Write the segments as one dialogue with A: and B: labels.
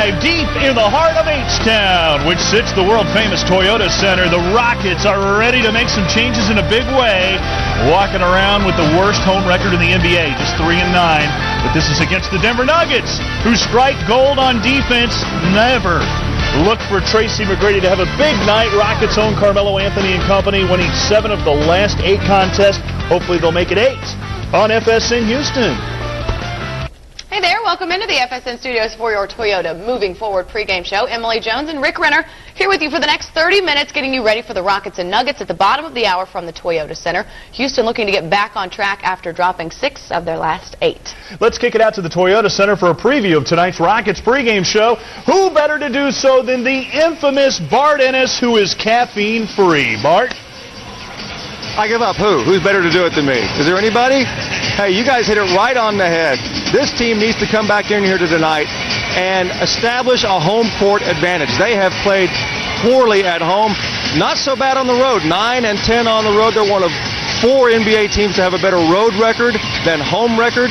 A: Live deep in the heart of H-Town, which sits the world-famous Toyota Center. The Rockets are ready to make some changes in a big way, walking around with the worst home record in the NBA, just 3-9. But this is against the Denver Nuggets, who strike gold on defense. Never look for Tracy McGrady to have a big night. Rockets own Carmelo Anthony and company, winning 7 of the last 8 contests. Hopefully they'll make it 8 on FSN Houston.
B: Hey there, welcome into the FSN studios for your Toyota Moving Forward pregame show. Emily Jones and Rick Renner here with you for the next 30 minutes, getting you ready for the Rockets and Nuggets at the bottom of the hour from the Toyota Center. Houston looking to get back on track after dropping 6 of their last 8.
A: Let's kick it out to the Toyota Center for a preview of tonight's Rockets pregame show. Who better to do so than the infamous Bart Ennis, who is caffeine-free. Bart?
C: I give up. Who's better to do it than me? Is there anybody? Hey, you guys hit it right on the head. This team needs to come back in here tonight and establish a home court advantage. They have played poorly at home. Not so bad on the road. 9-10 on the road. They're one of 4 NBA teams to have a better road record than home record.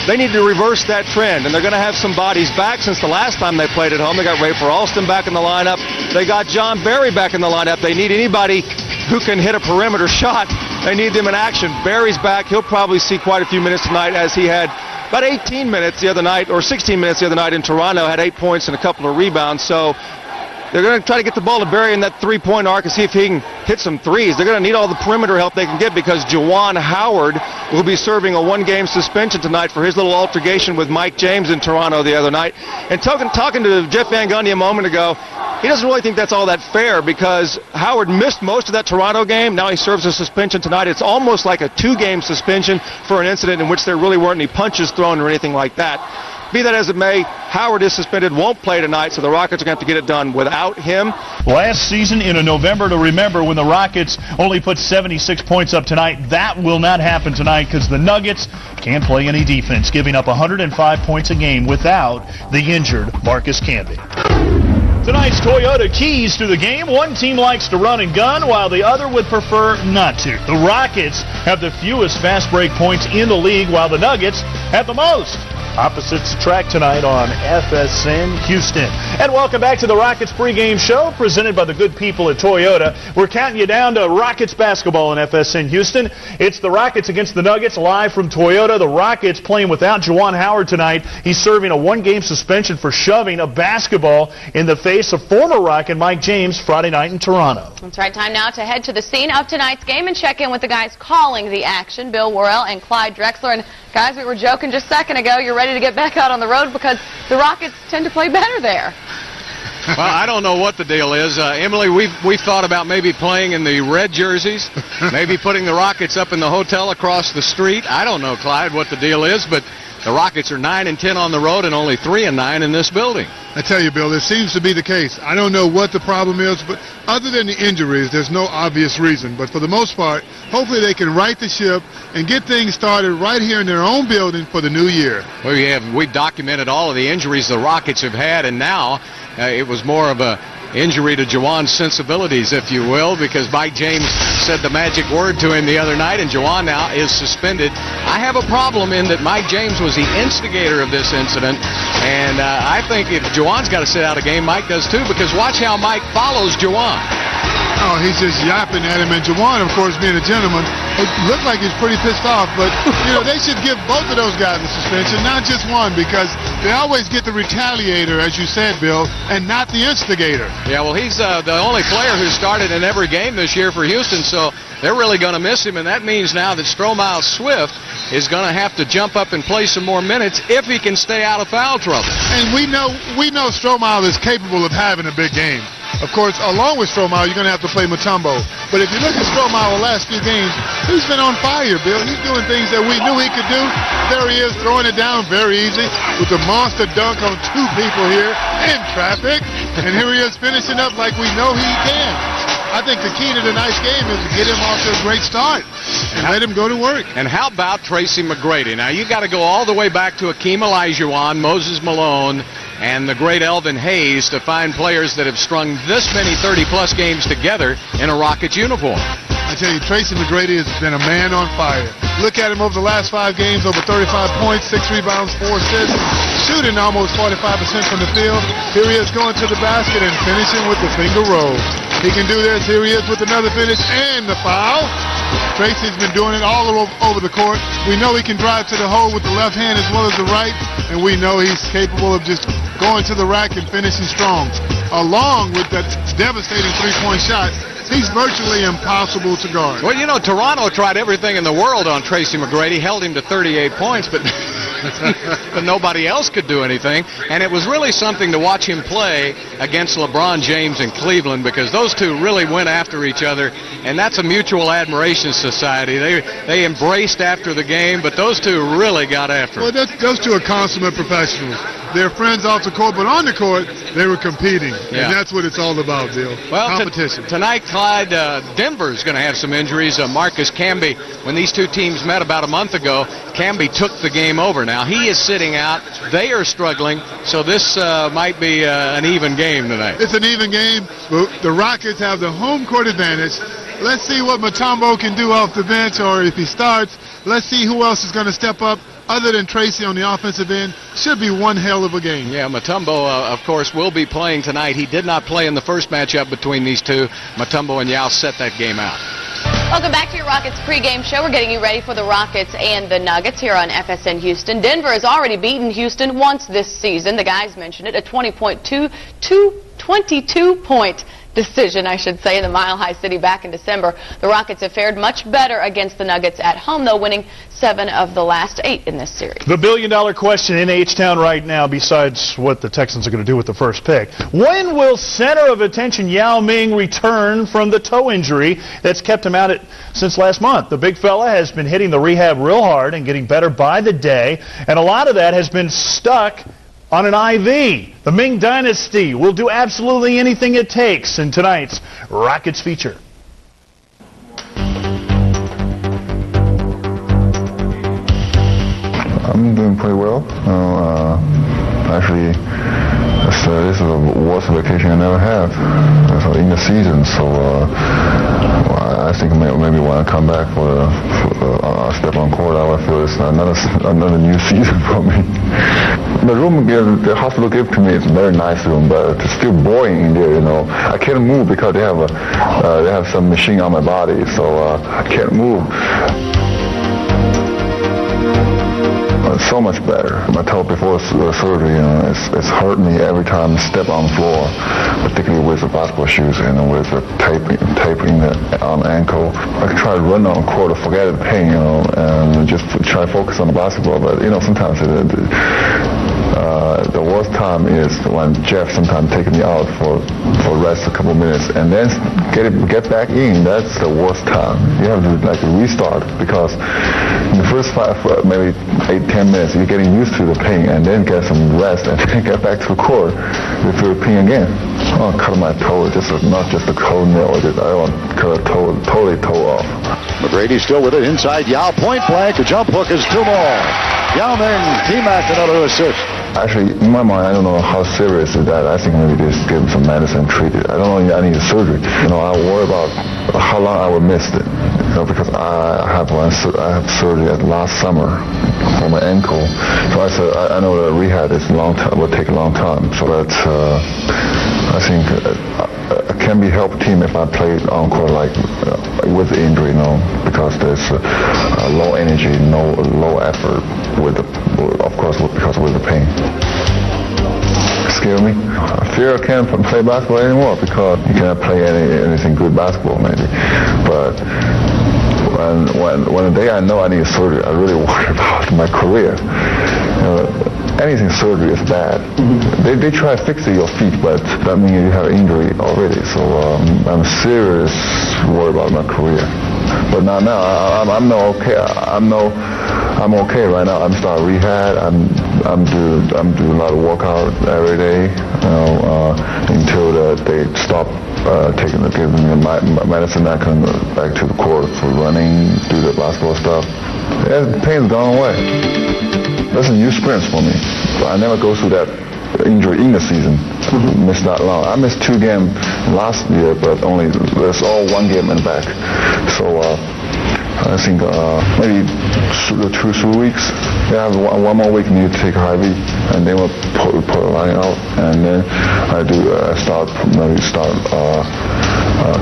C: They need to reverse that trend, and they're going to have some bodies back since the last time they played at home. They got Ray Alston back in the lineup. They got John Barry back in the lineup. They need anybody who can hit a perimeter shot. They need them in action. Barry's back. He'll probably see quite a few minutes tonight, as he had about 18 minutes the other night, or 16 minutes the other night in Toronto, had 8 points and a couple of rebounds. So they're going to try to get the ball to Barry in that three-point arc and see if he can hit some threes. They're going to need all the perimeter help they can get, because Juwan Howard will be serving a 1-game suspension tonight for his little altercation with Mike James in Toronto the other night. And talking to Jeff Van Gundy a moment ago, he doesn't really think that's all that fair, because Howard missed most of that Toronto game. Now he serves a suspension tonight. It's almost like a 2-game suspension for an incident in which there really weren't any punches thrown or anything like that. Be that as it may, Howard is suspended, won't play tonight, so the Rockets are going to have to get it done without him.
A: Last season in a November to remember, when the Rockets only put 76 points up tonight. That will not happen tonight, because the Nuggets can't play any defense, giving up 105 points a game without the injured Marcus Camby. Tonight's Toyota keys to the game. One team likes to run and gun, while the other would prefer not to. The Rockets have the fewest fast break points in the league, while the Nuggets have the most. Opposites attract tonight on FSN Houston. And welcome back to the Rockets pregame show, presented by the good people at Toyota. We're counting you down to Rockets basketball in FSN Houston. It's the Rockets against the Nuggets, live from Toyota. The Rockets playing without Juwan Howard tonight. He's serving a 1-game suspension for shoving a basketball in the face of former Rocket Mike James Friday night in Toronto.
B: It's right time now to head to the scene of tonight's game and check in with the guys calling the action, Bill Worrell and Clyde Drexler. And guys, we were joking just a second ago, you're ready to get back out on the road because the Rockets tend to play better there.
D: Well, I don't know what the deal is. Emily, we've thought about maybe playing in the red jerseys, maybe putting the Rockets up in the hotel across the street. I don't know, Clyde, what the deal is, but the Rockets are 9-10 on the road and only 3-9 in this building.
E: I tell you, Bill, it seems to be the case. I don't know what the problem is, but other than the injuries, there's no obvious reason. But for the most part, hopefully they can right the ship and get things started right here in their own building for the new year.
D: Well, we've documented all of the injuries the Rockets have had, and now it was more of a injury to Juwan's sensibilities, if you will, because Mike James said the magic word to him the other night, and Juwan now is suspended. I have a problem in that Mike James was the instigator of this incident, and I think if Juwan's got to sit out a game, Mike does too, because watch how Mike follows Juwan.
E: Oh, he's just yapping at him, and Juwan, of course, being a gentleman, it looked like he's pretty pissed off, but, you know, they should give both of those guys a suspension, not just one, because they always get the retaliator, as you said, Bill, and not the instigator.
D: Yeah, well, he's the only player who started in every game this year for Houston, so they're really going to miss him, and that means now that Stromile Swift is going to have to jump up and play some more minutes if he can stay out of foul trouble.
E: And we know Stromile is capable of having a big game. Of course, along with Stromile, you're going to have to play Mutombo. But if you look at Stromile the last few games, he's been on fire, Bill. He's doing things that we knew he could do. There he is, throwing it down very easy with the monster dunk on 2 people here in traffic. And here he is finishing up like we know he can. I think the key to tonight's game is to get him off to a great start and let him go to work.
D: And how about Tracy McGrady? Now, you got to go all the way back to Akeem Olajuwon, Moses Malone, and the great Elvin Hayes to find players that have strung this many 30-plus games together in a Rockets uniform.
E: I tell you, Tracy McGrady has been a man on fire. Look at him over the last 5 games, over 35 points, 6 rebounds, 4 assists, shooting almost 45% from the field. Here he is going to the basket and finishing with the finger roll. He can do this. Here he is with another finish and the foul. Tracy's been doing it all over the court. We know he can drive to the hole with the left hand as well as the right, and we know he's capable of just going to the rack and finishing strong. Along with that devastating three-point shot, he's virtually impossible to guard.
D: Well, you know, Toronto tried everything in the world on Tracy McGrady, held him to 38 points, but but nobody else could do anything. And it was really something to watch him play against LeBron James in Cleveland, because those two really went after each other, and that's a mutual admiration society. They embraced after the game, but those two really got after it.
E: Well, those two are consummate professionals. They're friends off the court, but on the court, they were competing.
D: Yeah.
E: And that's what it's all about, Bill.
D: Well,
E: competition.
D: Tonight, Clyde, Denver's going to have some injuries. Marcus Camby, when these two teams met about a month ago, Camby took the game over. Now, he is sitting out. They are struggling, so this might be an even game tonight.
E: It's an even game. The Rockets have the home court advantage. Let's see what Mutombo can do off the bench, or if he starts, let's see who else is going to step up. Other than Tracy on the offensive end, should be one hell of a game.
D: Yeah, Mutombo, of course, will be playing tonight. He did not play in the first matchup between these two. Mutombo and Yao set that game out.
B: Welcome back to your Rockets pregame show. We're getting you ready for the Rockets and the Nuggets here on FSN Houston. Denver has already beaten Houston once this season. The guys mentioned it, a 22-point decision, I should say, in the Mile High City back in December. The Rockets have fared much better against the Nuggets at home, though, winning 7 of the last 8 in this series.
A: The billion-dollar question in H-Town right now, besides what the Texans are going to do with the first pick: when will center of attention Yao Ming return from the toe injury that's kept him out since last month? The big fella has been hitting the rehab real hard and getting better by the day, and a lot of that has been stuck on an IV. The Ming Dynasty will do absolutely anything it takes in tonight's Rockets feature.
F: I'm doing pretty well. Actually, this is the worst vacation I never had in the season. So I think maybe when I come back for step on court, I will feel it's another new season for me. The room the hospital gave to me is a very nice room, but it's still boring in there. You know, I can't move because they have some machine on my body, so I can't move. So much better. My toe before surgery, you know, it's hurt me every time I step on the floor, particularly with the basketball shoes and with the taping on the ankle. I try to run on the court to forget the pain, you know, and just try to focus on the basketball. But you know, sometimes the worst time is when Jeff sometimes takes me out for rest a couple minutes and then get back in. That's the worst time. You have to restart, because in the first 5, maybe 8-10 minutes you're getting used to the pain, and then get some rest and then get back to the court, you feel the pain again. Oh, cut my toe, not just a toenail. I want to cut a totally toe off.
G: McGrady still with it inside Yao, point blank. The jump hook is too long. Yao Ming, T-Mac, another assist.
F: Actually, in my mind, I don't know how serious is that. I think maybe just give him some medicine, treat it. I don't know, I need a surgery. You know, I worry about how long I will miss it. You know, because I have surgery last summer for my ankle. So I know the rehab is will take a long time. So that's, I think I can be help team if I play on court with the injury, you know, because there's low energy, low effort of course, because with the pain. Scare me. I fear I can't play basketball anymore because you cannot play anything good basketball maybe. But when the day I know I need surgery, I really worry about my career. You know, anything surgery is bad. Mm-hmm. They try to fix your feet, but that means you have injury already. So I'm serious worried about my career. But now I'm okay. I'm okay right now. I'm starting rehab. I'm doing a lot of workout every day, you know, until they stop giving me medicine. I can go back to the court for running, do the basketball stuff. Yeah, the pain's gone away. That's a new experience for me. I never go through that injury in the season. Missed that long. I missed 2 games last year, but only there's all 1 game and back. So I think maybe 2-3 weeks. They have one more week need to take a IV, and then we'll put a line out, and then I do start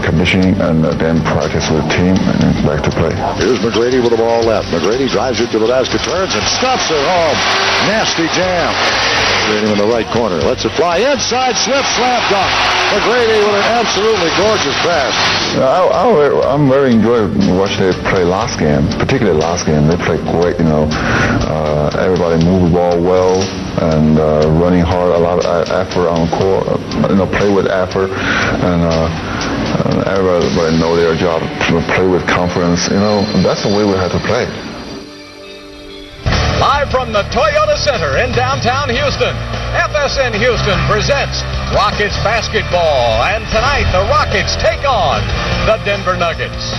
F: conditioning, and then practice with the team, and then back to play.
G: Here's McGrady with the ball left. McGrady drives it to the basket, turns and stuffs it home. Nasty jam. McGrady in the right corner. Lets it fly inside. Swift slam dunk. McGrady with an absolutely gorgeous pass.
F: I'm very enjoying watching they play last game, particularly last game. They played great, everybody moved the ball well and running hard, a lot of effort on the court, play with effort, and everybody know their job, play with confidence, that's the way we have to play.
H: Live from the Toyota Center in downtown Houston, FSN Houston presents Rockets basketball. And tonight, the Rockets take on the Denver Nuggets.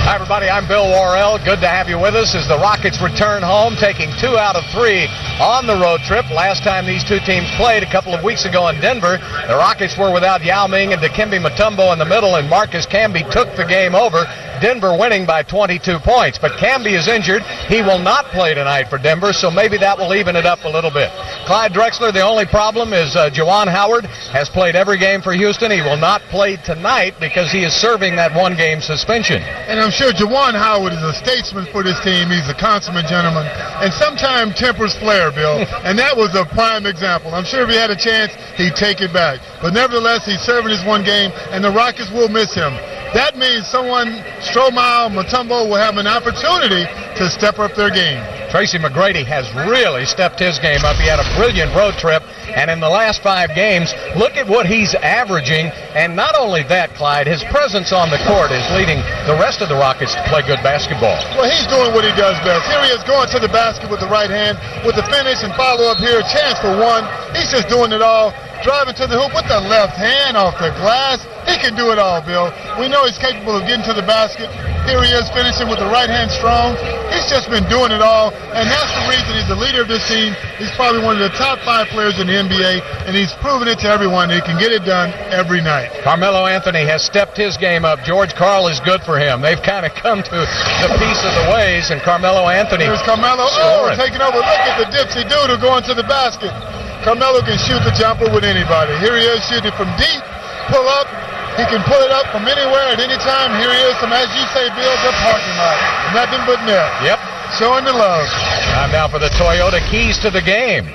H: Hi, everybody. I'm Bill Worrell. Good to have you with us as the Rockets return home, taking 2 out of 3 on the road trip. Last time these two teams played a couple of weeks ago in Denver, the Rockets were without Yao Ming and Dikembe Mutombo in the middle, and Marcus Camby took the game over. Denver winning by 22 points. But Camby is injured. He will not play tonight for Denver, so maybe that will even it up a little bit. Clyde Drexler, the only problem is Juwan Howard has played every game for Houston. He will not play tonight because he is serving that 1-game suspension.
E: And I'm sure Juwan Howard is a statesman for this team. He's a consummate gentleman. And sometimes tempers flare, Bill. And that was a prime example. I'm sure if he had a chance, he'd take it back. But nevertheless, he's serving his 1 game, and the Rockets will miss him. That means someone, Strohmeyer, Mutombo, will have an opportunity to step up their game.
H: Tracy McGrady has really stepped his game up. He had a brilliant road trip, and in the last 5 games, look at what he's averaging. And not only that, Clyde, his presence on the court is leading the rest of the Rockets to play good basketball.
E: Well, he's doing what he does best. Here he is going to the basket with the right hand, with the finish and follow-up here, chance for 1. He's just doing it all. Driving to the hoop with the left hand off the glass. He can do it all, Bill. We know he's capable of getting to the basket. Here he is finishing with the right hand strong. He's just been doing it all, and that's the reason he's the leader of this team. He's probably one of the top 5 players in the NBA, and he's proven it to everyone that he can get it done every night.
H: Carmelo Anthony has stepped his game up. George Karl is good for him. They've kind of come to the piece of the ways, and Carmelo Anthony.
E: There's Carmelo taking over. Look at the dipsy doodle going to the basket. Carmelo can shoot the jumper with anybody. Here he is shooting from deep, pull up. He can pull it up from anywhere at any time. Here he is from, as you say, Bill, the parking lot. Nothing but net.
H: Yep.
E: Showing the love.
H: Time now for the Toyota keys to the game.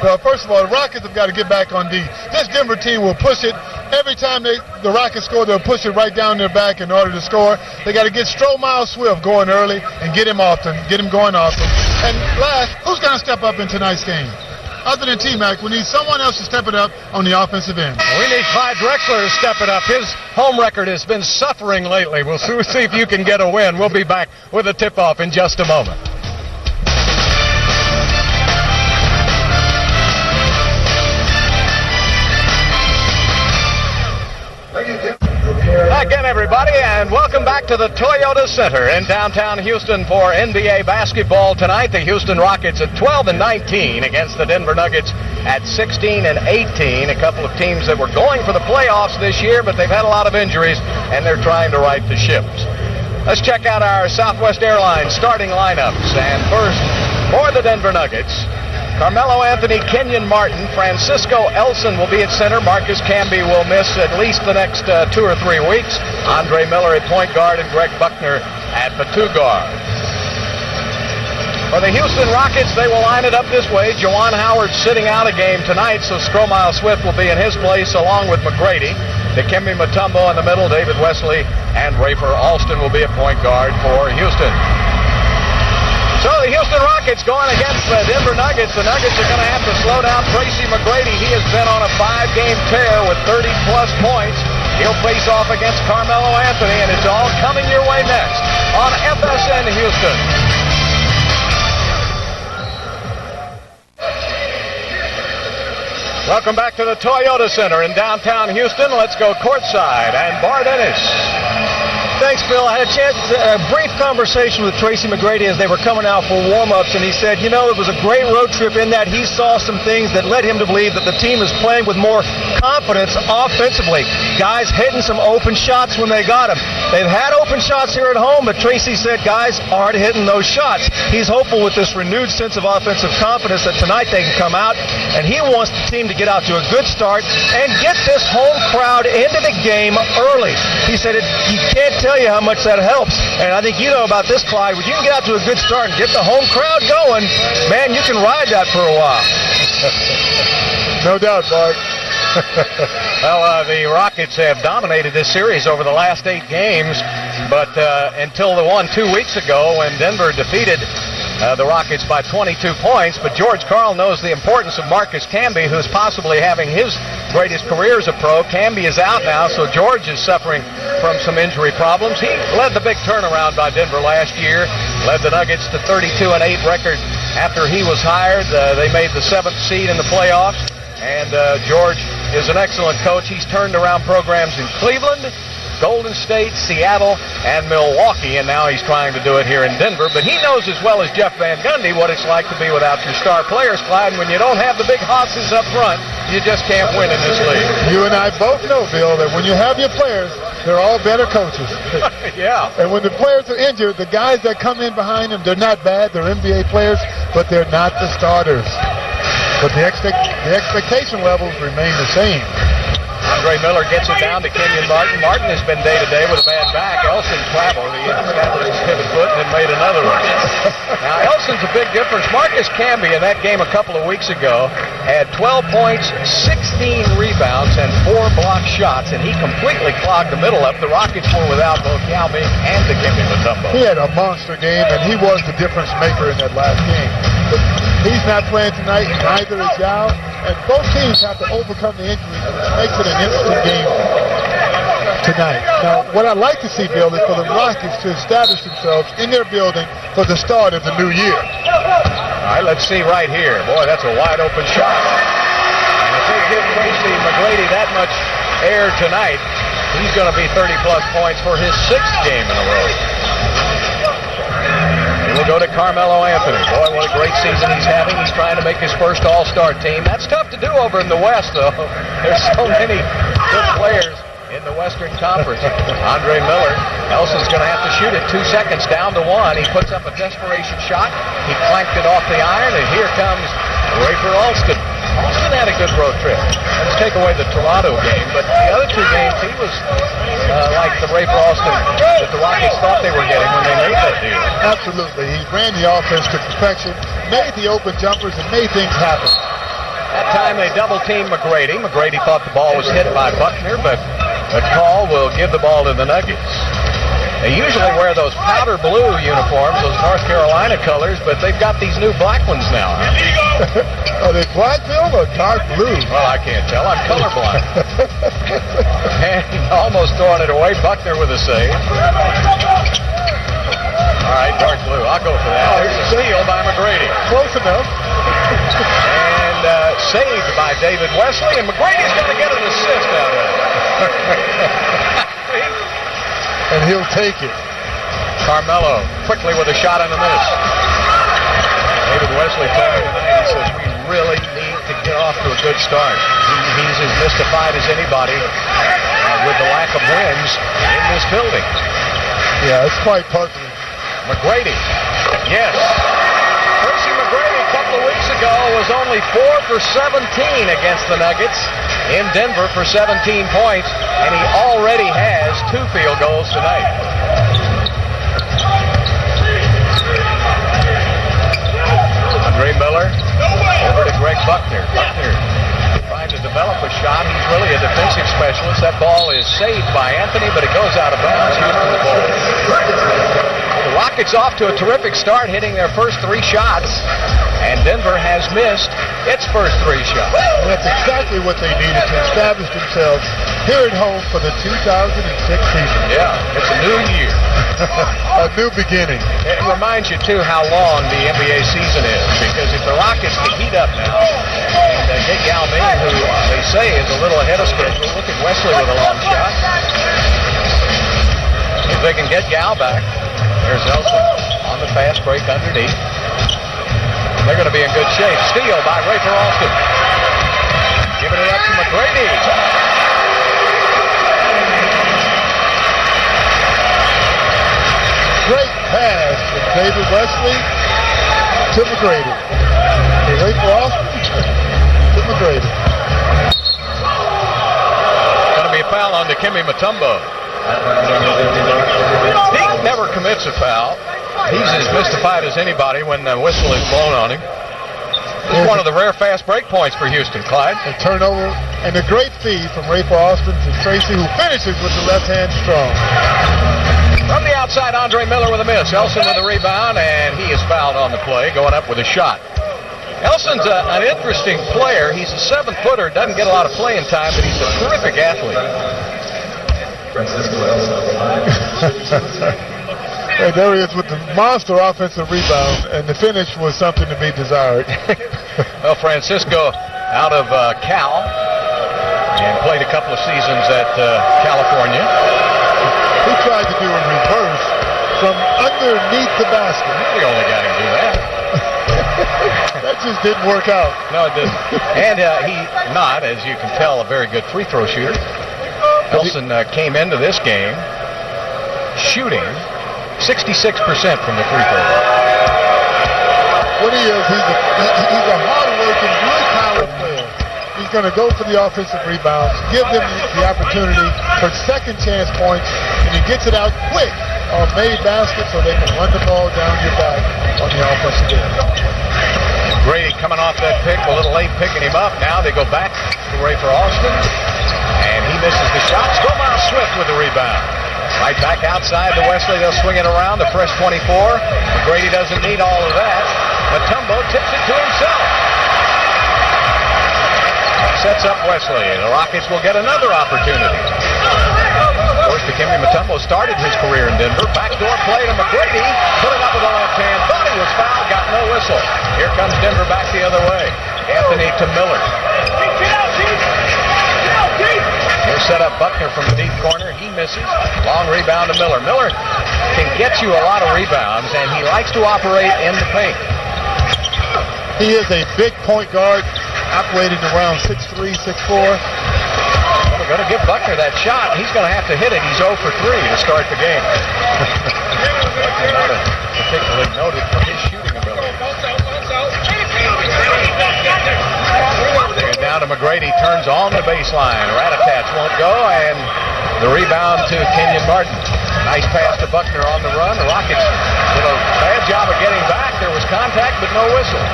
E: Well, first of all, the Rockets have got to get back on D. This Denver team will push it. Every time the Rockets score, they'll push it right down their back in order to score. They got to get Strohmeyer Swift going early and get him going often. And last, who's going to step up in tonight's game? Other than T-Mac, we need someone else to step it up on the offensive end.
H: We need Clyde Drexler to step it up. His home record has been suffering lately. We'll see if you can get a win. We'll be back with a tip-off in just a moment. Again, everybody, and welcome back to the Toyota Center in downtown Houston for NBA basketball tonight. The Houston Rockets at 12-19 against the Denver Nuggets at 16-18. A couple of teams that were going for the playoffs this year, but they've had a lot of injuries, and they're trying to right the ships. Let's check out our Southwest Airlines starting lineups. And first, for the Denver Nuggets, Carmelo Anthony, Kenyon Martin, Francisco Elson will be at center. Marcus Camby will miss at least the next 2 or 3 weeks. Andre Miller at point guard and Greg Buckner at the 2 guard. For the Houston Rockets, they will line it up this way. Juwan Howard sitting out a game tonight, so Strohmeyer Swift will be in his place along with McGrady. Dikembe Mutombo in the middle, David Wesley, and Rafer Alston will be at point guard for Houston. So the Houston Rockets going against the Denver Nuggets. The Nuggets are going to have to slow down Tracy McGrady. He has been on a 5-game tear with 30-plus points. He'll face off against Carmelo Anthony, and it's all coming your way next on FSN Houston. Welcome back to the Toyota Center in downtown Houston. Let's go courtside, and Bart Ennis
C: Thanks, Bill. I had a brief conversation with Tracy McGrady as they were coming out for warm-ups, and he said, you know, it was a great road trip in that he saw some things that led him to believe that the team is playing with more confidence offensively. Guys hitting some open shots when they got them. They've had open shots here at home, but Tracy said guys aren't hitting those shots. He's hopeful with this renewed sense of offensive confidence that tonight they can come out, and he wants the team to get out to a good start and get this home crowd into the game early. He said you can't tell you how much that helps, and I think you know about this, Clyde. When you can get out to a good start and get the home crowd going, man, you can ride that for a while.
E: No doubt, Bart.
H: Well, the Rockets have dominated this series over the last 8 games, but until the one 2 weeks ago when Denver defeated the Rockets by 22 points. But George Karl knows the importance of Marcus Camby, who's possibly having his greatest career as a pro. Camby is out now, so George is suffering from some injury problems. He led the big turnaround by Denver last year, led the Nuggets to 32-8 record after he was hired. They made the 7th seed in the playoffs, and George is an excellent coach. He's turned around programs in Cleveland, Golden State, Seattle, and Milwaukee, and now he's trying to do it here in Denver. But he knows as well as Jeff Van Gundy what it's like to be without your star players, Clyde. And when you don't have the big hosses up front, you just can't win in this league.
E: You and I both know, Bill, that when you have your players, they're all better coaches.
H: Yeah.
E: And when the players are injured, the guys that come in behind them, they're not bad. They're NBA players, but they're not the starters. But the expectation levels remain the same.
H: Andre Miller gets it down to Kenyon Martin. Martin has been day-to-day with a bad back. Elson traveled. He established his pivot foot and then made another one. Now, Elson's a big difference. Marcus Camby in that game a couple of weeks ago had 12 points, 16 rebounds, and 4 blocked shots, and he completely clogged the middle up. The Rockets were without both Yao Ming and Dikembe Mutombo.
E: He had a monster game, and he was the difference maker in that last game. But he's not playing tonight, neither is Yao. And both teams have to overcome the injuries, which makes it an interesting game tonight. Now, what I'd like to see, Bill, is for the Rockets to establish themselves in their building for the start of the new year.
H: All right, let's see right here. Boy, that's a wide open shot. And if they give Tracy McGrady that much air tonight, he's going to be 30-plus points for his 6th game in a row. We'll go to Carmelo Anthony. Boy, what a great season he's having. He's trying to make his first All-Star team. That's tough to do over in the West, though. There's so many good players in the Western Conference. Andre Miller. Elson's going to have to shoot it. 2 seconds down to 1. He puts up a desperation shot. He clanked it off the iron, and here comes Rafer Alston. Alston had a good road trip. Let's take away the Toronto game, but the other 2 games, he was like the Rafer Alston that the Rockets thought they were getting when they made that deal.
E: Absolutely. He ran the offense to perfection, made the open jumpers, and made things happen.
H: That time they double-teamed McGrady. McGrady thought the ball was hit by Buckner, but the call will give the ball to the Nuggets. They usually wear those powder blue uniforms, those North Carolina colors, but they've got these new black ones now.
E: Are they black, Bill, or dark blue?
H: Well, I can't tell. I'm colorblind. And almost throwing it away. Buckner with a save. All right, dark blue. I'll go for that. Here's a steal by McGrady.
E: Close enough.
H: And saved by David Wesley, and McGrady's going to get an assist out of it.
E: And he'll take it.
H: Carmelo quickly with a shot and a miss. David Wesley told me tonight, he says, we really need to get off to a good start. He's as mystified as anybody with the lack of wins in this building.
E: Yeah, it's quite puzzling.
H: McGrady, yes. Tracy McGrady a couple of weeks ago was only 4 for 17 against the Nuggets in Denver for 17 points, and he already has 2 field goals tonight. Andre Miller over to Greg Buckner. Buckner trying to develop a shot. He's really a defensive specialist. That ball is saved by Anthony, but it goes out of bounds. Houston the ball. The Rockets off to a terrific start, hitting their first 3 shots, and Denver has missed its first 3 shots.
E: And that's exactly what they needed to establish themselves here at home for the 2006 season.
H: Yeah, it's a new year.
E: A new beginning.
H: It reminds you, too, how long the NBA season is, because if the Rockets can heat up now and get Yao Ming, who they say is a little ahead of schedule. Look at Wesley with a long shot. If if they can get Gal back. There's Elson on the fast break underneath. They're going to be in good shape. Steal by Rafer Alston. Giving it up to McGrady.
E: Great pass from David Wesley to McGrady. Rafer Alston to McGrady.
H: Going to be a foul on Dikembe Mutombo. He never commits a foul. He's as mystified as anybody when the whistle is blown on him. This is one of the rare fast break points for Houston, Clyde.
E: A turnover and a great feed from Rafer Alston to Tracy, who finishes with the left hand strong.
H: From the outside, Andre Miller with a miss. Elson with a rebound, and he is fouled on the play, going up with a shot. Elson's an interesting player. He's a 7-footer, doesn't get a lot of playing time, but he's a terrific athlete.
E: And there he is with the monster offensive rebound, and the finish was something to be desired.
H: Well, Francisco out of Cal, and played a couple of seasons at California.
E: He tried to do a reverse from underneath the basket.
H: We only got him to do that.
E: That just didn't work out.
H: No, it didn't. And he not, as you can tell, a very good free throw shooter. Elson came into this game shooting 66% from the free throw line.
E: What he is, he's a hard-working, blue-collar player. He's going to go for the offensive rebounds, give them the opportunity for second chance points, and he gets it out quick on made baskets so they can run the ball down your back on the offensive end.
H: Grady coming off that pick, a little late picking him up. Now they go back to Rafer Alston, and he misses the shot. Stromile Swift with the rebound. Right back outside to Wesley. They'll swing it around. The fresh 24. McGrady doesn't need all of that. Mutombo tips it to himself. Sets up Wesley. The Rockets will get another opportunity. Of course, Dikembe Mutombo started his career in Denver. Backdoor play to McGrady. Put it up with the left hand. Thought he was fouled. Got no whistle. Here comes Denver back the other way. Anthony to Miller. Here's set up Buckner from the deep corner. He misses. Long rebound to Miller. Miller can get you a lot of rebounds, and he likes to operate in the paint.
E: He is a big point guard, operating around 6'3", 6'4".
H: We're going to give Buckner that shot. He's going to have to hit it. He's 0 for 3 to start the game. Buckner not particularly noted for his shooting ability. Down to McGrady, turns on the baseline. Ratatats won't go, and the rebound to Kenyon Martin. Nice pass to Buckner on the run. The Rockets did a bad job of getting back. There was contact, but no whistle.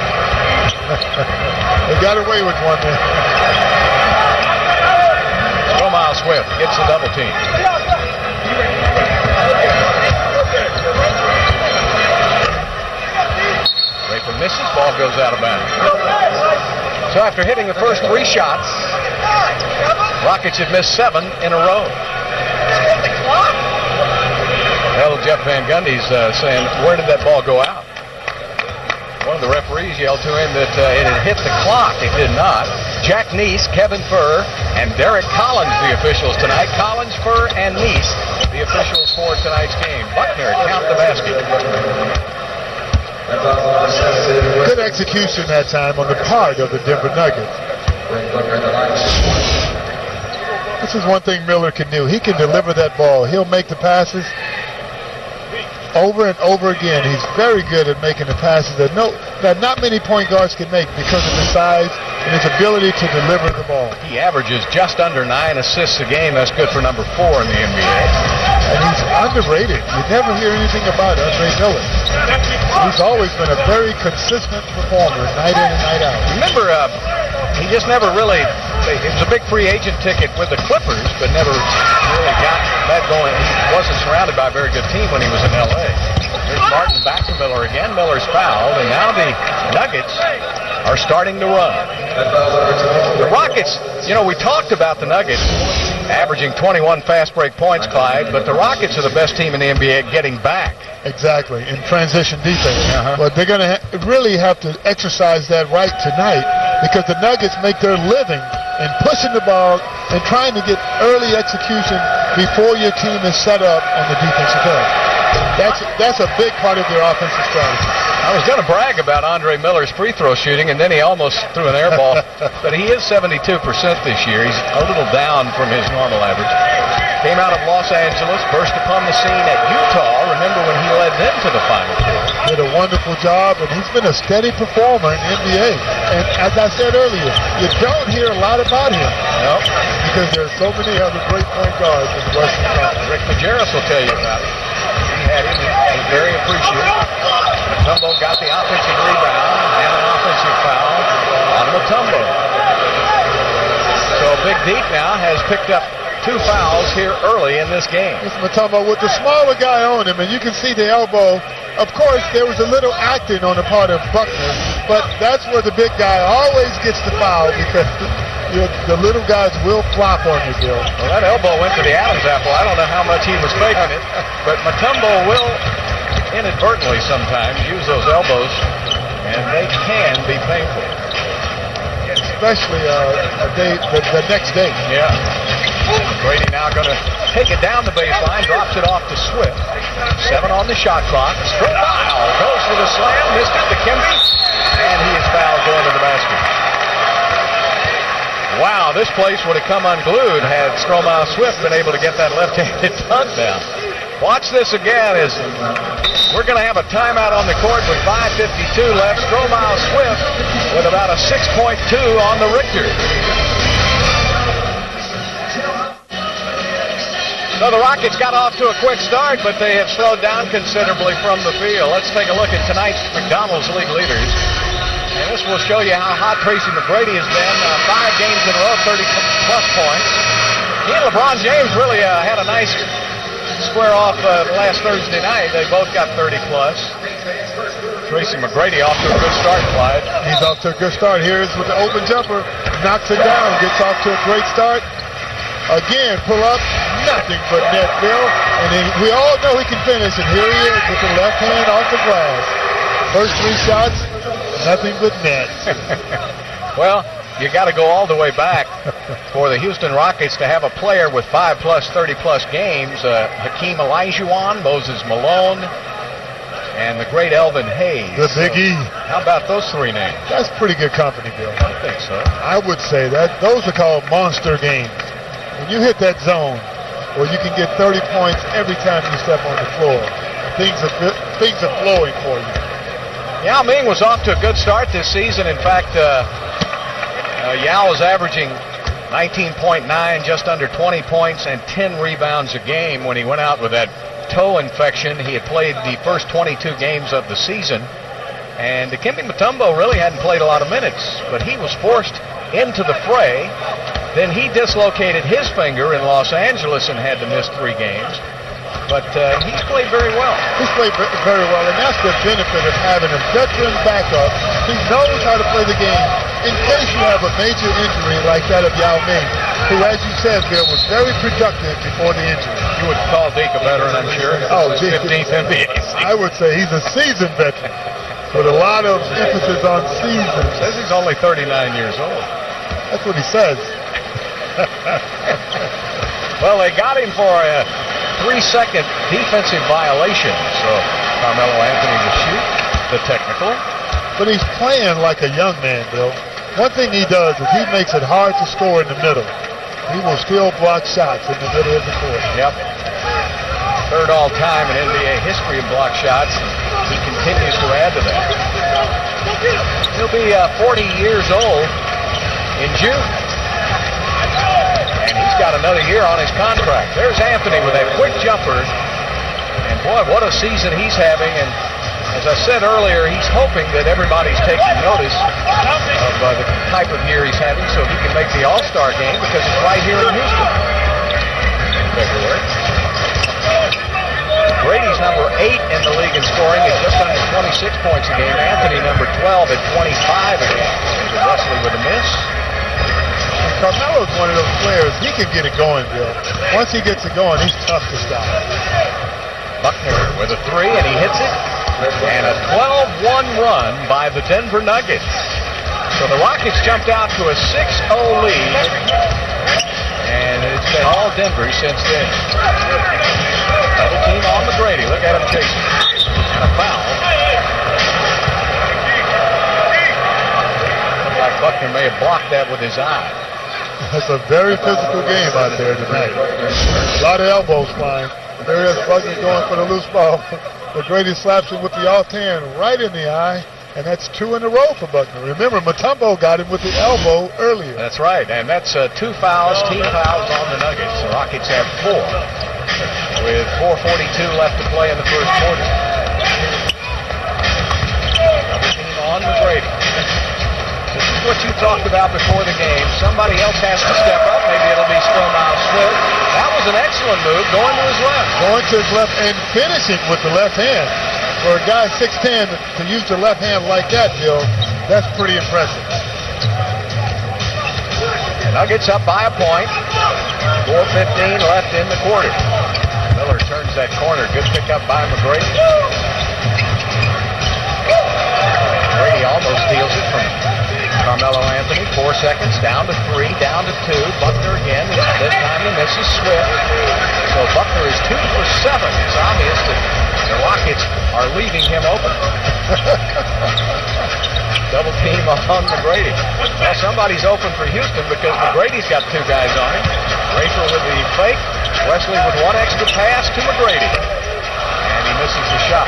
E: They got away with one there.
H: Stromile Swift gets the double team. Rafer misses. Ball goes out of bounds. So after hitting the first 3 shots, Rockets have missed 7 in a row. Well, Jeff Van Gundy's saying, where did that ball go out? One of the referees yelled to him that it had hit the clock. It did not. Jack Neese, Kevin Furr, and Derek Collins, the officials tonight. Collins, Furr, and Neese, the officials for tonight's game. Buckner, count the basket.
E: Good execution that time on the part of the Denver Nuggets. This is one thing Miller can do. He can deliver that ball. He'll make the passes over and over again. He's very good at making the passes that not many point guards can make because of his size and his ability to deliver the ball.
H: He averages just under 9 assists a game. That's good for number 4 in the NBA.
E: And he's underrated. You never hear anything about Andre Miller. He's always been a very consistent performer, night in and night out.
H: Remember, he just never really, it was a big free agent ticket with the Clippers, but never really got that going. He wasn't surrounded by a very good team when he was in L.A. There's Martin back to Miller again. Miller's fouled, and now the Nuggets are starting to run. The Rockets, we talked about the Nuggets averaging 21 fast break points, Clyde, but the Rockets are the best team in the NBA at getting back.
E: Exactly, in transition defense. But they're going to really have to exercise that right tonight because the Nuggets make their living in pushing the ball and trying to get early execution before your team is set up on the defensive end. That's a big part of their offensive strategy.
H: I was going to brag about Andre Miller's free throw shooting, and then he almost threw an air ball. But he is 72% this year. He's a little down from his normal average. Came out of Los Angeles, burst upon the scene at Utah. Remember when he led them to the Final Four.
E: Did a wonderful job, and he's been a steady performer in the NBA. And as I said earlier, you don't hear a lot about him.
H: Nope.
E: Because there are so many other great point guards in the Western Conference.
H: Rick Majerus will tell you about it. He had him. He was very appreciative. Mutombo got the offensive rebound and an offensive foul on Mutombo. So Big Deke now has picked up 2 fouls here early in this game.
E: It's Mutombo with the smaller guy on him, and you can see the elbow. Of course, there was a little acting on the part of Buckner, but that's where the big guy always gets the foul because the little guys will flop on you, Bill.
H: Well, that elbow went to the Adam's apple. I don't know how much he was faking it, but Mutombo will inadvertently sometimes use those elbows, and they can be painful.
E: Especially the next day.
H: Yeah. Brady now going to take it down the baseline, drops it off to Swift. 7 on the shot clock. Stromile goes for the slam, missed it to Kimby, and he is fouled going to the basket. Wow, this place would have come unglued had Stromile Swift been able to get that left-handed dunk down. Watch this again as we're going to have a timeout on the court with 5:52 left. Stromile Swift with about a 6.2 on the Richter. So the Rockets got off to a quick start, but they have slowed down considerably from the field. Let's take a look at tonight's McDonald's League leaders. And this will show you how hot Tracy McGrady has been. 5 games in a row, 30-plus points. He and LeBron James really had a nice square off last Thursday night. They both got 30-plus. Tracy McGrady off to a good start, Clyde.
E: He's off to a good start. Here's with the open jumper. Knocks it down, gets off to a great start. Again, pull up, nothing but net, Bill. And then we all know he can finish, and here he is with the left hand off the glass. First 3 shots, nothing but net.
H: Well, you got to go all the way back for the Houston Rockets to have a player with 5-plus, 30-plus games. Hakeem Olajuwon, Moses Malone, and the great Elvin Hayes.
E: The Big E.
H: How about those 3 names?
E: That's pretty good company, Bill.
H: I think so.
E: I would say that. Those are called monster games. When you hit that zone where you can get 30 points every time you step on the floor, things are flowing for you.
H: Yao Ming was off to a good start this season. In fact, Yao was averaging 19.9, just under 20 points and 10 rebounds a game when he went out with that toe infection. He had played the first 22 games of the season. And Dikembe Mutombo really hadn't played a lot of minutes, but he was forced into the fray. Then he dislocated his finger in Los Angeles and had to miss 3 games. But he's played very well.
E: He's played very well, and that's the benefit of having a veteran backup. He knows how to play the game in case you have a major injury like that of Yao Ming, who, as you said, Bill, was very productive before the injury.
H: You would call Deke a veteran, I'm sure.
E: Oh,
H: Deke. 15th NBA.
E: I would say he's a seasoned veteran with a lot of emphasis on seasons.
H: Says he's only 39 years old.
E: That's what he says.
H: Well, they got him for a 3-second defensive violation. So Carmelo Anthony to shoot the technical.
E: But he's playing like a young man, Bill. One thing he does is he makes it hard to score in the middle. He will still block shots in the middle of the court.
H: Yep. 3rd all-time in NBA history in block shots. He continues to add to that. He'll be 40 years old in June. And he's got another year on his contract. There's Anthony with that quick jumper. And boy, what a season he's having. And as I said earlier, he's hoping that everybody's taking notice of the type of year he's having so he can make the All-Star game because it's right here in Houston in February. Brady's number 8 in the league in scoring at just under 26 points a game. Anthony number 12 at 25 a game. Wesley with a miss.
E: Carmelo's one of those players, he can get it going, Bill. Once he gets it going, he's tough to stop.
H: Buckner with a 3, and he hits it. And a 12-1 run by the Denver Nuggets. So the Rockets jumped out to a 6-0 lead And it's been all Denver since then. Double team on McGrady. Look at him chasing. And a foul. Looks like Buckner may have blocked that with his eye.
E: It's a very physical game out there tonight. A lot of elbows flying. There is Buckner going for the loose ball. McGrady slaps him with the offhand right in the eye, and that's 2 in a row for Buckner. Remember, Mutombo got him with the elbow earlier.
H: That's right, and that's 2 fouls, team fouls on the Nuggets. The Rockets have 4 with 4:42 left to play in the first quarter. Double team on McGrady. This is what you talked about before the game. Somebody else has to step up. Maybe it'll be Stromae Swift. That was an excellent move, going to his left.
E: Going to his left and finishing with the left hand. For a guy 6'10", to use the left hand like that, Bill, that's pretty impressive.
H: Nuggets up by a point. 4:15 left in the quarter. Miller turns that corner. Good pickup by McGrady. McGrady almost steals it from Carmelo Anthony. 4 seconds, down to 3, down to 2. Buckner again. This time he misses Swift. So Buckner is 2 for 7. It's obvious that the Rockets are leaving him open. Double team on McGrady. Well, somebody's open for Houston because McGrady's got 2 guys on him. Rafer with the fake. Wesley with 1 extra pass to McGrady. And he misses the shot.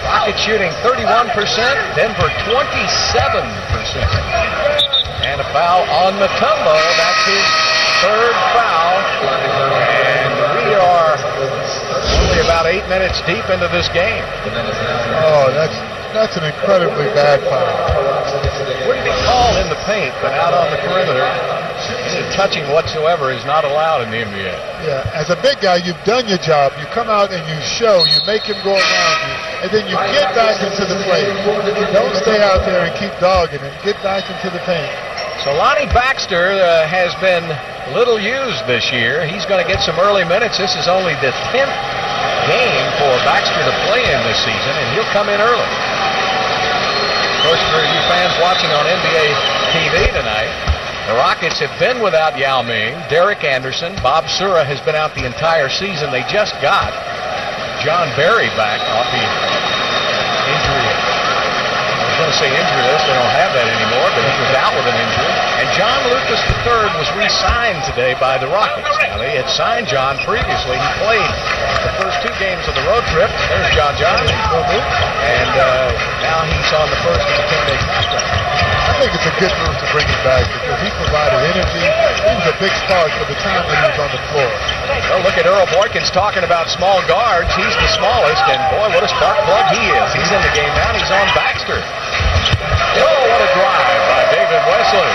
H: Rockets shooting 31%, Denver 27%. And a foul on Mutombo. That's his 3rd foul. And we are only about 8 minutes deep into this game.
E: Oh, that's an incredibly bad foul.
H: Wouldn't be called in the paint, but out on the perimeter, any touching whatsoever is not allowed in the NBA.
E: Yeah, as a big guy, you've done your job. You come out and you show, you make him go around you, and then you get back into the play. Don't stay out there and keep dogging and get back into the paint.
H: So Lonnie Baxter has been little used this year. He's going to get some early minutes. This is only the 10th game for Baxter to play in this season, and he'll come in early. Of course, for you fans watching on NBA TV tonight, the Rockets have been without Yao Ming, Derek Anderson. Bob Sura has been out the entire season. They just got John Barry back off the injury. I was going to say injury list. They don't have that anymore, but he was out with an injury. And John Lucas III was re-signed today by the Rockets. Now, they had signed John previously. He played the first 2 games of the road trip. There's John Johnson. And now he's on the first of the 10-day contract.
E: I think it's a good move to bring him back because he provided energy. He was a big spark for the time that he was on the floor.
H: Well, look at Earl Boykins talking about small guards. He's the smallest, and boy, what a spark plug he is. He's in the game now, and he's on Baxter. Oh, what a drive by David Wesley.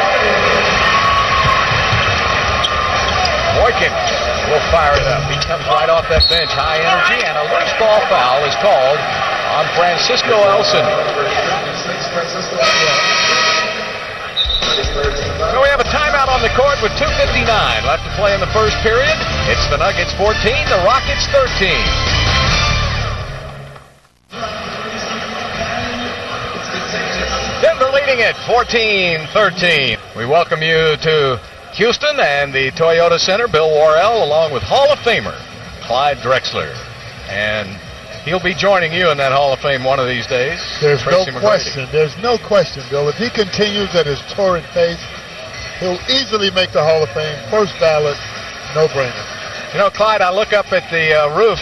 H: Boykins will fire it up. He comes right off that bench, high energy, and a loose ball foul is called on Francisco Elson. So we have a timeout on the court with 2:59 left to play in the first period. It's the Nuggets 14, the Rockets 13. Denver leading it 14-13. We welcome you to Houston and the Toyota Center. Bill Worrell along with Hall of Famer Clyde Drexler. And he'll be joining you in that Hall of Fame one of these days.
E: There's no question. There's no question, Bill. If he continues at his torrid pace, he'll easily make the Hall of Fame. First ballot, no-brainer.
H: You know, Clyde, I look up at the roof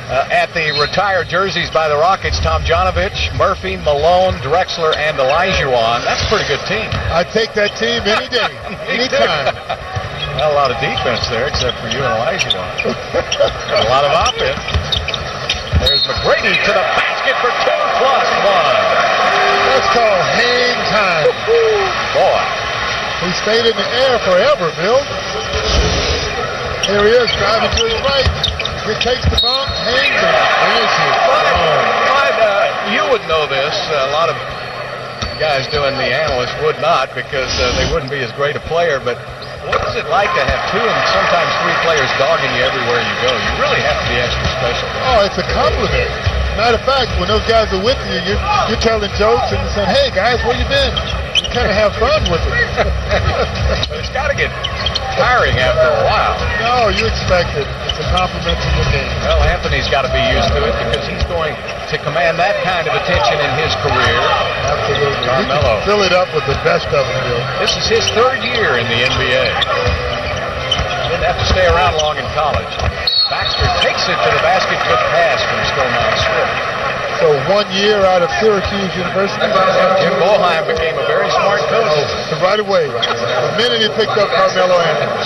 H: at the retired jerseys by the Rockets. Tomjanovich, Murphy, Malone, Drexler, and Olajuwon. That's a pretty good team.
E: I'd take that team any day, anytime.
H: Not a lot of defense there, except for you and Olajuwon. Got a lot of offense. There's McGrady to the basket for 2+1.
E: That's called hang time.
H: Boy.
E: He stayed in the air forever, Bill. Here he is, driving to his right. He takes the bump, hangs it.
H: You would know this. A lot of guys doing the analyst would not because they wouldn't be as great a player. But what is it like to have 2 and sometimes 3 players dogging you everywhere you go? You really have to be extra special.
E: Oh, it's a compliment. Matter of fact, when those guys are with you, you're telling jokes and saying, hey, guys, where you been? kind of have fun with it.
H: It's got to get tiring after a while.
E: No, you expect it. It's a compliment to your game.
H: Well, Anthony's got to be used to it because he's going to command that kind of attention in his career.
E: Absolutely.
H: Carmelo.
E: Fill it up with the best of them, Bill.
H: This is his third year in the NBA. Didn't have to stay around long in college. Baxter takes it to the basket. Good pass from Stroman Swift.
E: So 1 year out of Syracuse University.
H: Jim Boeheim became a very smart coach.
E: So right away, the minute he picked up Carmelo Anthony.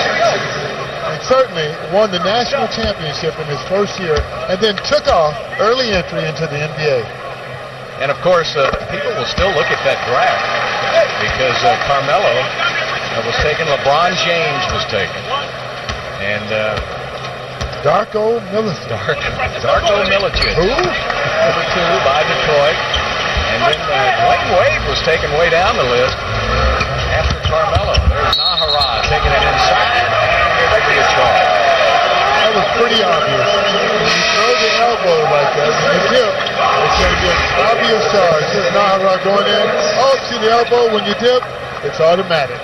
E: And certainly won the national championship in his first year and then took off early entry into the NBA.
H: And of course, people will still look at that draft because Carmelo was taken. LeBron James was taken. And
E: Darko Milicic.
H: Darko Milicic.
E: Who?
H: Number 2 by Detroit. And then Dwayne Wade was taken way down the list after Carmelo. There's Nahara taking it inside. And it'll be a charge.
E: That was pretty obvious. When you throw the elbow like that, when you dip, it's going to be an obvious charge. Here's Nahara going in. Oh, see the elbow when you dip? It's automatic.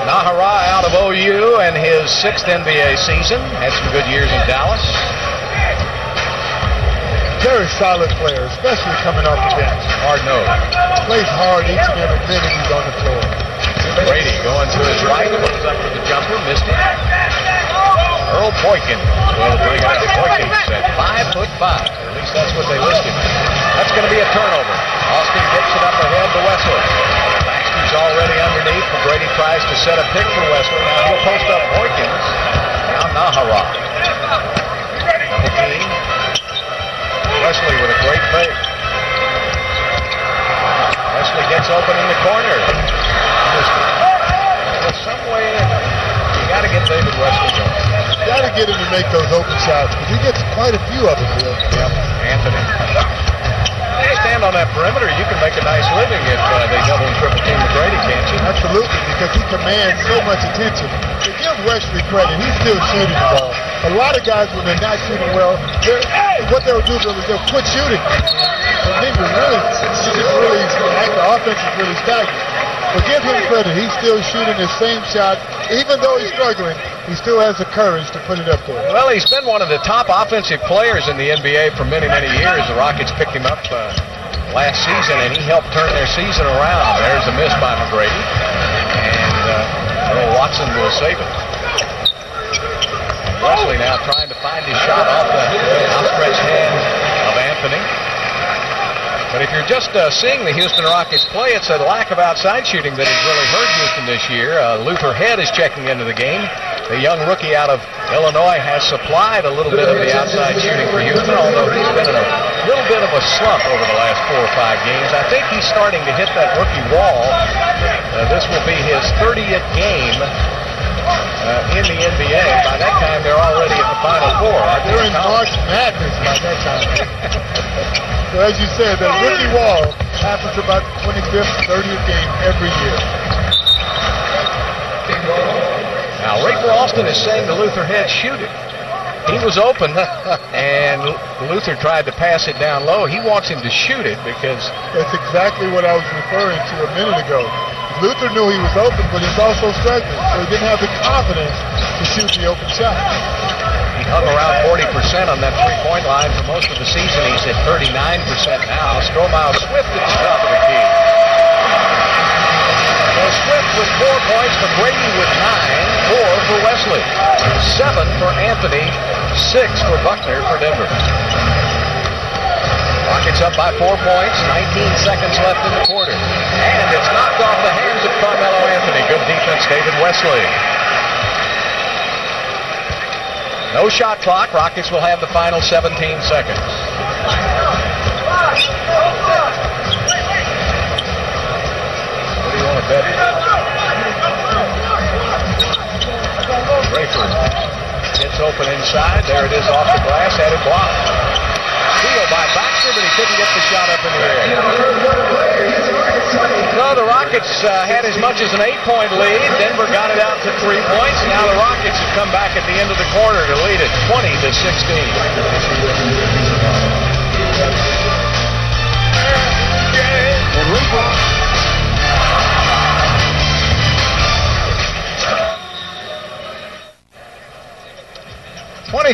H: Nahara out of OU and his 6th NBA season. Had some good years in Dallas.
E: Very solid player, especially coming off the bench.
H: Hard nose.
E: Plays hard each and every minute he's on the floor.
H: Brady going to his right, looks up for the jumper, missed it. Earl Boykin will bring up the Boykins at 5'5". At least that's what they listed. That's going to be a turnover. Austin gets it up ahead to Wesley. Baxter's already underneath. Brady tries to set a pick for Wesley. Now he'll post up Boykins. Now Nahara. Wesley with a great fake. Wesley gets open in the corner. There's some way you got to get David Wesley going.
E: You got to get him to make those open shots because he gets quite a few of them.
H: Yep, Anthony. If you stand on that perimeter, you can make a nice living if they double and triple team McGrady, can't you?
E: Absolutely, because he commands so much attention. To give Wesley credit, he's still shooting the ball. A lot of guys, when they're not shooting well, what they'll do is they'll quit shooting. And then the offense is really stagnant. But give him credit, he's still shooting the same shot. Even though he's struggling, he still has the courage to put it up there.
H: Well, he's been one of the top offensive players in the NBA for many, many years. The Rockets picked him up last season, and he helped turn their season around. There's a miss by McGrady. And Earl Watson will save it. Wesley now trying to find his shot off the outstretched hand of Anthony. But if you're just seeing the Houston Rockets play, it's a lack of outside shooting that has really hurt Houston this year. Luther Head is checking into the game. The young rookie out of Illinois has supplied a little bit of the outside shooting for Houston, although he's been in a little bit of a slump over the last 4 or 5 games. I think he's starting to hit that rookie wall. This will be his 30th game in the NBA. By that time, they're already at the Final Four.
E: They're in March Madness by that time. So as you said, the rookie wall happens about the 25th, 30th game every year.
H: Now, Rafer Alston is saying to Luther Head, shoot it. He was open, and Luther tried to pass it down low. He wants him to shoot it because...
E: That's exactly what I was referring to a minute ago. Luther knew he was open, but he's also struggling, so he didn't have the confidence to shoot the open shot.
H: He hung around 40% on that three-point line for most of the season. He's at 39% now. Stroman Swift at the top of the key. So Swift with 4 points, McGrady with 9, 4 for Wesley, 7 for Anthony, 6 for Buckner for Denver. Rockets up by 4 points, 19 seconds left in the quarter. And it's knocked off the hands of Carmelo Anthony. Good defense, David Wesley. No shot clock. Rockets will have the final 17 seconds. What do you want to bet? Rafer gets open inside. There it is off the glass. Had it blocked. Steal by Baxter, but he couldn't get the shot up in the air. No, the Rockets had as much as an 8-point lead. Denver got it out to 3 points. Now the Rockets have come back at the end of the quarter to lead it 20-16.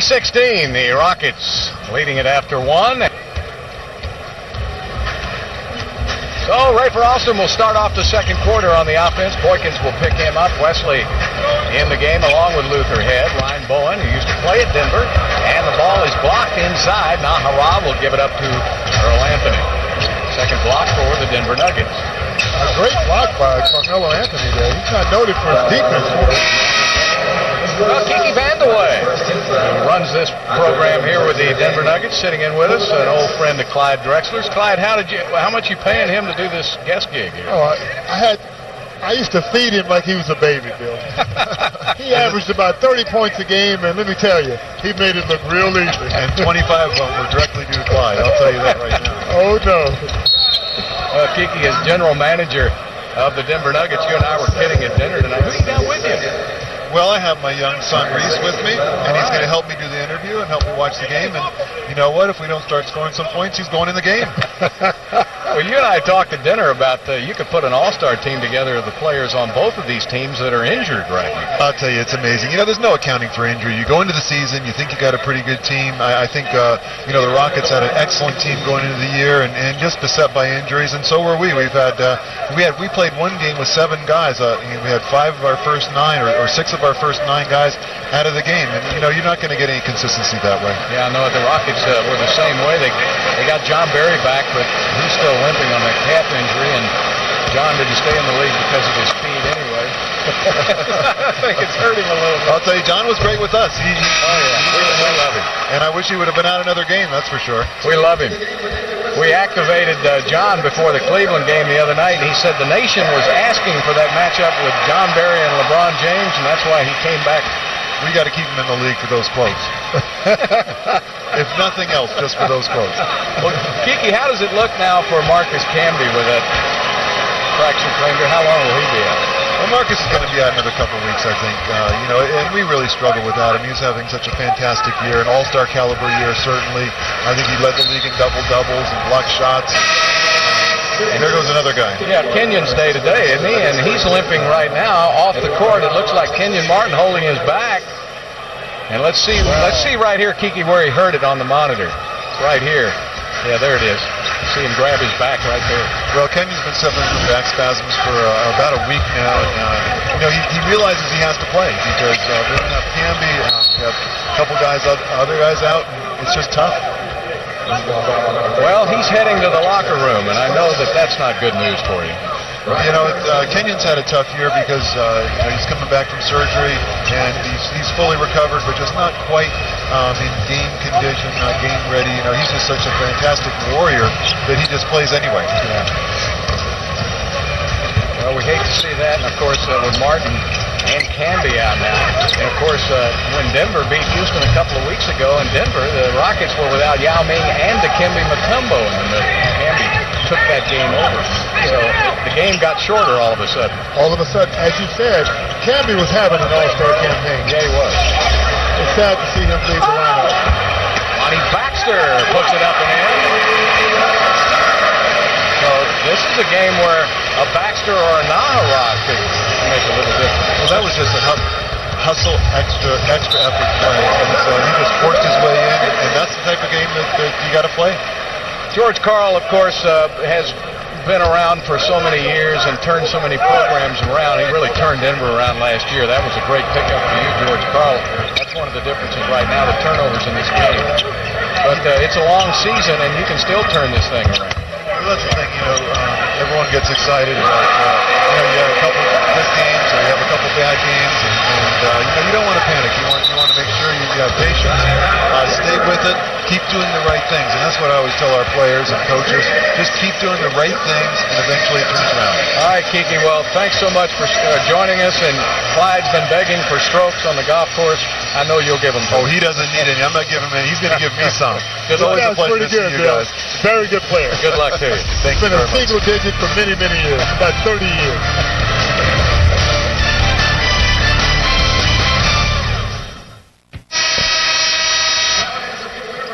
H: 20-16, the Rockets leading it after one. So Ray for Alston will start off the second quarter on the offense. Boykins will pick him up. Wesley in the game along with Luther Head. Ryan Bowen, who used to play at Denver. And the ball is blocked inside. Nahara will give it up to Earl Anthony. Second block for the Denver Nuggets.
E: A great block by Carmelo Anthony there. He's not noted for his defense.
H: Well, Kiki Vandeweghe, who runs this program here with the Denver Nuggets, sitting in with us, an old friend of Clyde Drexler's. Clyde, how much you paying him to do this guest gig here?
E: Oh, I used to feed him like he was a baby, Bill. He averaged about 30 points a game, and let me tell you, he made it look real easy.
C: And 25 of them were directly due to Clyde. I'll tell you that right now.
E: Oh, no.
H: Kiki is general manager of the Denver Nuggets. You and I were kidding at dinner tonight. Who you got with you?
I: Well, I have my young son Reese with me, and he's going to help me do the interview and help me watch the game. And you know what? If we don't start scoring some points, he's going in the game.
H: Well, you and I talked at dinner about you could put an all-star team together of the players on both of these teams that are injured right now.
I: I'll tell you, it's amazing. You know, there's no accounting for injury. You go into the season, you think you got a pretty good team. I think, you know, the Rockets had an excellent team going into the year and just beset by injuries, and so were we. We played one game with 7 guys. We had 5 of our first 9 or 6 of our first 9 guys out of the game, and you know, you're not going to get any consistency that way.
H: Yeah, I know the Rockets were the same way. They got John Barry back, but he's still limping on that calf injury, and John didn't stay in the league because of his speed anyway. I think it's hurting a little bit.
I: I'll tell you, John was great with us.
H: Oh yeah, we love him.
I: And I wish he would have been out another game, that's for sure.
H: We love him. We activated John before the Cleveland game the other night, and he said the nation was asking for that matchup with John Barry and LeBron James, and that's why he came back.
I: We got to keep him in the league for those quotes. If nothing else, just for those quotes.
H: Well, Kiki, how does it look now for Marcus Camby with that fractured finger? How long will he be out?
I: Well, Marcus is going to be out another couple of weeks, I think. You know, and we really struggle without him. He's having such a fantastic year, an all-star caliber year, certainly. I think he led the league in double-doubles and blocked shots. And there goes another guy.
H: Yeah, Kenyon's day today, isn't he? And he's limping right now off the court. It looks like Kenyon Martin holding his back. And let's see right here, Kiki, where he hurt it on the monitor. It's right here. Yeah, there it is. See him grab his back right there.
I: Well, Kenyon's been suffering from back spasms for about a week now. And, you know, he realizes he has to play because we don't have Camby. We have a couple guys, other guys out. And it's just tough.
H: Well, he's heading to the locker room, and I know that that's not good news for you.
I: You know, Kenyon's had a tough year because you know, he's coming back from surgery, and he's fully recovered, but just not quite in game condition, not game ready. You know, he's just such a fantastic warrior that he just plays anyway.
H: Yeah. Well, we hate to see that, and of course, with Martin and Camby out now. And of course, when Denver beat Houston a couple of weeks ago in Denver, the Rockets were without Yao Ming and Dikembe Mutombo in the middle. Camby took that game over. So the game got shorter all of a sudden.
E: All of a sudden, as you said, Camby was having an all-star campaign.
H: Yeah, he was.
E: It's sad to see him leave the lineup.
H: Lonnie Baxter puts it up and in. So this is a game where a Baxter or a Nahara could make a little difference.
I: Well, that was just a hustle, extra effort play. And he just forced his way in, and that's the type of game that you got to play.
H: George Karl, of course, has been around for so many years and turned so many programs around. He really turned Denver around last year. That was a great pickup for you, George Karl. That's one of the differences right now, the turnovers in this game. But it's a long season, and you can still turn this thing around.
I: Well, that's the thing, you know, everyone gets excited about, you know, you have a couple good games or you have a couple bad games, and you know, you don't want to panic. You want to make sure you have patience, stay with it, keep doing the right things, and that's what I always tell our players and coaches. Just keep doing the right things, and eventually it turns around.
H: All right, Kiki, well, thanks so much for joining us, and Clyde's been begging for strokes on the golf course. I know you'll give him some.
I: Oh, he doesn't need any. I'm not giving him any. He's going to give me some.
H: Good luck.
I: It's always a pleasure to see you guys.
E: Very good player.
H: Good luck to you.
I: Thank you
E: Been
I: very
E: a
I: much.
E: single digit for many, many years, about 30 years.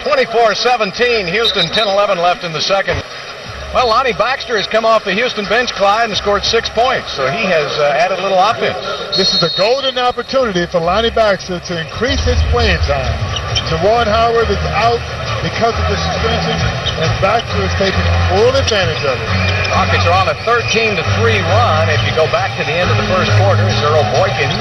H: (24-17), Houston 10-11 left in the second. Well, Lonnie Baxter has come off the Houston bench, Clyde, and scored 6 points, so he has added a little offense.
E: This is a golden opportunity for Lonnie Baxter to increase his playing time. Jawan Howard is out because of the suspension, and Baxter is taking full advantage of it.
H: Rockets are on a 13-3 run. If you go back to the end of the first quarter, Earl Boykins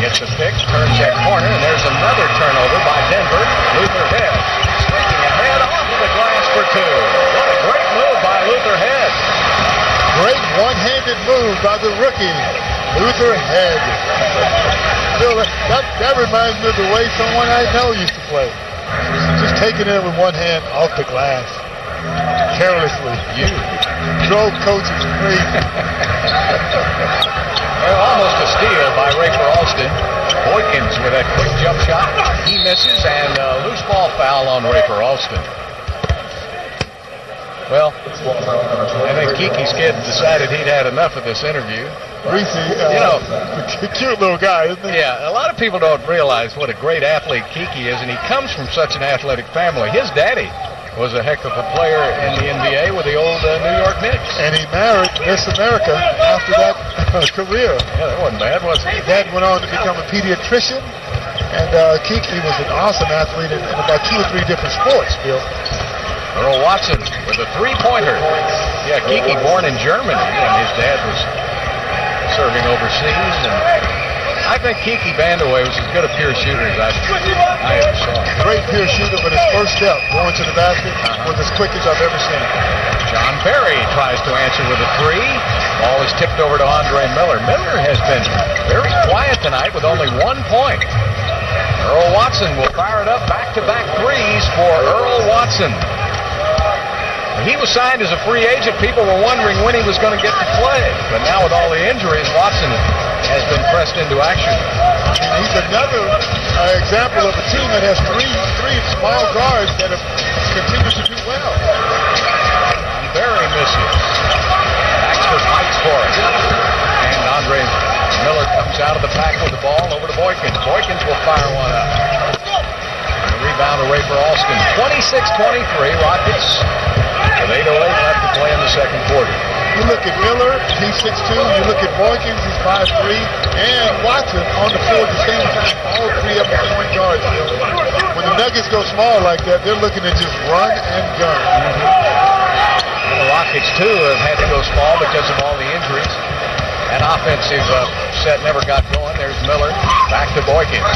H: gets the pick, turns that corner, and there's another turnover by Denver. Luther Head streaking ahead off of the glass for two. What a great move by Luther Head.
E: Great one-handed move by the rookie, Luther Head. Bill, that reminds me of the way someone I know used to play. Just taking it with one hand off the glass. Carelessly.
H: You
E: drove coaches crazy.
H: Well, almost a steal by Rafer Alston. Boykins with that quick jump shot. He misses, and a loose ball foul on Rafer Alston. Well, I think Kiki's kid decided he'd had enough of this interview.
E: Reese, cute little guy, isn't he?
H: Yeah, a lot of people don't realize what a great athlete Kiki is, and he comes from such an athletic family. His daddy was a heck of a player in the NBA with the old New York Knicks.
E: And he married Miss America after that career.
H: Yeah, that wasn't bad, was it?
E: Dad went on to become a pediatrician, and Kiki was an awesome athlete in about 2 or 3 different sports, Bill.
H: Earl Watson with a three-pointer. Yeah, Kiki born in Germany, and his dad was serving overseas. And I think Kiki Vandeweghe was as good a pure shooter as I ever saw.
E: Great pure shooter, but his first step going to the basket was as quick as I've ever seen.
H: John Berry tries to answer with a three. Ball is tipped over to Andre Miller. Miller has been very quiet tonight with only 1 point. Earl Watson will fire it up, back-to-back threes for Earl Watson. He was signed as a free agent. People were wondering when he was going to get to play. But now with all the injuries, Watson has been pressed into action.
E: He's another example of a team that has three small guards that have continued to do well.
H: Berry misses. Baxter fights for it. And Andre Miller comes out of the pack with the ball over to Boykins. Boykins will fire one up. And a rebound to Rafer Alston. 26-23, Rockets. With 8:08 left to play in the second quarter.
E: You look at Miller, he's 6'2". You look at Boykins, he's 5'3", and Watson on the floor at the same time. All three of them are point guards. When the Nuggets go small like that, they're looking to just run and gun.
H: The Rockets, too, have had to go small because of all the injuries. That offensive set never got going. There's Miller. Back to Boykins.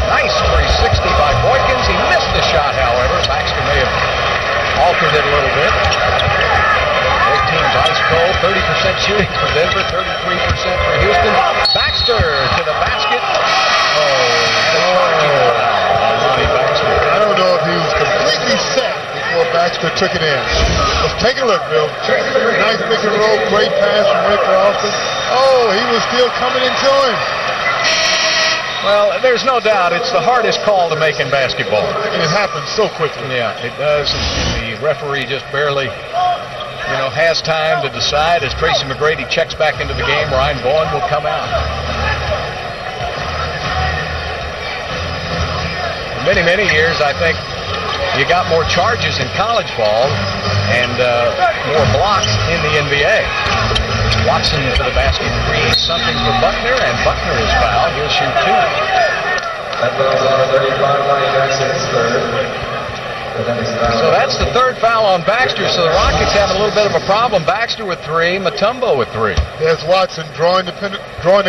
H: Nice 360 by Boykins. He missed the shot, however. Baxter may have altered it a little bit. Both teams ice cold. 30% shooting for Denver, 33% for Houston. Baxter to the basket. Ronnie Baxter.
E: I don't know if he was completely set before Baxter took it in. Let's take a look, Bill. Nice pick and roll, great pass from Rafer Alston. Oh, he was still coming into him.
H: Well, there's no doubt it's the hardest call to make in basketball.
E: And it happens so quickly.
H: Yeah, it does. And the referee just barely, has time to decide. As Tracy McGrady checks back into the game, Ryan Bowen will come out. For many, many years, I think you got more charges in college ball and more blocks in the NBA. Watson to the basket creates something for Buckner, and Buckner is fouled. He'll shoot two. So that's the third foul on Baxter. So the Rockets have a little bit of a problem. Baxter with three, Mutombo with three.
E: There's Watson drawing the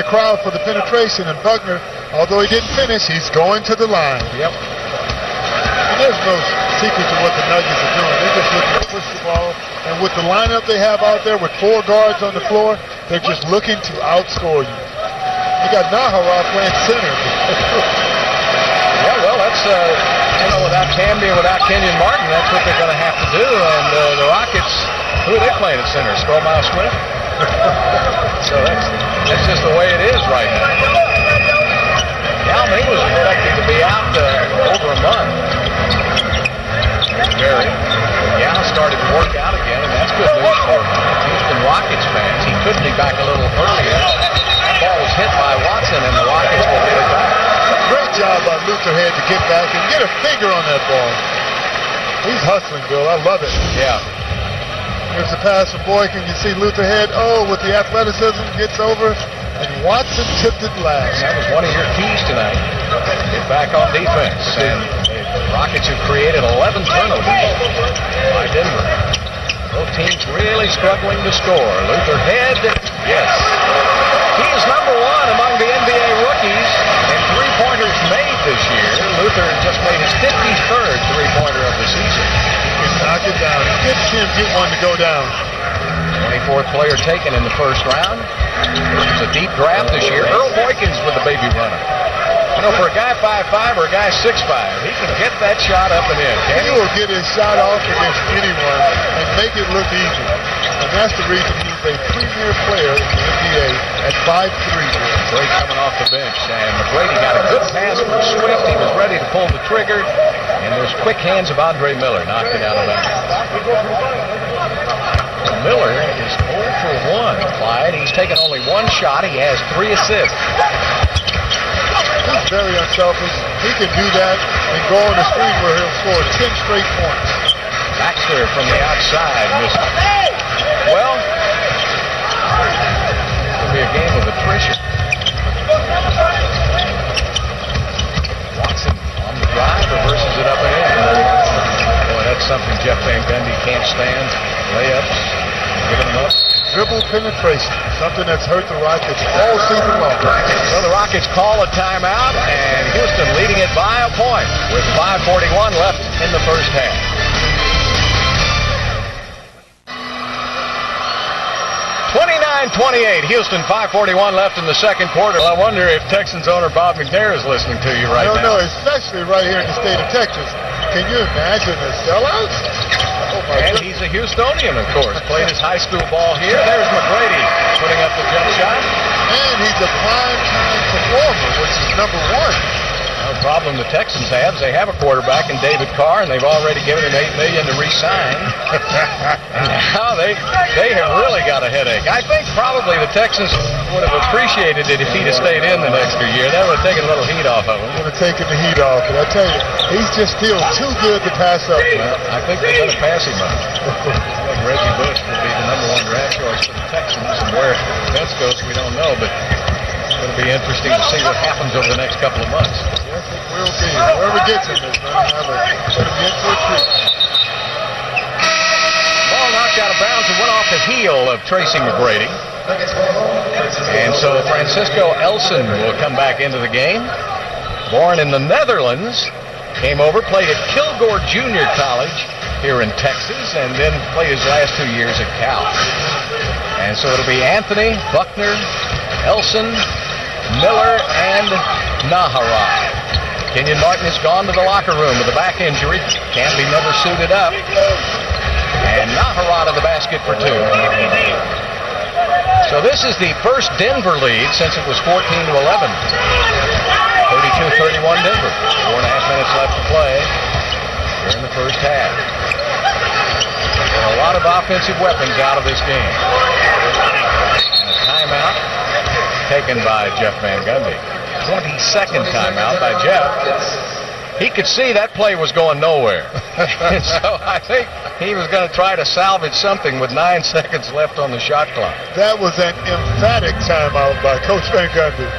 E: crowd for the penetration, and Buckner, although he didn't finish, he's going to the line.
H: Yep.
E: And there's no secret to what the Nuggets are doing. They're just looking to push the ball. And with the lineup they have out there with 4 guards on the floor, they're just looking to outscore you. You got Nahara playing center.
H: Yeah, well, that's, without Camby and without Kenyon Martin, that's what they're going to have to do. And the Rockets, who are they playing at center? Stromae Swift? So that's just the way it is right now. Yao Ming was expected to be out over a month. Barry. Yao started to work out again, and that's good news for Houston Rockets fans. He could be back a little earlier. That ball was hit by Watson, and the Rockets will get it back.
E: Great job by Luther Head to get back and get a finger on that ball. He's hustling, Bill. I love it.
H: Yeah.
E: Here's the pass from Boykins. You see Luther Head, with the athleticism, gets over, and Watson tipped it last.
H: That was one of your keys tonight. get back on defense. And the Rockets have created 11 turnovers by Denver. Both teams really struggling to score. Luther head, yes. He is number one among the NBA rookies in three-pointers made this year. Luther just made his 53rd three-pointer of the season.
E: He knock it down. He can't get one to go down.
H: 24th player taken in the first round. It's a deep draft this year. Earl Boykins with the baby runner. You know, for a guy 5'5" or a guy 6'5", he can get that shot up and in.
E: He will get his shot off against anyone and make it look easy. And that's the reason he's a premier player in the NBA at 5'3".
H: Great coming off the bench. And McGrady got a good pass from Swift. He was ready to pull the trigger. And those quick hands of Andre Miller knocked it out of bounds. Miller is 0 for 1, Clyde. He's taken only one shot. He has 3 assists.
E: He's very unselfish. He can do that and go on the screen where he'll score 10 straight points.
H: Baxter from the outside missed it. Well, it's going to be a game of attrition. Watson on the drive, reverses it up and in. Boy, that's something Jeff Van Gundy can't stand. Layups, giving them up.
E: Dribble penetration, something that's hurt the Rockets all season long.
H: So the Rockets call a timeout, and Houston leading it by a point with 5:41 left in the first half. (29-28), Houston, 5:41 left in the second quarter. Well, I wonder if Texans owner Bob McNair is listening to you right now.
E: I don't know, especially right here in the state of Texas. Can you imagine the sellouts?
H: And he's a Houstonian, of course. Played his high school ball here. There's McGrady putting up the jump shot.
E: And he's a prime-time performer, which is number one.
H: No problem the Texans have is they have a quarterback in David Carr, and they've already given him $8 million to re-sign. And now they have really got a headache. I think probably the Texans would have appreciated it if he'd have stayed in the extra year. That would have taken a little heat off of him.
E: Would have taken the heat off, but I tell you, he's just still too good to pass up.
H: Well, I think they're going to pass him up. I think Reggie Bush will be the number 1 draft choice for the Texans, and where Vince goes, we don't know, but it's going to be interesting to see what happens over the next couple of months.
E: Yes, it will be. Whoever gets him is going to get to a treat.
H: Ball knocked out of bounds and went off the heel of Tracy McGrady. And so Francisco Elson will come back into the game. Born in the Netherlands, came over, played at Kilgore Junior College here in Texas, and then played his last 2 years at Cal. And so it'll be Anthony, Buckner, Elson, Miller, and Naharaj. Kenyon Martin has gone to the locker room with a back injury. Canby never suited up. And Naharaj of the basket for 2. So this is the first Denver lead since it was 14-11. 32-31 Denver. 4.5 minutes left to play here in the first half. There are a lot of offensive weapons out of this game. And a timeout taken by Jeff Van Gundy. 22nd timeout by Jeff. He could see that play was going nowhere. So I think he was going to try to salvage something with 9 seconds left on the shot clock.
E: That was an emphatic timeout by Coach Van Gundy.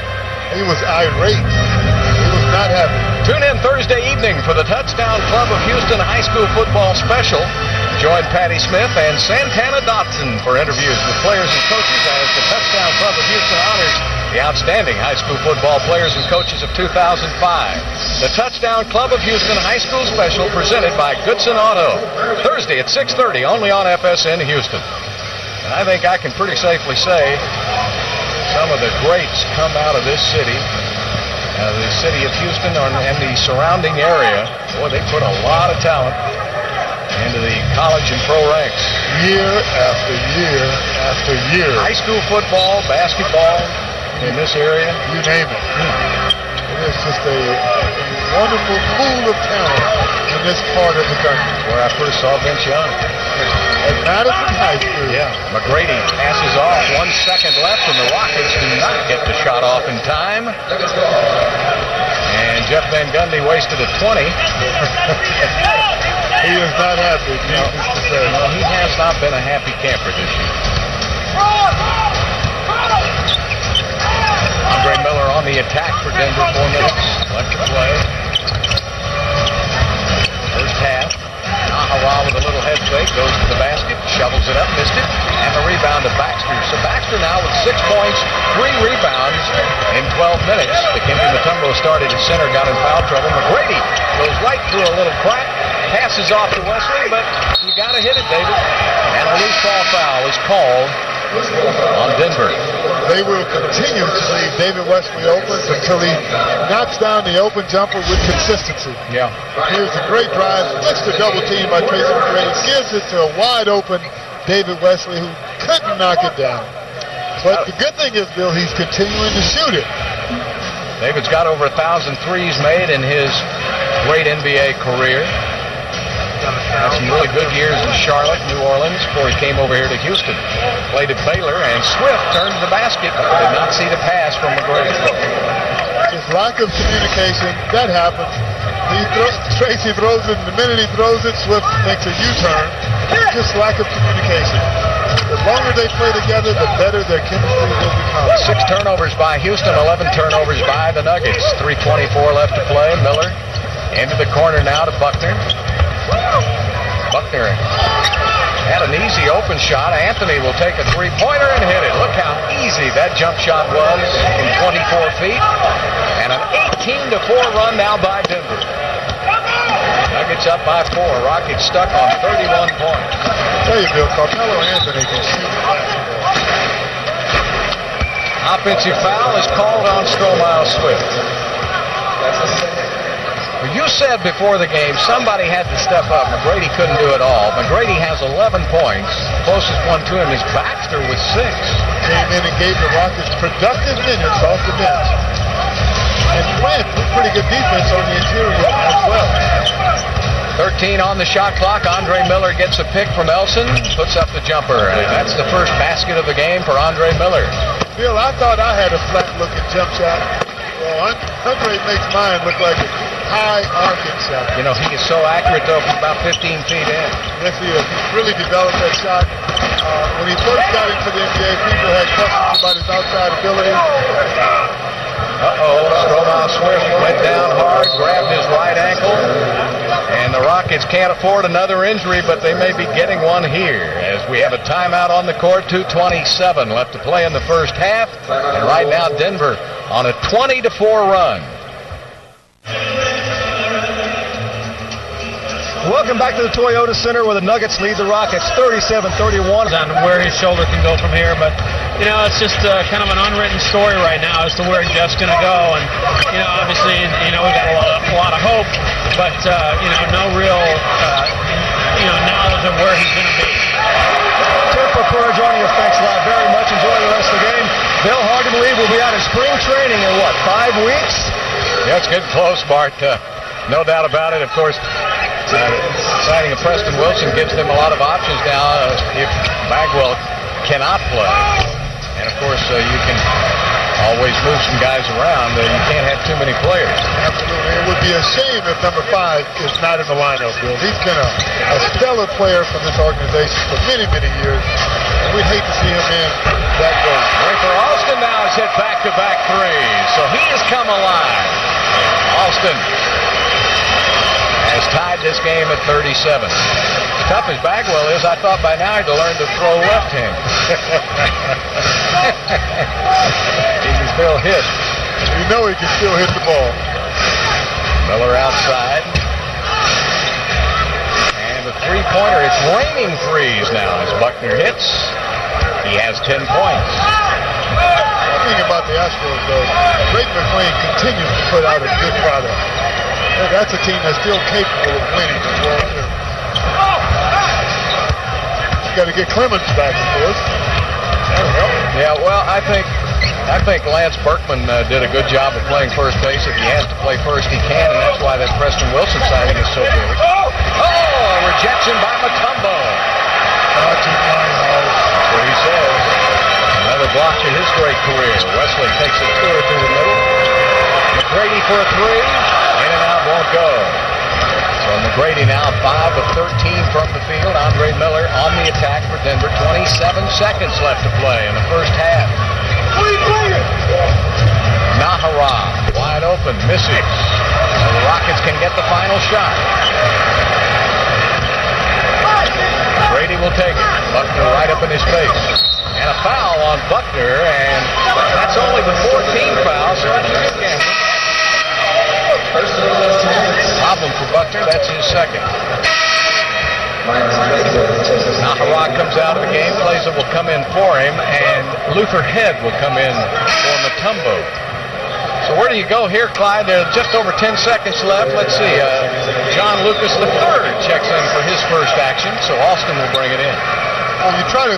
E: He was irate. He was not happy.
H: Tune in Thursday evening for the Touchdown Club of Houston High School Football Special. Join Patty Smith and Santana Dotson for interviews with players and coaches as the Touchdown Club of Houston honors the outstanding high school football players and coaches of 2005. The Touchdown Club of Houston High School Special presented by Goodson Auto. Thursday at 6:30 only on FSN Houston. And I think I can pretty safely say some of the greats come out of this city. The city of Houston and the surrounding area. Boy, they put a lot of talent into the college and pro ranks.
E: Year after year after year.
H: High school football, basketball in this area.
E: You name it. It is just a wonderful pool of talent in this part of the country.
H: Where I first saw Vince Young.
E: At Madison High School.
H: Yeah. McGrady passes off. 1 second left, and the Rockets do not get the shot off in time. And Jeff Van Gundy wasted a 20.
E: He is not happy, needless to say.
H: No, he has not been a happy camper this year. Andre Miller on the attack for Denver, 4 minutes. left to play. First half. Nahawa with a little head fake, goes to the basket, shovels it up, missed it, and the rebound to Baxter. So Baxter now with 6 points, 3 rebounds in 12 minutes. Dikembe Mutombo started at center, got in foul trouble. McGrady goes right through a little crack, passes off to Wesley, but you got to hit it, David. And a loose ball foul is called on Denver.
E: They will continue to leave David Wesley open until he knocks down the open jumper with consistency.
H: Yeah.
E: Here's a great drive, gets the double team by Tracy McGrady, gives it to a wide open David Wesley who couldn't knock it down. But the good thing is, Bill, he's continuing to shoot it.
H: David's got over 1,000 threes made in his great NBA career. Had some really good years in Charlotte, New Orleans, before he came over here to Houston. Played at Baylor, and Swift turned to the basket, but did not see the pass from McGrady.
E: Just lack of communication, that happens. Tracy throws it, and the minute he throws it, Swift makes a U-turn. Just lack of communication. The longer they play together, the better their chemistry will become.
H: 6 turnovers by Houston, 11 turnovers by the Nuggets. 3:24 left to play. Miller into the corner now to Buckner. Buckner had an easy open shot. Anthony will take a three-pointer and hit it. Look how easy that jump shot was from 24 feet. And an 18-4 run now by Denver. Nuggets up by 4. Rockets stuck on 31 points.
E: I'll tell you, Bill, Carmelo Anthony can shoot.
H: Offensive foul is called on Stromile Swift. You said before the game somebody had to step up. McGrady couldn't do it all. McGrady has 11 points. Closest one to him is Baxter with 6.
E: Came in and gave the Rockets productive minutes off the bench. And playing pretty good defense on the interior as well.
H: 13 on the shot clock. Andre Miller gets a pick from Elson. Puts up the jumper. And that's the first basket of the game for Andre Miller.
E: Bill, I thought I had a flat-looking jump shot. Well, Andre makes mine look like a high arcing shot.
H: You know, he is so accurate, though, from about 15 feet in.
E: Yes, he is. He's really developed that shot. When he first got into the NBA, people had questions about his outside ability.
H: Stromile Swift went down hard, grabbed his right ankle. And the Rockets can't afford another injury, but they may be getting one here as we have a timeout on the court. 2:27 left to play in the first half. And right now, Denver on a 20-4 run.
C: Welcome back to the Toyota Center where the Nuggets lead the Rockets 37-31.
J: On where his shoulder can go from here, but you know, it's just kind of an unwritten story right now as to where Jeff's going to go, and you know, obviously, you know, we got a lot of hope, but you know, no real knowledge of where he's going to be.
C: Tim Purpura joining us. Thanks a lot very much. Enjoy the rest of the game. Bill, hard to believe we'll be out of spring training in what, 5 weeks?
H: Yeah, it's getting close, Bart. No doubt about it. Of course, signing of Preston Wilson gives them a lot of options now if Bagwell cannot play. And, of course, you can always move some guys around. You can't have too many players.
E: Absolutely. It would be a shame if number 5 is not in the lineup, Bill. He's been a stellar player for this organization for many, many years. And we'd hate to see him in that goal.
H: Rafer Alston now has hit back-to-back threes. So he has come alive. Alston has tied this game at 37. As tough as Bagwell is, I thought by now he'd learn to throw left-handed. He can still hit.
E: You know he can still hit the ball.
H: Miller outside. And the three-pointer, it's raining threes now as Buckner hits. He has 10 points.
E: One thing about the Astros, though, Drake McClain continues to put out a good product. That's a team that's still capable of winning as well, too. Got to get Clemens back, of course. There we go.
H: Yeah, well, I think Lance Berkman did a good job of playing first base. If he has to play first, he can, and that's why that Preston Wilson signing is so big. A rejection by Mutombo. That's what he says. Another block in his great career. Wesley takes a tour through the middle. McGrady for a three. In and out, won't go. So McGrady now 5 of 13 from the field. Andre Miller on the attack for Denver. 27 seconds left to play in the first half. Nahara, wide open, misses. So the Rockets can get the final shot. Brady will take it. Buckner right up in his face. And a foul on Buckner, and that's only the 14th foul, so that's a good game. Problem for Buckner, that's his second. Nahara comes out of the game, Plaza will come in for him, and Luther Head will come in for Mutombo. So where do you go here, Clyde? There's just over 10 seconds left. Let's see. John Lucas III checks in for his first action, so Alston will bring it in.
E: Well, you try to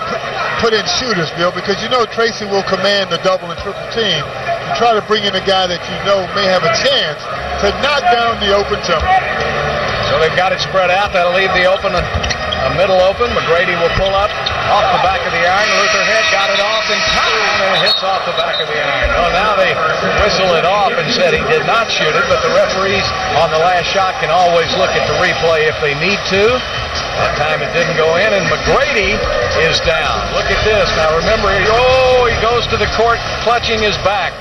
E: put in shooters, Bill, because you know Tracy will command the double and triple team. You try to bring in a guy that you know may have a chance to knock down the open jumper.
H: So they've got it spread out. That'll leave the open, a middle open. McGrady will pull up off the back of the iron. Luther Head got it off in time, and it hits off the back of the iron. Oh, now they whistle it off and said he did not shoot it, but the referees on the last shot can always look at the replay if they need to. That time it didn't go in, and McGrady is down. Look at this. Now remember, he goes to the court clutching his back.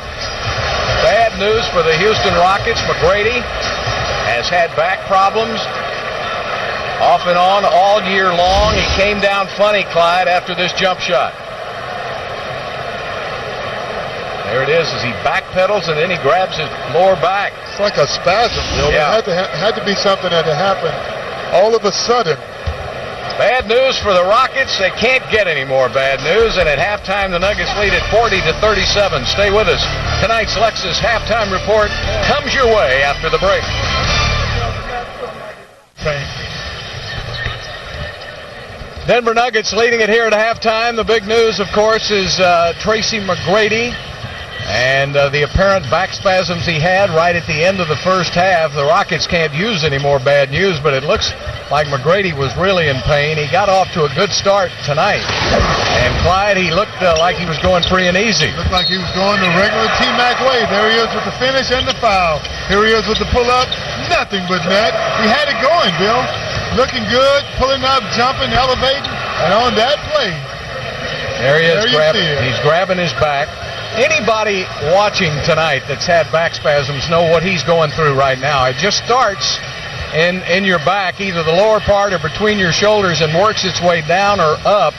H: Bad news for the Houston Rockets. McGrady has had back problems off and on all year long. He came down funny, Clyde, after this jump shot. There it is as he backpedals, and then he grabs his lower back.
E: It's like a spasm, Bill.
H: Yeah.
E: It had to be something that had happened all of a sudden.
H: Bad news for the Rockets. They can't get any more bad news, and at halftime the Nuggets lead at 40-37. Stay with us. Tonight's Lexus halftime report comes your way after the break. Denver Nuggets leading it here at halftime. The big news, of course, is Tracy McGrady and the apparent back spasms he had right at the end of the first half. The Rockets can't use any more bad news, but it looks like McGrady was really in pain. He got off to a good start tonight. And Clyde, he looked like he was going free and easy.
E: Looked like he was going the regular T-Mac way. There he is with the finish and the foul. Here he is with the pull-up. Nothing but net. He had it going, Bill. Looking good, pulling up, jumping, elevating, and on that play.
H: There he is. He's grabbing his back. Anybody watching tonight that's had back spasms know what he's going through right now. It just starts in your back, either the lower part or between your shoulders, and works its way down or up.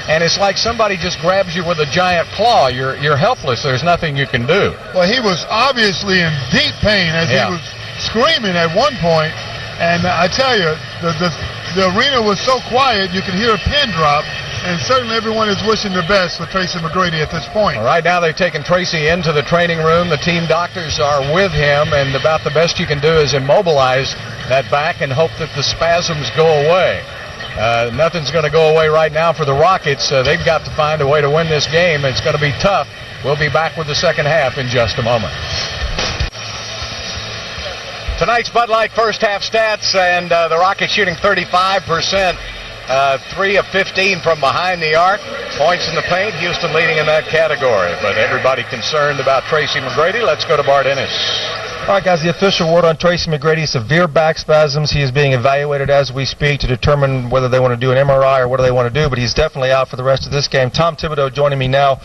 H: And it's like somebody just grabs you with a giant claw. You're helpless. There's nothing you can do.
E: Well, he was obviously in deep pain as he was screaming at one point. And I tell you, the arena was so quiet you could hear a pin drop. And certainly everyone is wishing the best for Tracy McGrady at this point.
H: Right now they've taken Tracy into the training room. The team doctors are with him, and about the best you can do is immobilize that back and hope that the spasms go away. Nothing's going to go away right now for the Rockets. They've got to find a way to win this game. It's going to be tough. We'll be back with the second half in just a moment. Tonight's Bud Light first half stats, and the Rockets shooting 35%. 3 of 15 from behind the arc. Points in the paint. Houston leading in that category. But everybody concerned about Tracy McGrady. Let's go to Bart Ennis.
K: All right, guys, the official word on Tracy McGrady, severe back spasms. He is being evaluated as we speak to determine whether they want to do an MRI or what do they want to do, but he's definitely out for the rest of this game. Tom Thibodeau joining me now.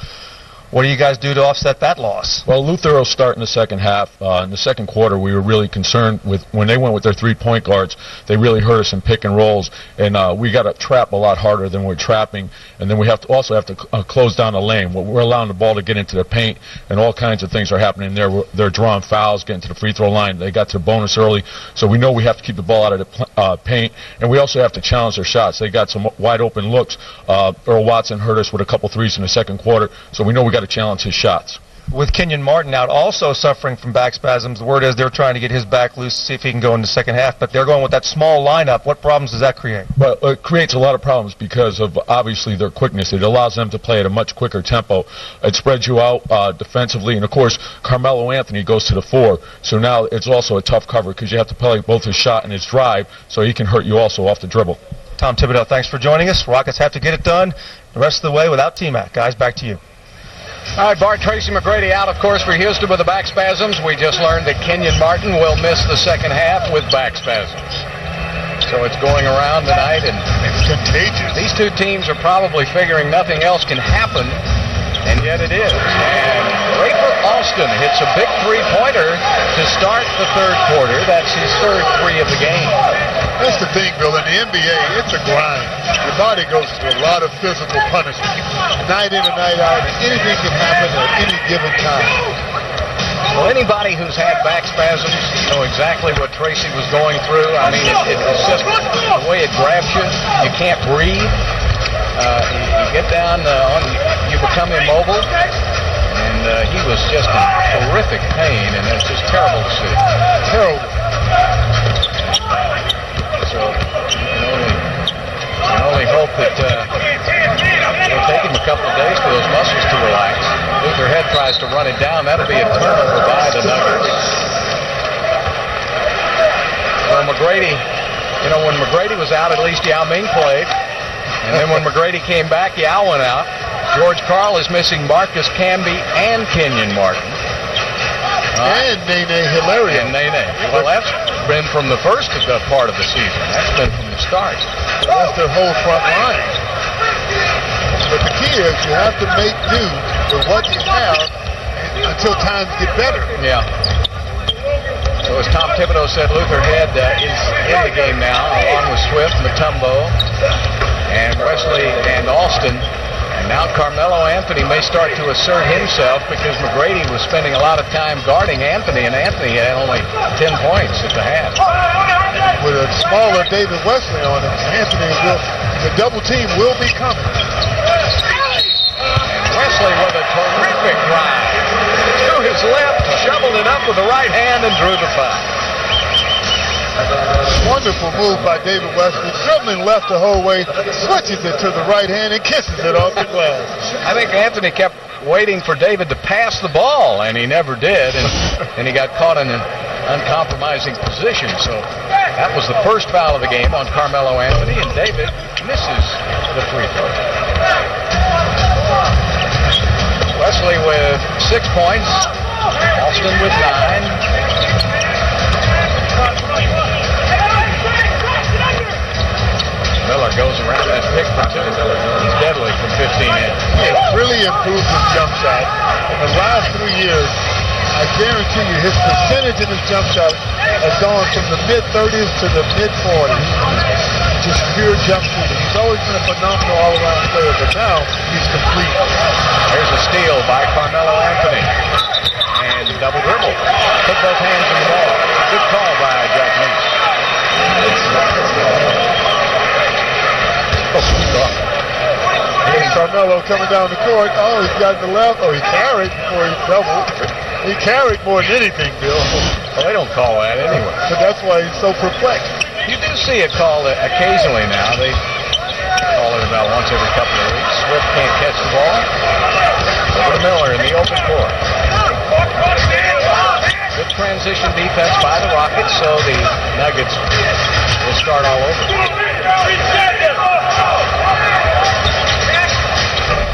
K: What do you guys do to offset that loss?
L: Well, Luther will start in the second half. In the second quarter, we were really concerned with when they went with their three-point guards. They really hurt us in pick and rolls, and we got to trap a lot harder than we're trapping. And then we also have to close down the lane. We're allowing the ball to get into the paint, and all kinds of things are happening there. They're drawing fouls, getting to the free throw line. They got to the bonus early, so we know we have to keep the ball out of the paint, and we also have to challenge their shots. They got some wide open looks. Earl Watson hurt us with a couple threes in the second quarter, so we know we got to challenge his shots.
K: With Kenyon Martin out also suffering from back spasms, the word is they're trying to get his back loose to see if he can go in the second half, but they're going with that small lineup. What problems does that create?
L: Well, it creates a lot of problems because of, obviously, their quickness. It allows them to play at a much quicker tempo. It spreads you out defensively, and, of course, Carmelo Anthony goes to the 4, so now it's also a tough cover because you have to play both his shot and his drive, so he can hurt you also off the dribble.
K: Tom Thibodeau, thanks for joining us. Rockets have to get it done the rest of the way without T-Mac. Guys, back to you.
H: All right, Bart, Tracy McGrady out, of course, for Houston with the back spasms. We just learned that Kenyon Martin will miss the second half with back spasms. So it's going around tonight, and
E: it's contagious.
H: These two teams are probably figuring nothing else can happen And yet it is. And Rafer Alston hits a big three-pointer to start the third quarter. That's his third three of the game.
E: That's the thing, Bill. In the NBA, it's a grind. Your body goes through a lot of physical punishment. Night in and night out, anything can happen at any given time.
H: Well, anybody who's had back spasms know exactly what Tracy was going through. I mean, it's just the way it grabs you. You can't breathe. You get down you become immobile. And he was just in horrific pain, and it's just terrible to see.
E: Terrible.
H: So you can only hope that it'll take him a couple of days for those muscles to relax. Luther Head tries to run it down. That'll be a turnover by the Nuggets. Well, McGrady, when McGrady was out, at least Yao Ming played. And then when McGrady came back, Yao went out. George Karl is missing Marcus Camby and Kenyon Martin.
E: And Nene Hilario.
H: And Nene. Well, that's been from the first part of the season. That's been from the start.
E: That's their whole front line. But the key is you have to make do with what you have until times get better.
H: Yeah. So as Tom Thibodeau said, Luther Head is in the game now, along with Swift, Mutombo, and Wesley and Alston. And now Carmelo Anthony may start to assert himself because McGrady was spending a lot of time guarding Anthony, and Anthony had only 10 points at the half.
E: With a smaller David Wesley on him, the double team will be coming.
H: And Wesley with a terrific drive to his left, shoveled it up with the right hand and drew the foul.
E: Wonderful move by David Wesley, dribbling left the whole way, switches it to the right hand and kisses it off the glass.
H: I think Anthony kept waiting for David to pass the ball, and he never did, and he got caught in an uncompromising position. So that was the first foul of the game on Carmelo Anthony, and David misses the free throw. Wesley with 6 points, Alston with 9. Miller goes around that pick for two. He's deadly from 15 in.
E: He has really improved his jump shot. In the last 3 years, I guarantee you his percentage in his jump shot has gone from the mid-30s to the mid-40s. Just pure jump shooting. He's always been a phenomenal all-around player, but now he's complete.
H: Here's a steal by Carmelo Anthony. And double dribble. Put both hands in the ball. Good call by Jack Meeks.
E: Here's Carmelo coming down the court. Oh, he's got the left. Oh, he carried before he doubled. He carried more than anything, Bill.
H: Well, they don't call that anyway.
E: But that's why he's so perplexed.
H: You do see it called occasionally now. They call it about once every couple of weeks. Swift can't catch the ball. Over to Miller in the open court. Good transition defense by the Rockets, so the Nuggets will start all over.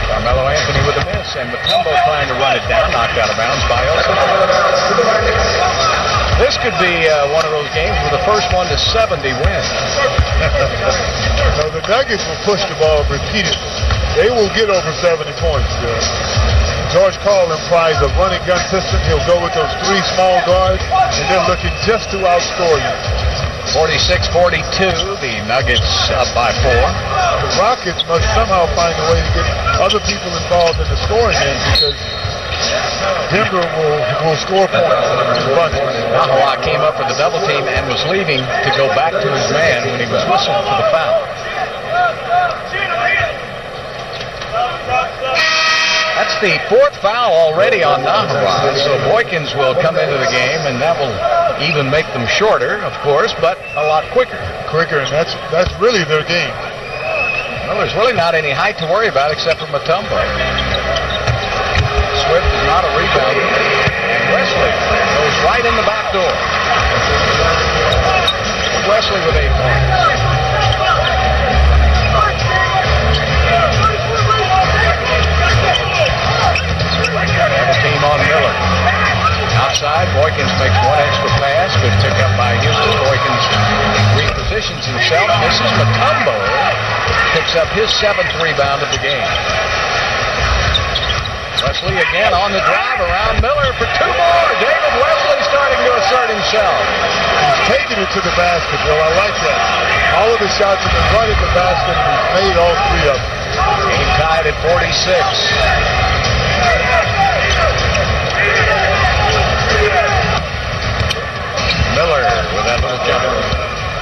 H: Carmelo Anthony with a miss, and Mutombo trying to run it down, knocked out of bounds by Elson. This could be one of those games where the first one to 70 wins.
E: No, the Nuggets will push the ball repeatedly. They will get over 70 points, Bill. George Karl implies a running gun system. He'll go with those 3 small guards, and they're looking just to outscore you.
H: 46-42, the Nuggets up by 4.
E: The Rockets must somehow find a way to get other people involved in the scoring end because Denver will score points.
H: Nahawa came up for the double team and was leaving to go back to his man when he was whistled for the foul. That's the 4th foul already on Nahawa, so Boykins will come into the game, and that will even make them shorter, of course, but a lot quicker.
E: And that's really their game.
H: Well, there's really not any height to worry about except for Mutombo. Swift is not a rebounder, and Wesley goes right in the back door. Wesley with 8 points. Double team on Miller. Outside, Boykins makes one extra pass. Good pick up by Houston. Boykins repositions himself. Misses Mutombo. Picks up his 7th rebound of the game. Wesley again on the drive around Miller for 2 more. David Wesley starting to assert himself.
E: He's taking it to the basket, Bill. I like that. All of the shots have been right at the basket, and he's made all 3 of them.
H: Game tied at 46. Miller with that little jumper.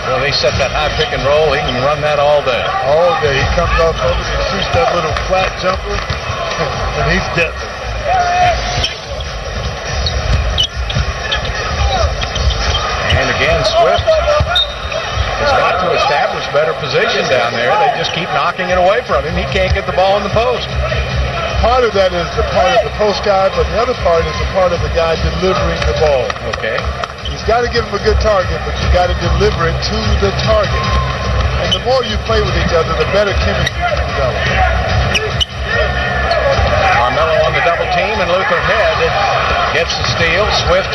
H: Well, they set that high pick and roll. He can run that all day.
E: All day. He comes off of it and shoots that little flat jumper, and he's deadly.
H: And again, Swift has got to establish better position down there. They just keep knocking it away from him. He can't get the ball in the post.
E: Part of that is the part of the post guy, but the other part is the part of the guy delivering the ball.
H: Okay.
E: He's got to give him a good target, but you got to deliver it to the target. And the more you play with each other, the better chemistry you develop.
H: Carmelo on the double team, and Luther Head gets the steal. Swift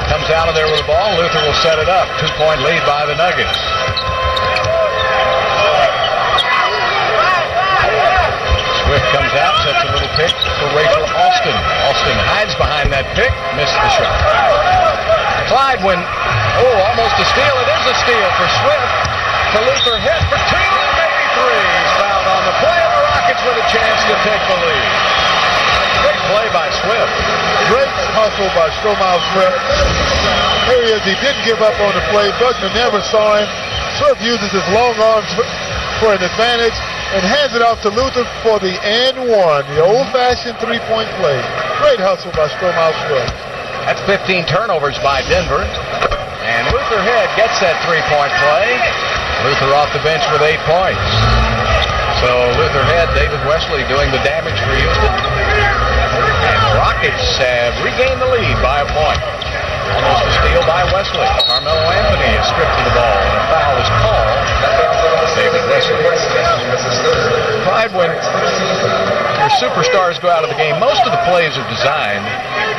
H: comes out of there with the ball. Luther will set it up. 2-point lead by the Nuggets. Swift comes out, sets a little pick for Rachel Alston. Alston hides behind that pick, missed the shot. Clyde almost a steal. It is a steal for Swift. To Luther Head for 2 and maybe 3. He's fouled on the play, and the Rockets with a chance to take the lead. Great play by Swift.
E: Great hustle by Stromae Swift. Here he is. He didn't give up on the play. Buckner never saw him. Swift uses his long arms for an advantage and hands it off to Luther for the and 1, the old-fashioned 3-point play. Great hustle by Stromae Swift.
H: That's 15 turnovers by Denver. And Luther Head gets that 3-point play. Luther off the bench with 8 points. So Luther Head, David Wesley doing the damage for Houston. And the Rockets have regained the lead by a point. Almost a steal by Wesley. Carmelo Anthony is stripped of the ball, and a foul is called. David Wesley. Clyde, when your superstars go out of the game, most of the plays are designed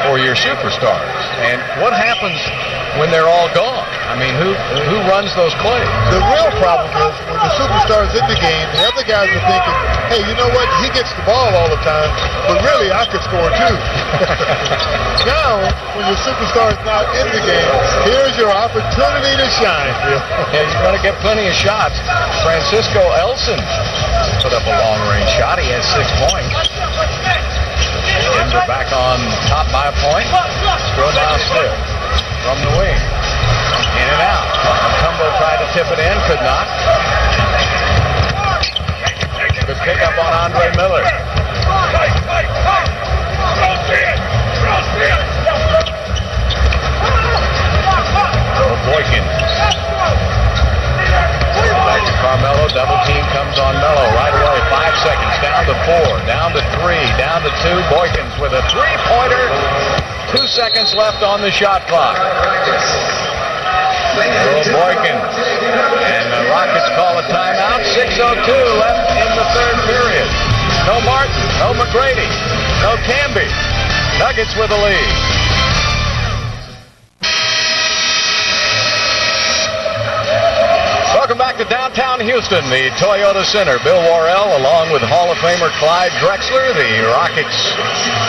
H: for your superstars. And what happens when they're all gone? I mean, who runs those plays?
E: The real problem is when the superstar's in the game, the other guys are thinking, hey, you know what? He gets the ball all the time, but really I could score too. Now, when your superstar's not in the game, here's your opportunity to shine.
H: Yeah, he's going to get plenty of shots. Francisco Elson put up a long-range shot. He has 6 points. Denver back on top by a point. Stromae Swift from the wing. In and out. Mutombo tried to tip it in, could not. Good pickup on Andre Miller. Boykin. Back to Carmelo. Double team comes on Melo right away. 5 seconds. Down to 4. Down to 3. Down to 2. Boykins with a 3-pointer. 2 seconds left on the shot clock. Boykin. And the Rockets call a timeout. 6:02 left in the 3rd period. No Martin. No McGrady. No Camby. Nuggets with the lead. Welcome back to downtown Houston, the Toyota Center. Bill Worrell along with Hall of Famer Clyde Drexler. The Rockets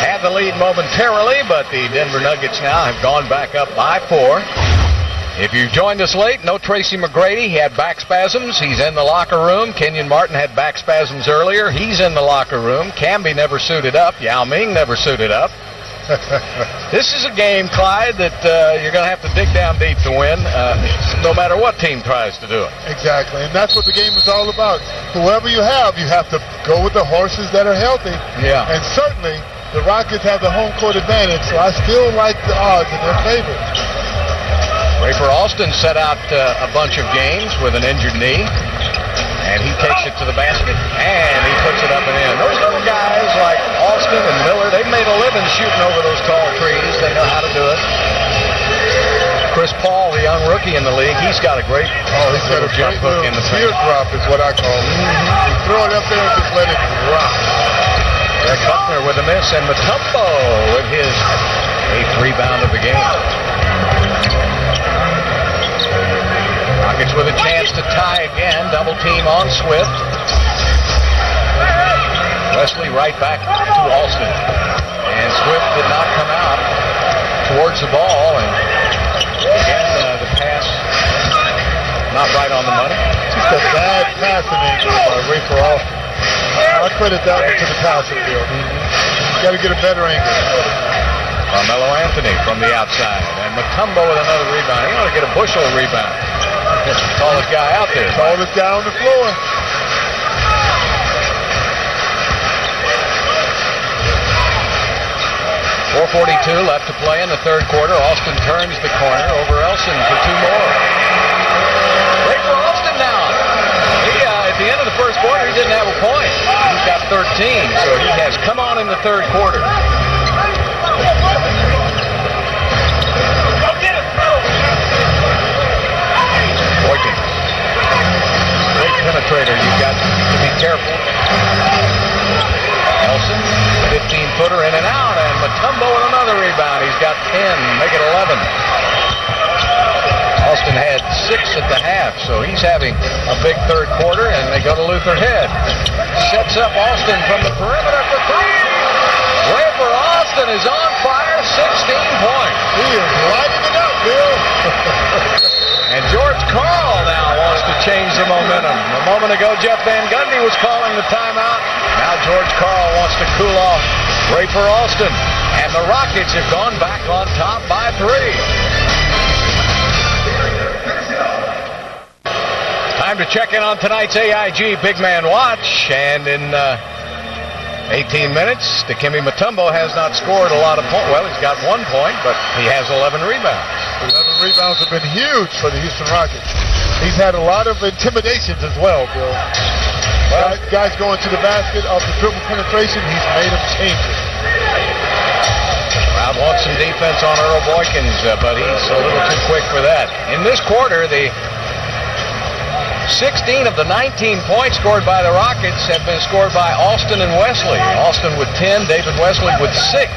H: had the lead momentarily, but the Denver Nuggets now have gone back up by 4. If you joined us late, no Tracy McGrady. He had back spasms. He's in the locker room. Kenyon Martin had back spasms earlier. He's in the locker room. Camby never suited up. Yao Ming never suited up. This is a game, Clyde, that you're going to have to dig down deep to win, no matter what team tries to do it.
E: Exactly, and that's what the game is all about. Whoever you have to go with the horses that are healthy.
H: Yeah.
E: And certainly, the Rockets have the home court advantage, so I still like the odds in their favor.
H: Rafer Alston set out a bunch of games with an injured knee. And he takes it to the basket, and he puts it up and in. Those little guys like Alston and Miller, they've made a living shooting over those tall trees. They know how to do it. Chris Paul, the young rookie in the league, he's got a great jump hook in the
E: teardrop is what I call it. You throw it up there and just let it drop.
H: Greg Buckner with a miss, and Mutombo with his 8th rebound of the game. Rockets with a chance to tie again. Double team on Swift. Wesley right back to Alston. And Swift did not come out towards the ball. And again, the pass not right on the money.
E: Just a bad passing angle by Ray for Alston. I credit that one to the passing field. Got to get a better angle.
H: Carmelo Anthony from the outside. And Mutombo with another rebound. He ought to get a bushel rebound. That's the tallest guy out there.
E: Tallest guy on the floor.
H: .442 left to play in the third quarter. Alston turns the corner over Elson for 2 more. Great for Alston now. At the end of the first quarter, he didn't have a point. He's got 13, so he has come on in the third quarter. Boykins. Great penetrator. You've got to be careful. Nelson, 15-footer in and out, and Mutombo with another rebound. He's got 10, make it 11. Alston had 6 at the half, so he's having a big third quarter, and they go to Luther Head. Sets up Alston from the perimeter for 3. Ray for Alston is on fire, 16 points.
E: He is lighting it up, Bill.
H: And George Carl now wants to change the momentum. A moment ago, Jeff Van Gundy was calling the timeout. Now George Carl wants to cool off Ray for Alston. And the Rockets have gone back on top by 3. Time to check in on tonight's AIG Big Man Watch. And in 18 minutes, Dikembe Mutombo has not scored a lot of points. Well, he's got 1 point, but he has 11 rebounds.
E: 11 rebounds have been huge for the Houston Rockets. He's had a lot of intimidations as well, Bill. Guys going to the basket off the dribble penetration, he's made them change it.
H: Crowd wants some defense on Earl Boykins, but he's a little too quick for that. In this quarter, the 16 of the 19 points scored by the Rockets have been scored by Alston and Wesley. Alston with 10, David Wesley with 6.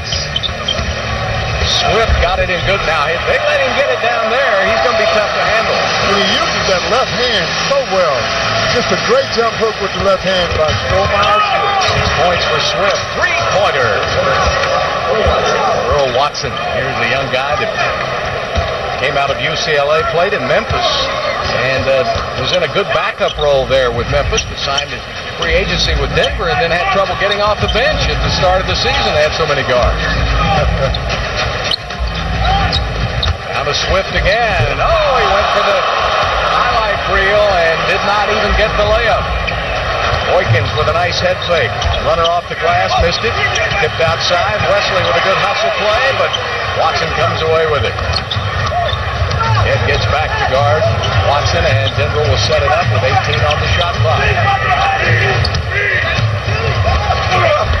H: Swift got it in good now. If they let him get it down there, he's going to be tough to handle.
E: And he uses that left hand so well. Just a great jump hook with the left hand by Strohmeyer.
H: 6 points for Swift. 3-pointer. Earl Watson. Here's the young guy that came out of UCLA, played in Memphis, and was in a good backup role there with Memphis, but signed a free agency with Denver and then had trouble getting off the bench at the start of the season. They had so many guards. Now to Swift again. Oh, he went for the highlight reel and did not even get the layup. Boykins with a nice head fake. Runner off the glass, missed it. Tipped outside. Wesley with a good hustle play, but Watson comes away with it. Head gets back to guard Watson, and Denver will set it up with 18 on the shot clock.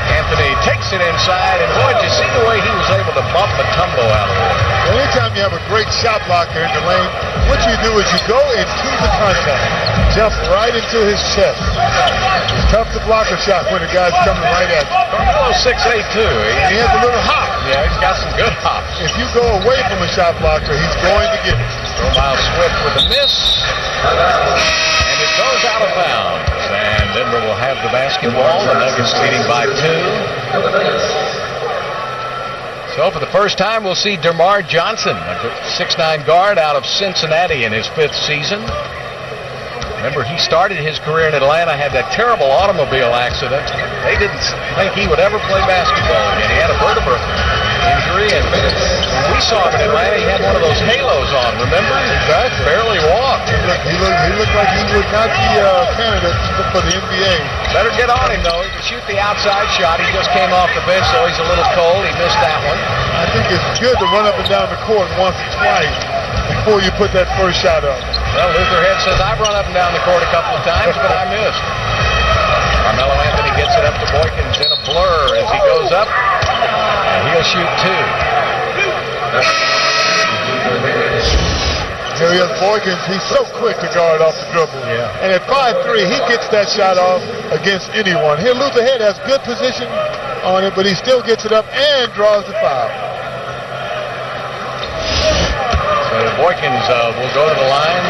H: Anthony takes it inside, and boy, did you see the way he was able to bump Mutombo out of there.
E: Anytime you have a great shot blocker in the lane, what you do is you go into the contact, jump right into his chest. It's tough to block a shot when the guy's coming right at you.
H: Carmelo's 6'8", too.
E: He has a little hop.
H: Yeah, he's got some good hops.
E: If you go away from a shot blocker, he's going to get it.
H: Miles Swift with a miss, and it goes out of bounds. And Denver will have the basketball. The Nuggets leading by 2. So for the first time, we'll see DeMar Johnson, a 6'9" guard out of Cincinnati in his 5th season. Remember, he started his career in Atlanta, had that terrible automobile accident. They didn't think he would ever play basketball again. He had a vertebra injury, and when we saw him in Atlanta, he had one of those halos on, remember? He barely walked.
E: He looked like he would not be a candidate for the NBA.
H: Better get on him, though. He can shoot the outside shot. He just came off the bench, so he's a little cold. He missed that one.
E: I think it's good to run up and down the court once or twice before you put that first shot up.
H: Well, Luther Head says, I've run up and down the court a couple of times, but I missed. Carmelo Anthony gets it up to Boykins in a blur as he goes up, and he'll shoot 2.
E: Here he is, Boykins. He's so quick to guard off the dribble.
H: Yeah.
E: And at 5'3", he gets that shot off against anyone. Here, Luther Head has good position on it, but he still gets it up and draws the foul.
H: So Boykins will go to the line.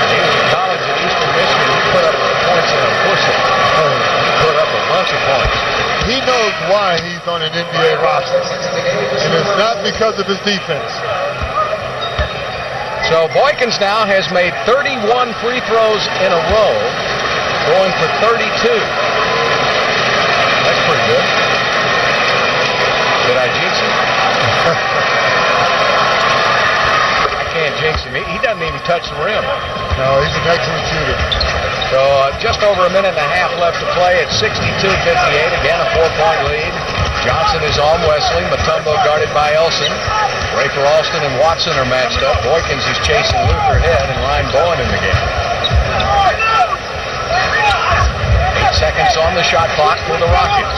H: He was in college at Eastern Michigan. He put up points in a bushel. bunch of points.
E: He knows why he's on an NBA roster, and it's not because of his defense.
H: So Boykins now has made 31 free throws in a row, going for 32. That's pretty good. Did I jinx him? I can't jinx him. He doesn't even touch the rim.
E: No, he's an excellent shooter.
H: So just over a minute and a half left to play at 62-58. Again, a 4-point lead. Johnson is on Wesley. Mutombo guarded by Elson. Rafer Alston and Watson are matched up. Boykins is chasing Luther Head and Ryan Bowen in the game. 8 seconds on the shot clock for the Rockets.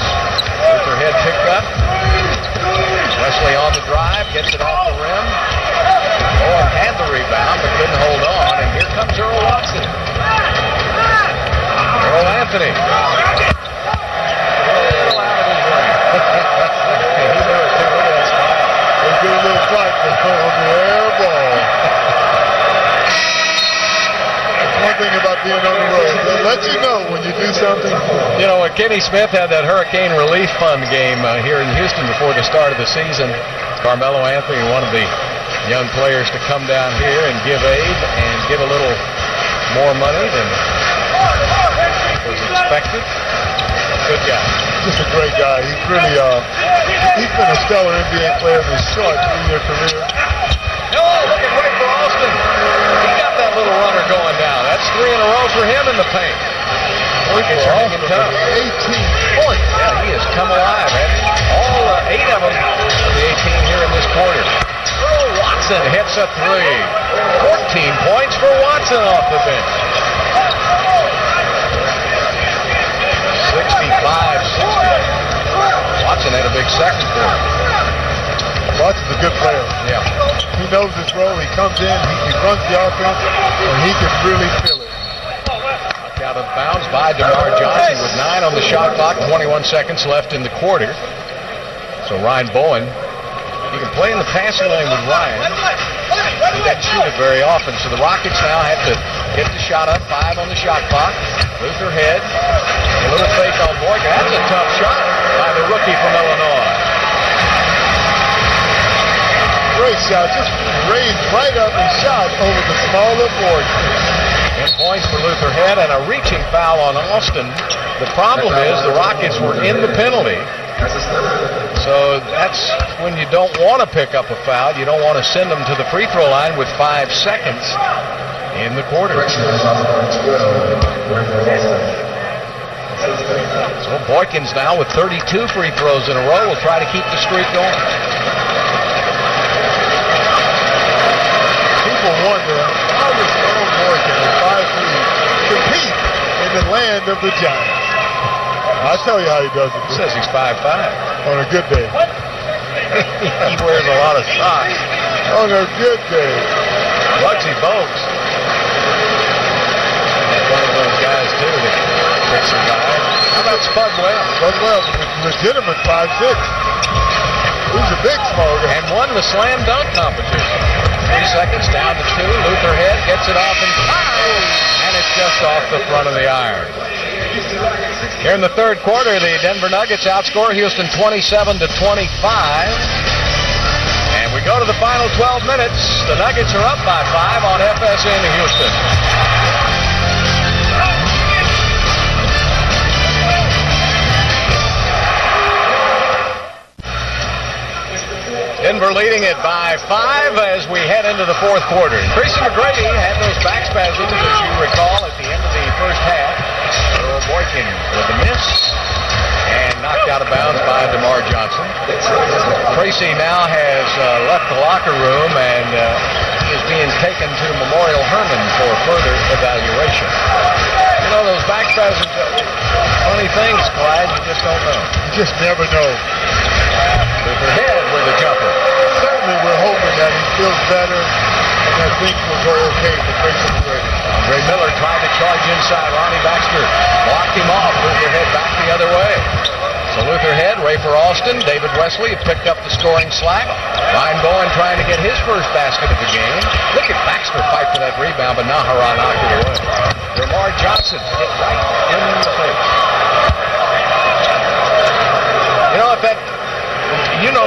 H: Luther Head picked up. Wesley on the drive, gets it off the rim. Bowen had the rebound but couldn't hold on, and here comes Earl Watson. Earl Anthony.
E: Good little fight on the air ball. One thing about being on the road, they'll let you know when you do something.
H: You know, Kenny Smith had that Hurricane Relief Fund game here in Houston before the start of the season. Carmelo Anthony, one of the young players to come down here and give aid and give a little more money than was expected. Good guy.
E: Just a great guy. He's really, he's been a stellar NBA player in his short 3-year career.
H: Oh, look at Rafer Alston. He got that little runner going down. That's 3 in a row for him in the paint. Boykins are hanging tough.
E: 18 points.
H: Yeah, he has come alive, hasn't he? All 8 of them of the 18 here in this quarter. Earl Watson hits a 3. 14 points for Watson off the bench. 65-60. Watson had a big second quarter.
E: Watson's a good player.
H: Yeah.
E: He knows his role. He comes in, he runs the offense, and he can really feel it.
H: Knocked out of bounds by DeMar Johnson with 9 on the shot clock, 21 seconds left in the quarter. So Ryan Bowen, you can play in the passing lane with Ryan. He doesn't shoot it very often, so the Rockets now have to get the shot up. 5 on the shot clock. Luther Head. A little fake on Boykins. That's a tough shot by the rookie from Illinois.
E: Great shot. Just raised right up and shot over the smaller board.
H: 10 points for Luther Head and a reaching foul on Alston. The problem is the Rockets were in the penalty. So that's when you don't want to pick up a foul. You don't want to send them to the free throw line with 5 seconds in the quarter. So Boykins now with 32 free throws in a row will try to keep the streak going.
E: People wonder how does Earl Boykins at 5'3" compete in the land of the Giants. I'll tell you how he does it.
H: He says he's 5'5".
E: On a good day.
H: He wears a lot of socks.
E: On a good day.
H: Bugsy Bogues. One of those guys, too, that picks a guy. How about Spud Webb?
E: Spud Webb, legitimate 5'6". He's a big small guy.
H: And won the slam dunk competition. 3 seconds, down to 2. Luther Head gets it off and fires. And it's just off the front of the iron. Here in the third quarter, the Denver Nuggets outscore Houston 27-25. And we go to the final 12 minutes. The Nuggets are up by 5 on FSN Houston. Denver leading it by 5 as we head into the fourth quarter. Tracy McGrady had those back spasms, as you recall, at the end of the first half. Earl Boykins with a miss and knocked out of bounds by DeMar Johnson. Tracy now has left the locker room and is being taken to Memorial Hermann for further evaluation. You know, those back spasms, funny things, Clyde, you just don't know.
E: You just never know.
H: Luther Head with a jumper.
E: Certainly we're hoping that he feels better and that things will go okay for Tracy McGrady.
H: Ray Miller tried to charge inside. Ronnie Baxter blocked him off. Luther Head back the other way. So Luther Head, Rafer Alston, David Wesley have picked up the scoring slack. Ryan Bowen trying to get his first basket of the game. Look at Baxter fight for that rebound, but Nahara knocked it away. DeMar Johnson hit right in the face.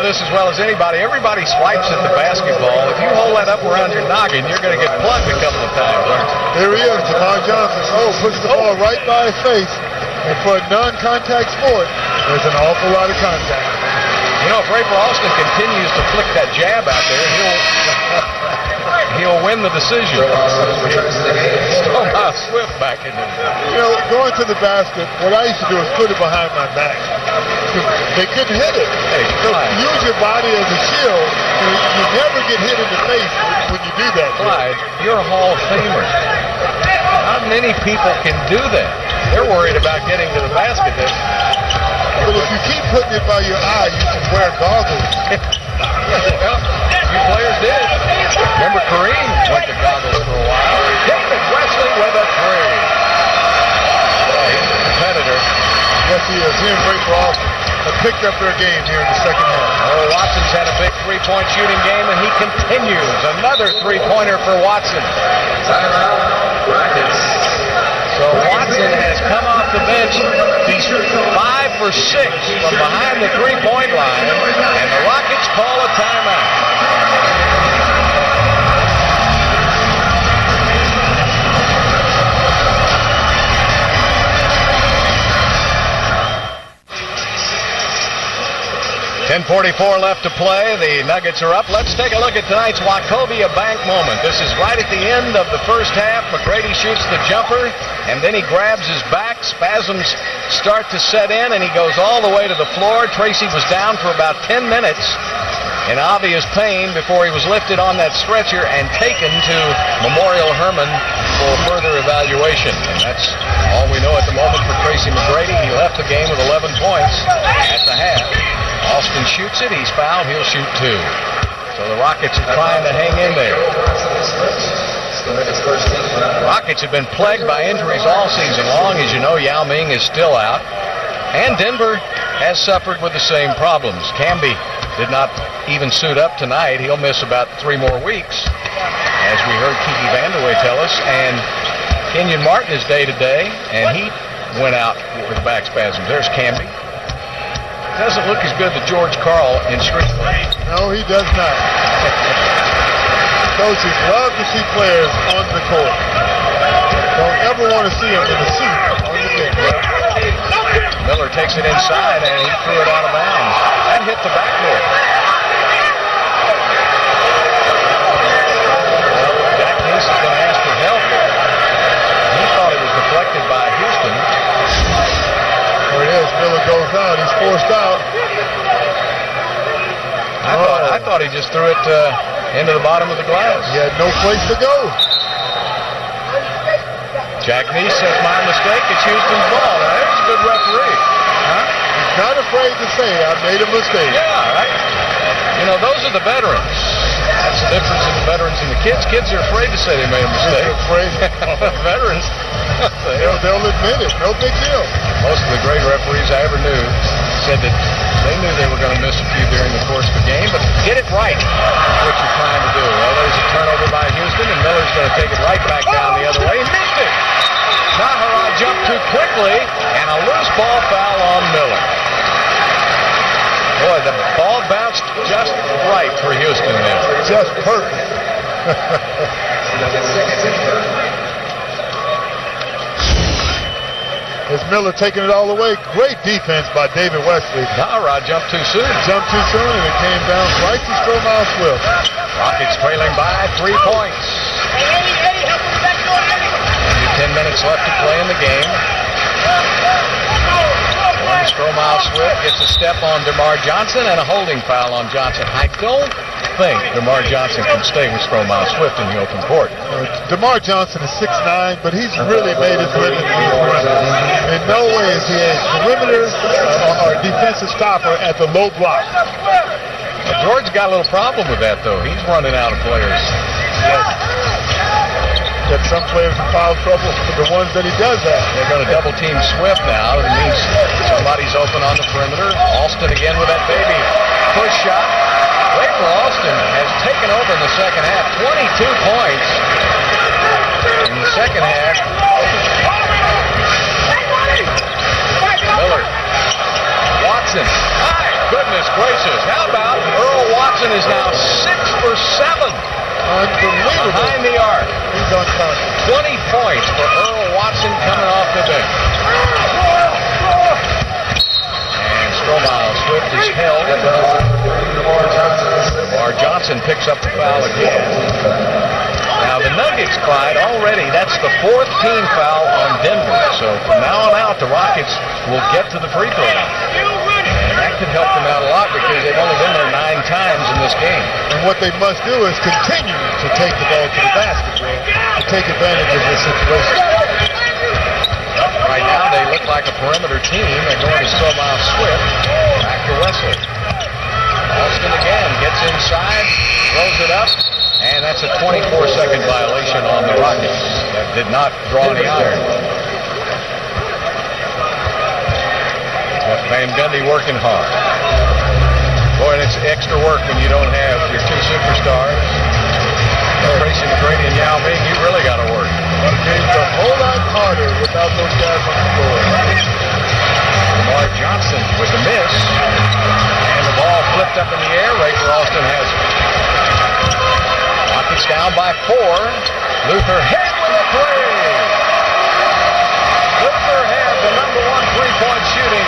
H: this as well as anybody. Everybody swipes at the basketball. If you hold that up around your noggin, you're going to get plugged a couple of times, aren't you?
E: There he is, Jamar Johnson. Puts the ball right by his face. And for a non-contact sport, there's an awful lot of contact.
H: You know, if Rafer Alston continues to flick that jab out there, he'll win the decision. Swift back in there.
E: You know, going to the basket, what I used to do is put it behind my back. They couldn't hit it.
H: Hey,
E: so use your body as a shield. You never get hit in the face when you do that.
H: Clyde, you're a Hall of Famer. Not many people can do that. They're worried about getting to the basket.
E: But if you keep putting it by your eye, you can wear goggles.
H: Well, you players did. Remember Kareem went to goggles for a while. David Wesley with a three. He's a competitor.
E: Yes, he is. He and Rafer Alston have picked up their game here in the second half.
H: Oh, Watson's had a big three-point shooting game, and he continues. Another three-pointer for Watson. So Watson has come off the bench. He's 5 for 6 from behind the three-point line, and the Rockets call a timeout. .44 left to play. The Nuggets are up. Let's take a look at tonight's Wachovia Bank moment. This is right at the end of the first half. McGrady shoots the jumper, and then he grabs his back. Spasms start to set in, and he goes all the way to the floor. Tracy was down for about 10 minutes in obvious pain before he was lifted on that stretcher and taken to Memorial Hermann for further evaluation. And that's all we know at the moment for Tracy McGrady. He left the game with 11 points at the half. Alston shoots it. He's fouled. He'll shoot 2. So the Rockets are trying to hang in there. Rockets have been plagued by injuries all season long. As you know, Yao Ming is still out. And Denver has suffered with the same problems. Camby did not even suit up tonight. He'll miss about 3 more weeks, as we heard Kiki Vandeweghe tell us. And Kenyon Martin is day-to-day, and he went out with back spasms. There's Camby. Doesn't look as good as George Karl in Shreveport.
E: No, he does not. Coaches love to see players on the court. Don't ever want to see them in a suit on the bench.
H: Miller takes it inside, and he threw it out of bounds. That hit the backboard. Well, Jack Nice has been asked for help. He thought it was deflected by Houston.
E: There it is. Miller goes out. He's forced out.
H: I thought he just threw it into the bottom of the glass.
E: He had no place to go.
H: Jack Nice says, my mistake. It's Houston's ball. Now, there's a good referee. Huh?
E: He's not afraid to say, I made a mistake.
H: Yeah, right. You know, those are the veterans. That's the difference in the veterans and the kids. Kids are afraid to say they made a mistake.
E: They're afraid.
H: Veterans,
E: they'll admit it. No big deal.
H: Most of the great referees I ever knew said that they knew they were going to miss a few during the course of the game, but get it right. That's what you're trying to do. Well, there's a turnover by Houston, and Miller's going to take it right back down the other way. He missed it. Nahara jumped too quickly, and a loose ball foul on Miller. Boy, the ball bounced just right for Houston there.
E: Just perfect. It's Miller taking it all away. Great defense by David Wesley.
H: Nahara jumped too soon.
E: Jumped too soon, and it came down right to Stromile Swift.
H: Rockets trailing by 3 points. 10 minutes left to play in the game. Stromile Swift gets a step on DeMar Johnson and a holding foul on Johnson. I don't think DeMar Johnson can stay with Stromile Swift in the open court.
E: DeMar Johnson is 6'9", but he's really made his living in these perimeters. In no way is he a perimeter or defensive stopper at the low block.
H: George got a little problem with that, though. He's running out of players.
E: Got some players in foul trouble for the ones that he does have.
H: They're going to double team Swift now. It means somebody's open on the perimeter. Alston again with that baby push shot. Rafer Alston has taken over in the second half. 22 points in the second half. Miller. Watson. My goodness gracious. How about
E: Unbelievable.
H: Behind the arc.
E: He's unconscious.
H: 20 points for Earl Watson coming off the bench. And Strohmeyer Swift is held. Lamar Johnson picks up the foul again. Now the Nuggets, Clyde, already that's the 4th team foul on Denver. So from now on out, the Rockets will get to the free throw line. And that could help them out a lot because they've only been there 9 times in this game.
E: And what they must do is continue to take the ball to the basket, to take advantage of this situation.
H: Right now, they look like a perimeter team. They're going to Strohmeyer Swift. Back to Wesley. Alston again gets inside, throws it up, and that's a 24-second violation on the Rockets. That did not draw any iron. Van Gundy working hard. Boy, and it's extra work when you don't have your 2 superstars. Tracy McGrady and Yao Ming, you really got to work.
E: The game's a whole lot harder without those guys on the floor.
H: Lamar Johnson with the miss. And the ball flipped up in the air. Rafer Alston has it. Rockets down by 4. Luther Head with a 3. Luther Head, the #1 3-point shooting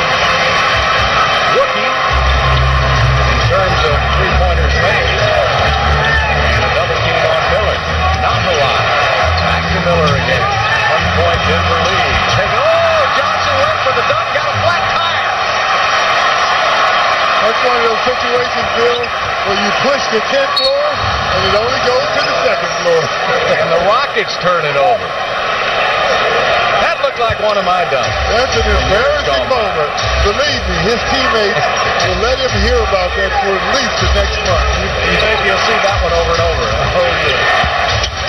H: rookie in terms of 3-pointers made. And a double team on Miller. Nahara. Back to Miller again. 1-point Denver lead. Johnson went for the dunk, got a flat tire.
E: That's one of those situations, Bill, where you push the 10th floor and it only goes to the 2nd floor.
H: And the Rockets turn it over. That looked like one of my dunks.
E: That's an embarrassing moment. Believe me, his teammates will let him hear about that for at least the next month.
H: You think you'll see that one over and over? Oh, yeah.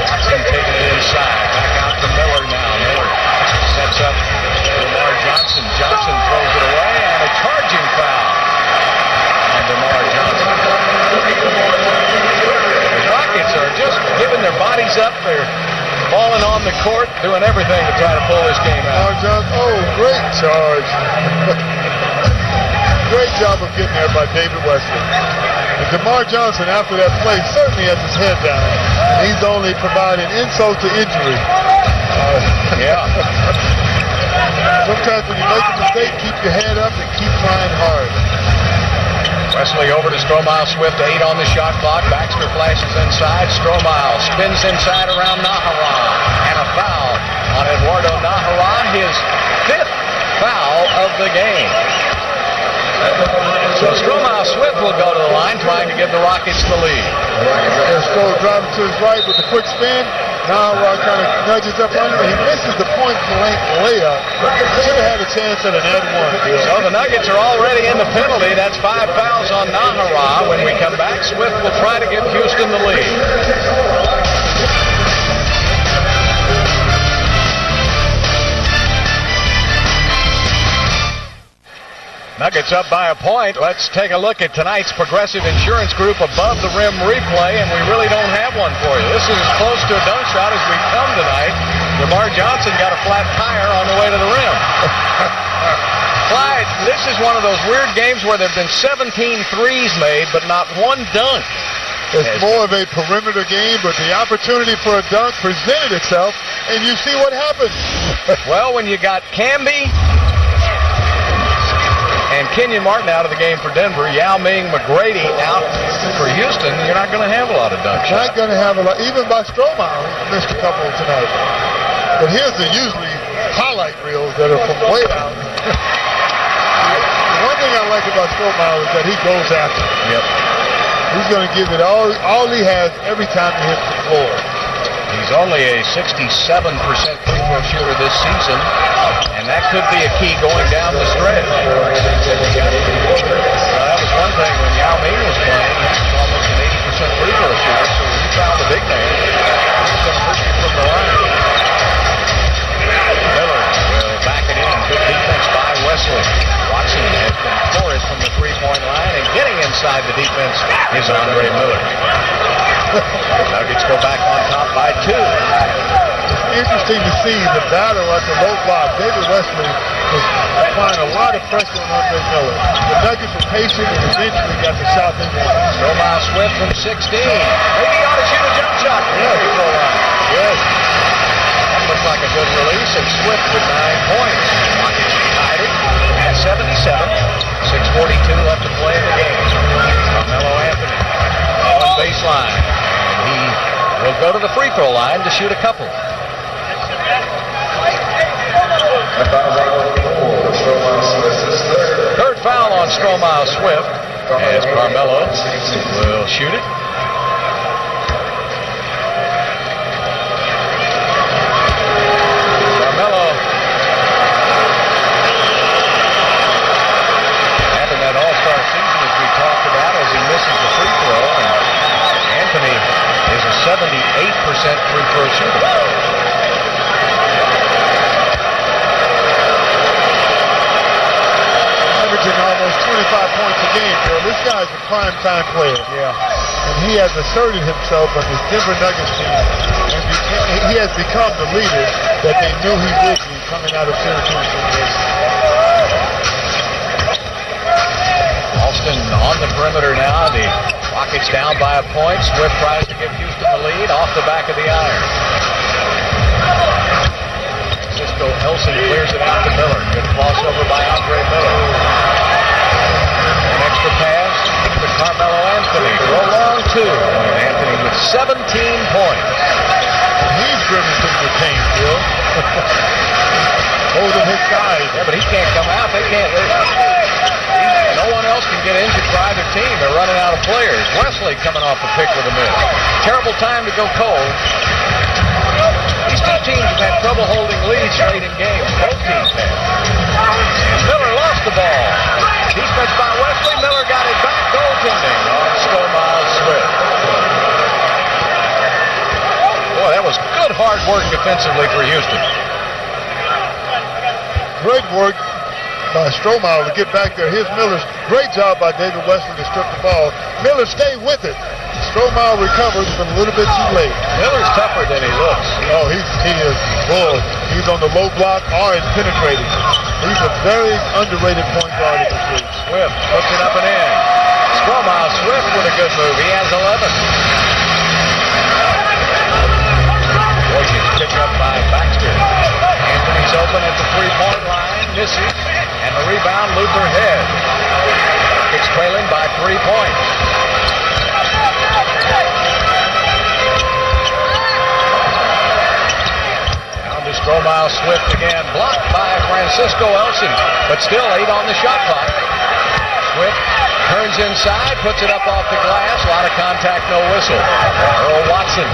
H: Watson taking it inside. Back out to Miller now. Miller sets up Lamar Johnson. Johnson throws it away, and a charging foul on Lamar Johnson. The Rockets are just giving their bodies up. They're falling on the court, doing everything to try to pull this game out.
E: Great charge. Great job of getting there by David Wesley. And DeMar Johnson, after that play, certainly has his head down. He's only providing insult to injury.
H: Yeah.
E: Sometimes when you make a mistake, keep your head up and keep trying hard.
H: Wesley over to Strohmeyer Swift, 8 on the shot clock. Baxter flashes inside. Strohmeyer spins inside around Nahara. And a foul on Eduardo Nahara, his 5th foul of the game. So Strohmeyer Swift will go to the line trying to give the Rockets the lead.
E: Stroh driving to his right with a quick spin. Nahara kind of nudges up under him. He misses the point-blank layup. Should have had a chance at an and-one.
H: So the Nuggets are already in the penalty. That's 5 fouls on Nahara. When we come back, Swift will try to give Houston the lead. Nuggets up by a point. Let's take a look at tonight's Progressive Insurance Group Above the Rim replay, and we really don't have one for you. This is as close to a dunk shot as we've come tonight. Lamar Johnson got a flat tire on the way to the rim. Clyde, this is one of those weird games where there have been 17 threes made, but not one dunk.
E: It's more of a perimeter game, but the opportunity for a dunk presented itself, and you see what happened.
H: Well, when you got Camby and Kenyon Martin out of the game for Denver, Yao Ming, McGrady out for Houston, you're not going to have a lot of dunk shots.
E: Not going to have a lot. Even by Strohmeyer, he missed a couple tonight. But here's the usually highlight reels that are from way out. The one thing I like about Strohmeyer is that he goes after it.
H: Yep.
E: He's going to give it all he has every time he hits the floor.
H: He's only a 67% free throw shooter this season, and that could be a key going down the stretch. That was one thing when Yao Ming was playing. He was almost an 80% free throw shooter, so when you found the big man, he was going to push you from the line. Miller will back it in. Good defense by Wesley. Watson has been torrid from the three-point line, and getting inside the defense is Andre Miller. Nuggets go back on top by 2.
E: interesting to see the battle at the low block. David Wesley was applying a lot of pressure on Andre Miller. The Nuggets were patient and eventually got the shot they wanted.
H: Stromile Swift from 16. Maybe he ought to shoot a jump shot. Yes. That looks like a good release, and Swift with 9 points. Rockets tied it at 77. 6:42 left to play in the game. Carmelo Anthony on baseline. He will go to the free throw line to shoot a couple. Third foul on Stromile Swift as Carmelo will shoot it. Carmelo having that all-star season as we talked about as he misses the free throw, and Anthony is a 78% free throw shooter.
E: Averaging almost 25 points a game, Bill. This guy's a prime-time player.
H: Yeah.
E: And he has asserted himself on this Denver Nuggets team. And he has become the leader that they knew he would be coming out of Syracuse University.
H: Alston on the perimeter now. The Rockets down by a point. Swift tries to give Houston the lead off the back of the iron. Cisco Elson clears it out to Miller. Good crossover by Andre Miller. An extra pass to Carmelo Anthony. Go long two. And Anthony with 17 points.
E: He's driven to the paint, Bill. Holding his side.
H: Yeah, but he can't come out. They can't. No one else can get injured for either team. They're running out of players. Wesley coming off the pick with a miss. Terrible time to go cold. These two teams have had trouble holding leads late in games. Both teams have. And Miller lost the ball. Defense by Wesley. Miller got it back. Goaltending on Stromile Swift. Boy, that was good hard work defensively for Houston.
E: Great work by Stromile to get back there. Here's Miller's great job by David Wesley to strip the ball. Miller stayed with it. Stromile recovers, but a little bit too late.
H: Miller's tougher than he looks.
E: Oh, he is bull. He's on the low block or penetrating. He's a very underrated point guard in this league.
H: Swift puts it up and in. Stromile Swift with a good move. He has 11. Boykins picked up by Baxter. Anthony's open at the three-point line. Misses. And the rebound, Luther head. Rockets trailing by 3 points. Down to Stromile Swift again. Blocked by Francisco Elson. But still 8 on the shot clock. Swift turns inside, puts it up off the glass. A lot of contact, no whistle. Earl Watson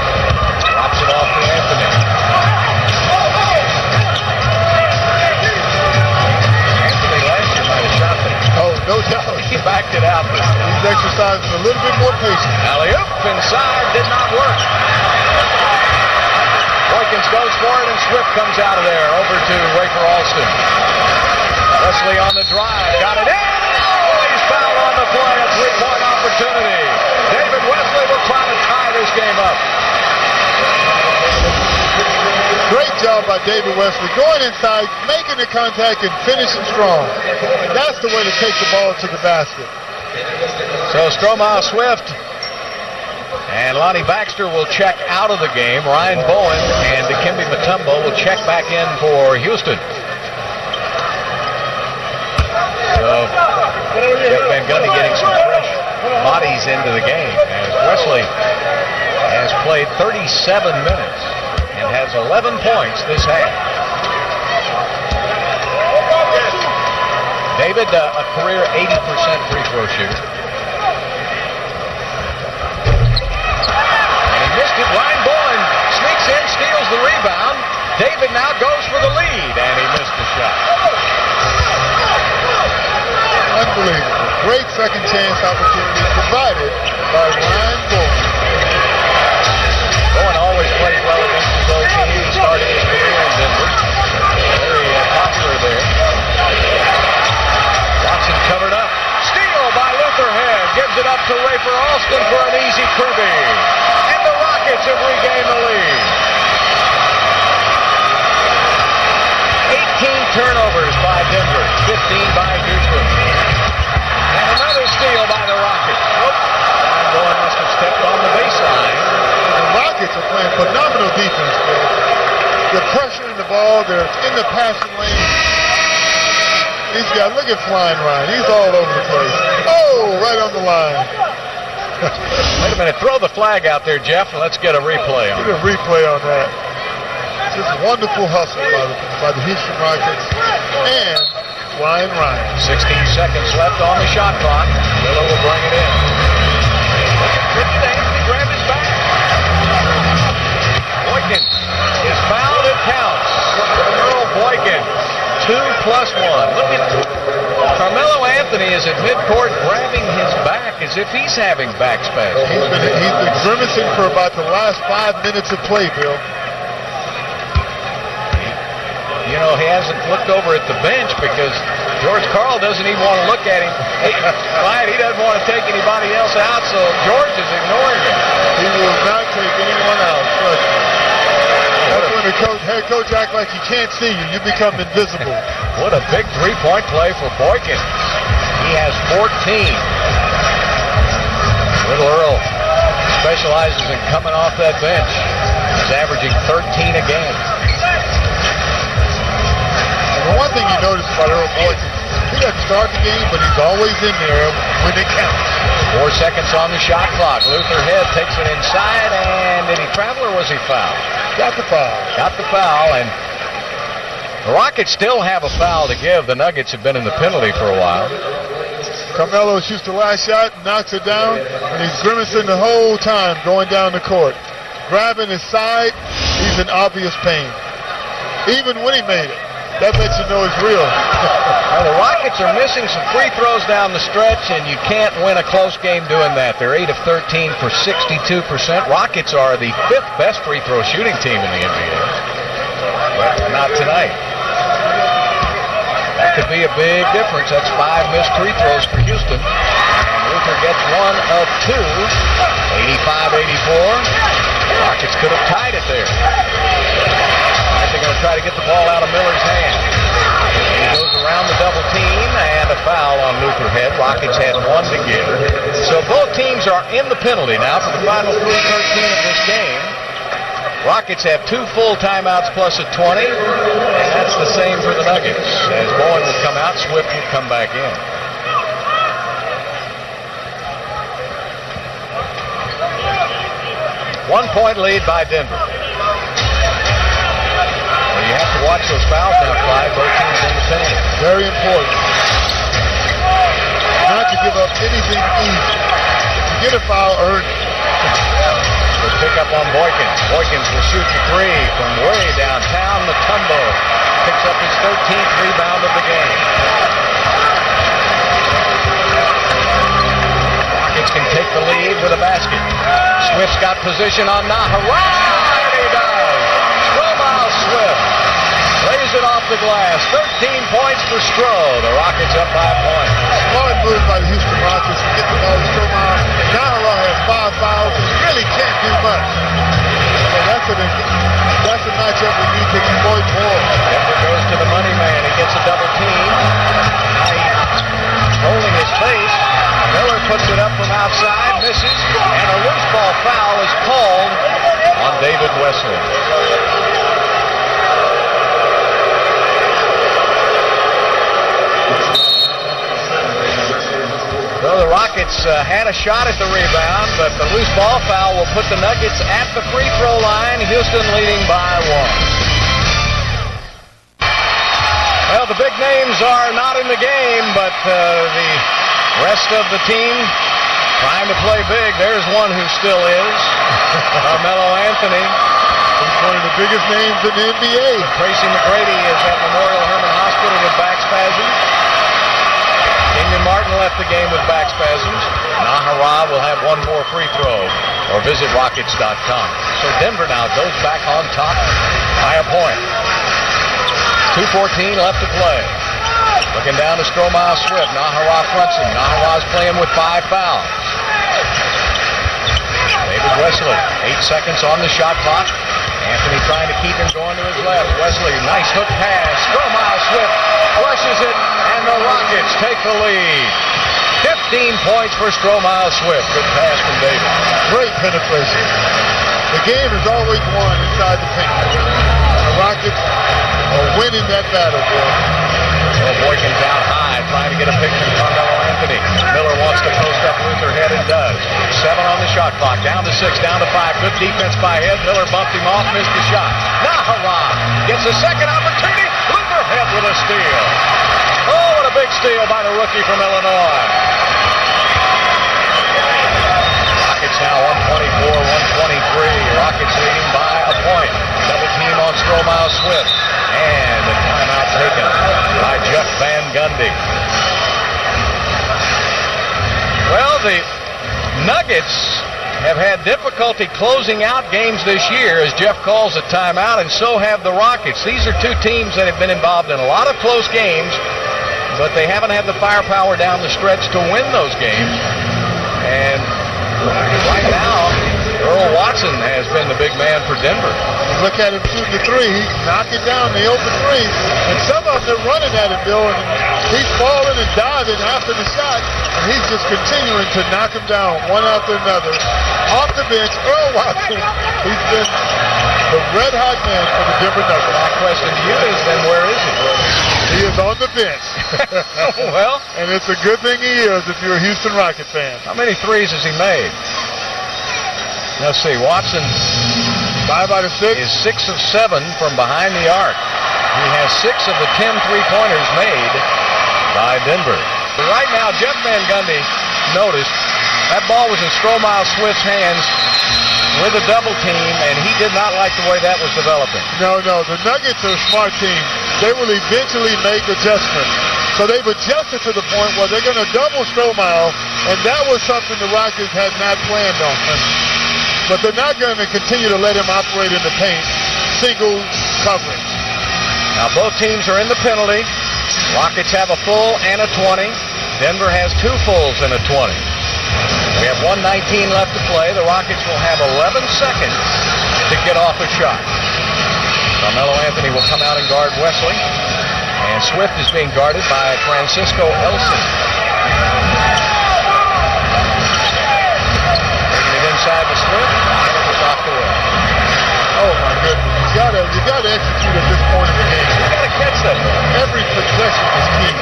H: drops it off to Anthony. Anthony last year might have shot that.
E: Oh, no doubt.
H: He backed it out.
E: He's exercising a little bit more patience.
H: Alley-oop inside, did not work. Boykins goes for it, and Swift comes out of there over to Rafer Alston. Wesley on the drive, got it in. Oh, he's fouled on the play, a three-point opportunity. David Wesley will try to tie this game up.
E: Great job by David Wesley, going inside, making the contact, and finishing strong. That's the way to take the ball to the basket.
H: So Stromile Swift and Lonnie Baxter will check out of the game. Ryan Bowen and Dikembe Mutombo will check back in for Houston. So Jeff Van Gundy getting some fresh bodies into the game as Wesley has played 37 minutes and has 11 points this half. David, a career 80% free throw shooter. And he missed it. Ryan Bowen sneaks in, steals the rebound. David now goes for the lead, and he missed the shot.
E: Unbelievable. Great second chance opportunity provided by Ryan Bowen.
H: Bowen always plays well against his old team. He started his career in Denver. Very popular there. Watson covered up. Steal by Luther Head. Gives it up to Rafer Alston for an easy Kirby. And the Rockets have regained the lead. by Houston. And another steal by the Rockets. Bowen must have stepped on the baseline.
E: The Rockets are playing phenomenal defense, Bill. They're pressuring the ball. They're in the passing lane. Look at Flying Ryan. He's all over the place. Oh, right on the line.
H: Wait a minute. Throw the flag out there, Jeff, and let's get a replay on it.
E: Get a replay on that. Just wonderful hustle by the Houston Rockets and Flying Ryan.
H: 16 seconds left on the shot clock. Miller will bring it in. Anthony grabbed his back. Boykin is fouled. It counts. Earl Boykin. 2+1. Look at Carmelo Anthony is at midcourt grabbing his back as if he's having back spasms.
E: He's been grimacing for about the last 5 minutes of play, Bill.
H: You know, he hasn't looked over at the bench because George Karl doesn't even want to look at him. He doesn't want to take anybody else out, so George is ignoring him.
E: He will not take anyone out. Trust me. That's when the head coach acts like he can't see you. You become invisible.
H: What a big three-point play for Boykin. He has 14. Little Earl specializes in coming off that bench. He's averaging 13 a game.
E: And the one thing you notice about Earl Boykin, he doesn't start the game, but he's always in there when it counts.
H: 4 seconds on the shot clock. Luther Head takes it inside, and did he travel or was he fouled?
E: Got the foul.
H: Got the foul, and the Rockets still have a foul to give. The Nuggets have been in the penalty for a while.
E: Carmelo shoots the last shot, knocks it down, and he's grimacing the whole time going down the court. Grabbing his side, he's in obvious pain. Even when he made it, that lets you know it's real.
H: Well, the Rockets are missing some free throws down the stretch, and you can't win a close game doing that. They're 8 of 13 for 62%. Rockets are the 5th best free throw shooting team in the NBA. But not tonight. That could be a big difference. That's 5 missed free throws for Houston. And Luther gets 1 of 2. 85-84. Rockets could have tied it there. They're going to try to get the ball out of Miller's hand. He goes around the double team and a foul on Luther Head. Rockets had 1 to give. So both teams are in the penalty now for the final 3:13 of this game. Rockets have 2 full timeouts plus a 20, and that's the same for the Nuggets. As Bowen will come out, Swift will come back in. One-point lead by Denver. You have to watch those fouls now, Clyde. Both teams in the penalty.
E: Very important. Not to give up anything easy. If you get a foul, earn it.
H: We'll pick up on Boykin. Boykins will shoot the 3 from way downtown. Mutombo picks up his 13th rebound of the game. Rockets can take the lead with a basket. Swift's got position on Nahara, and he does. Swift lays it off the glass. 13 points for Stroh. The Rockets up by a point.
E: Smart move by the Houston Rockets to get the ball to Stroh. Nahara has 5 fouls and really can't do much. So that's a matchup we need to exploit more.
H: Denver goes to the money man. He gets a double team. Now he's holding his face. Miller puts it up from outside, misses, and a loose ball foul is called on David Wesley. Well, the Rockets had a shot at the rebound, but the loose ball foul will put the Nuggets at the free throw line. Houston leading by 1. Well, the big names are not in the game, but the rest of the team trying to play big. There's one who still is. Carmelo Anthony.
E: He's one of the biggest names in the NBA.
H: Tracy McGrady is at Memorial Hermann Hospital with back spasms. Kenyon Martin left the game with back spasms. Nahara will have 1 more free throw, or visit Rockets.com. So Denver now goes back on top by a point. 2:14 left to play. Looking down to Stromile Swift. Nahara fronts him. Nahara's playing with 5 fouls. David Wesley, 8 seconds on the shot clock. Anthony trying to keep him going to his left. Wesley, nice hook pass. Stromile Swift flushes it, and take the lead. 15 points for Strohmeyer Swift. Good pass from Davis.
E: Great penetration. The game is always won inside the paint. The Rockets are winning that battle, Bill.
H: Well, Boykins out high, trying to get a pick from Carmelo Anthony. Miller wants to post up Luther Head and does. 7 on the shot clock. Down to 6, down to 5. Good defense by Head. Miller bumped him off, missed the shot. Nahara gets a second opportunity. Luther Head with a steal. Oh, what a big steal by the rookie from Illinois. Rockets now 124-123. Rockets leading by a point. Double team on Strohmeyer Swift. And a timeout taken by Jeff Van Gundy. Well, the Nuggets have had difficulty closing out games this year, as Jeff calls a timeout, and so have the Rockets. These are two teams that have been involved in a lot of close games, but they haven't had the firepower down the stretch to win those games. And right now, Earl Watson has been the big man for Denver.
E: Look at him shooting the three. He's knocking down the open three. And some of them are running at him, Bill. And he's falling and diving after the shot. And he's just continuing to knock him down one after another. Off the bench, Earl Watson. He's been the red-hot man for the Denver Nuggets.
H: My question to you is then, where is he?
E: He is on the bench.
H: Well.
E: And it's a good thing he is if you're a Houston Rocket fan.
H: How many threes has he made? Let's see, Watson
E: 5 out of 6
H: is 6 of 7 from behind the arc. He has 6 of the 10 three-pointers made by Denver. But right now, Jeff Van Gundy noticed that ball was in Strohmeyer Swift's hands with a double team, and he did not like the way that was developing.
E: No, the Nuggets are a smart team. They will eventually make adjustments. So they've adjusted to the point where they're going to double Strohmeyer, and that was something the Rockets had not planned on. But they're not going to continue to let him operate in the paint, single coverage.
H: Now both teams are in the penalty. Rockets have a full and a 20. Denver has 2 fulls and a 20. We have 1:19 left to play. The Rockets will have 11 seconds to get off a shot. Carmelo Anthony will come out and guard Wesley. And Swift is being guarded by Francisco Elson. Inside the Swift, and it was off the rim.
E: Oh my goodness! You gotta execute at this point in the game.
H: You gotta catch that.
E: Every possession is key.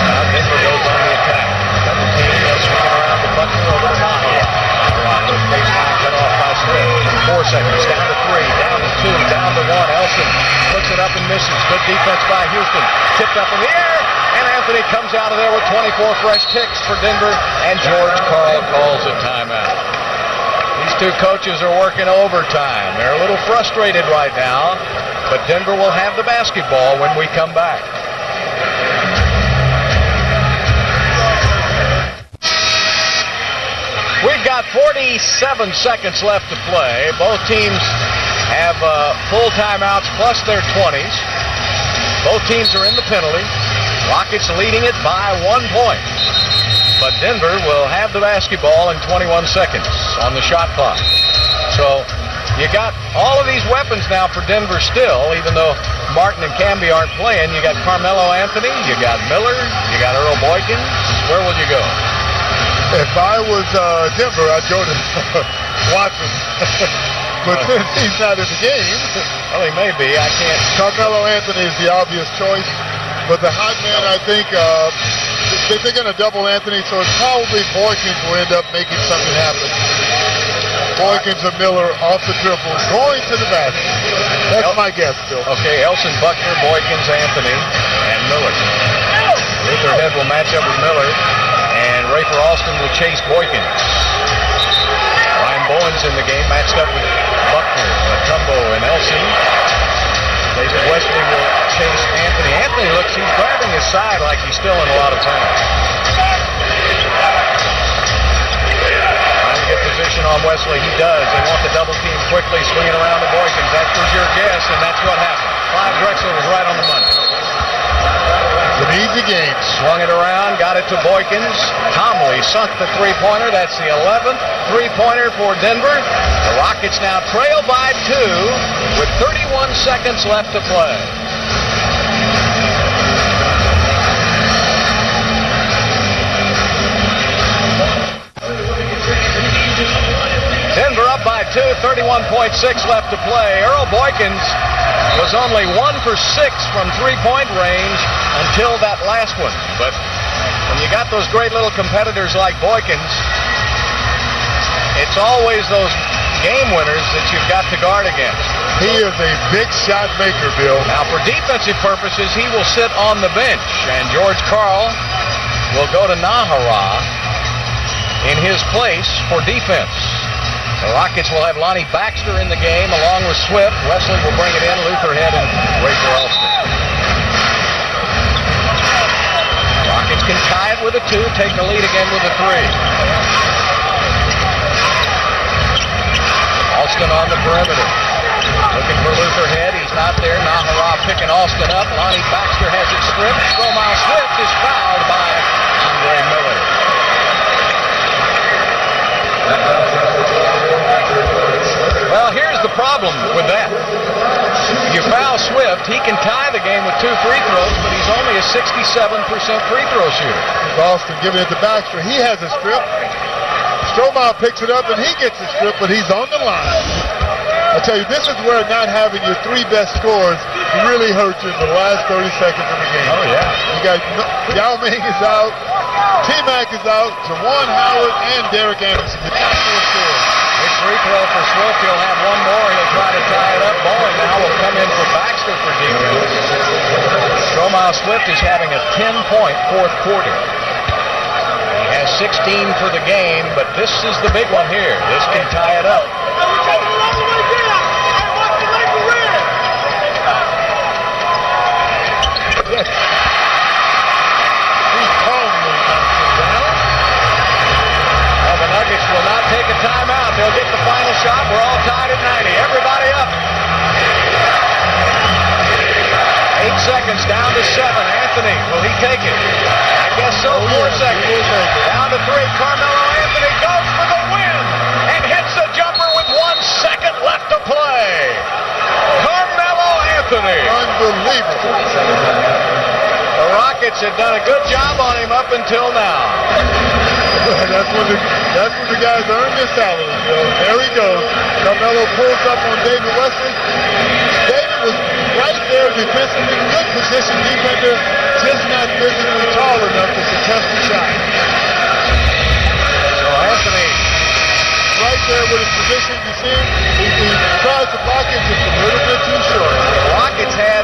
H: Now Denver goes on the attack. Double team swinging around the Buckner over to Nahara. Baseline cut off by Swift. 4 seconds. Down to 3. Down to 2. Down to 1. Elson puts it up and misses. Good defense by Houston. Tipped up in the air. And Anthony comes out of there with 24 fresh picks for Denver, and George Karl calls a timeout. These two coaches are working overtime. They're a little frustrated right now, but Denver will have the basketball when we come back. We've got 47 seconds left to play. Both teams have full timeouts plus their 20s. Both teams are in the penalty. Rockets leading it by 1 point. But Denver will have the basketball in 21 seconds on the shot clock. So you got all of these weapons now for Denver still, even though Martin and Camby aren't playing. You got Carmelo Anthony, you got Miller, you got Earl Boykins. Where will you go?
E: If I was Denver, I'd go to Watson. But since he's not in the game,
H: well, he may be. I can't.
E: Carmelo Anthony is the obvious choice. But the hot man, I think, they're going to double Anthony, so it's probably Boykins will end up making something happen. Boykins or Miller off the dribble, going to the basket. That's my guess, Bill.
H: Okay, Elson, Buckner, Boykins, Anthony, and Miller. Luther Head will match up with Miller, and Rafer Alston will chase Boykins. Ryan Bowen's in the game, matched up with Buckner, Matumbo, and Elson. David Wesley will chase Anthony. Anthony looks, he's grabbing his side like he's still in a lot of pain. Trying to get position on Wesley. He does. They want the double team quickly, swinging around to Boykins. That was your guess, and that's what happened. Clyde Drexler was right on the money.
E: It's an easy game.
H: Swung it around, got it to Boykins. Comley sunk the three-pointer. That's the 11th three-pointer for Denver. The Rockets now trail by 2 with 31 21 seconds left to play. Denver up by 2, 31.6 left to play. Earl Boykins was only 1 for 6 from three-point range until that last one. But when you got those great little competitors like Boykins, it's always those game winners that you've got to guard against.
E: He is a big shot maker, Bill.
H: Now, for defensive purposes, he will sit on the bench, and George Karl will go to Nahara in his place for defense. The Rockets will have Lonnie Baxter in the game along with Swift. Wesley will bring it in, Lutherhead and Razor Alston. Rockets can tie it with a 2, take the lead again with a 3. Alston on the perimeter. Looking for Lutherhead. He's not there. Nahara picking Alston up. Lonnie Baxter has it stripped. Stromile Swift is fouled by Andre Miller. Well, here's the problem with that. You foul Swift, he can tie the game with 2 free throws, but he's only a 67% free throw shooter.
E: Alston giving it to Baxter. He has a strip. Stromile picks it up and he gets a strip, but he's on the line. I tell you, this is where not having your 3 best scorers really hurts you in the last 30 seconds of the game.
H: Oh, yeah.
E: You got Yao Ming is out, T-Mac is out, Jawan Howard, and Derek Anderson. The top 4 scorers.
H: Big free throw for Swift. He'll have one more. He'll try to tie it up. Bowen now will come in for Baxter for defense. Stromile Swift is having a 10-point fourth quarter. He has 16 for the game, but this is the big one here. This can tie it up. The Nuggets will not take a timeout. They'll get the final shot. We're all tied at 90. Everybody up. 8 seconds down to 7. Anthony, will he take it? I guess so. 4 seconds. Down to 3. Carmelo Anthony goes for the win and hits the jumper with 1 second left to play. Carmelo Anthony.
E: Unbelievable.
H: The Rockets had done a good job on him up until now.
E: That's when the guys earn their salary, Bill. There he goes. Carmelo pulls up on David Wesley. David was right there defensively, good position defender, just not physically tall enough to contest the shot.
H: So Anthony,
E: right there with his position, you see, he tries to block it just a little bit too short.
H: The Rockets had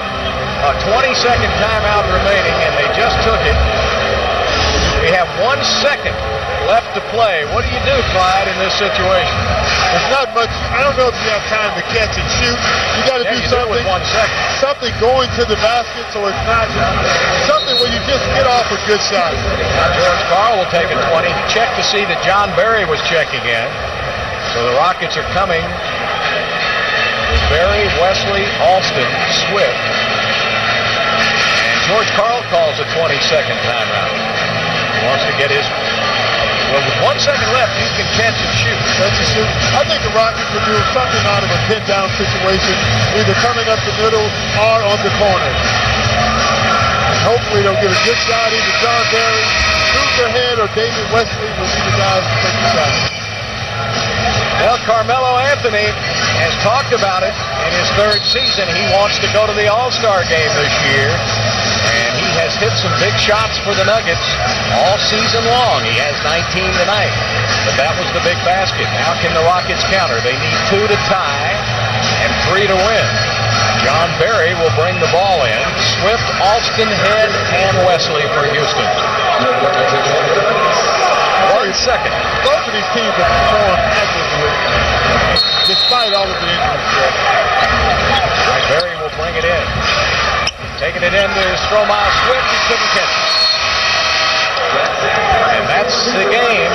H: a 20-second timeout remaining, and they just took it. We have 1 second left to play. What do you do, Clyde, in this situation?
E: It's not much. I don't know if you have time to catch and shoot. You got to do something.
H: Do it with 1 second.
E: Something going to the basket, so it's not something where you just get off a good shot.
H: Now George Karl will take a 20. He checked to see that John Barry was checking in. So the Rockets are coming with Barry, Wesley, Alston, Swift. And George Karl calls a 20-second timeout. He wants to get his... Well, with 1 second left, you can catch and shoot.
E: Catch and shoot. I think the Rockets will do something out of a pin-down situation, either coming up the middle or on the corner. And hopefully they'll get a good shot. Either John Barry, Lutherhead, or David Wesley will be the guys to take the shot.
H: Well, Carmelo Anthony has talked about it in his 3rd season. He wants to go to the All-Star game this year. And he has hit some big shots for the Nuggets all season long. He has 19 tonight. But that was the big basket. Now can the Rockets counter? They need 2 to tie and 3 to win. John Barry will bring the ball in. Swift, Alston, Head, and Wesley for Houston. 1 second.
E: Both of these teams have performed admirably, despite all of the injuries.
H: Barry will bring it in. Taking it into Stromile Swift, he couldn't catch it. And that's the game.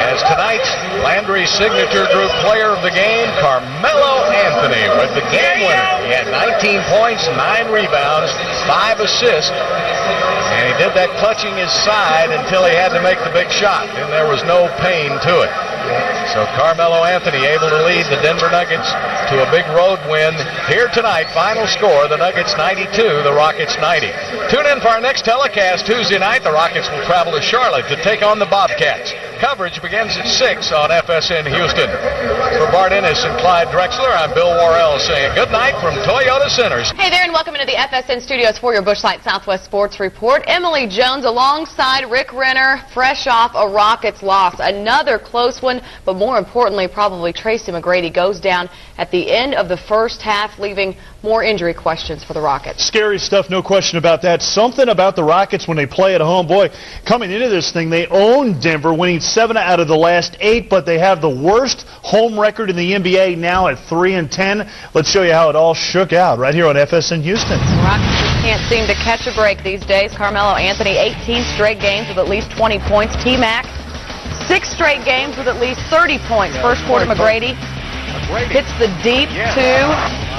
H: As tonight's Landry's Signature Group player of the game, Carmelo Anthony, with the game winner. He had 19 points, 9 rebounds, 5 assists. And he did that clutching his side until he had to make the big shot. And there was no pain to it. So Carmelo Anthony able to lead the Denver Nuggets to a big road win here tonight. Final score, the Nuggets 92, the Rockets 90. Tune in for our next telecast Tuesday night. The Rockets will travel to Charlotte to take on the Bobcats. Coverage begins at 6 on FSN Houston. For Bart Ennis and Clyde Drexler, I'm Bill Worrell saying good night from Toyota Centers.
B: Hey there, and welcome into the FSN studios for your Busch Light Southwest Sports Report. Emily Jones alongside Rick Renner, fresh off a Rockets loss. Another close one, but more importantly, probably Tracy McGrady goes down at the end of the first half, leaving more injury questions for the Rockets.
A: Scary stuff, no question about that. Something about the Rockets when they play at home. Boy, coming into this thing, they own Denver, winning 7 out of the last 8, but they have the worst home record in the NBA now at 3-10. Let's show you how it all shook out right here on FSN Houston.
B: The Rockets just can't seem to catch a break these days. Carmelo Anthony, 18 straight games with at least 20 points. T-Mac, 6 straight games with at least 30 points. First quarter, McGrady hits the deep 2,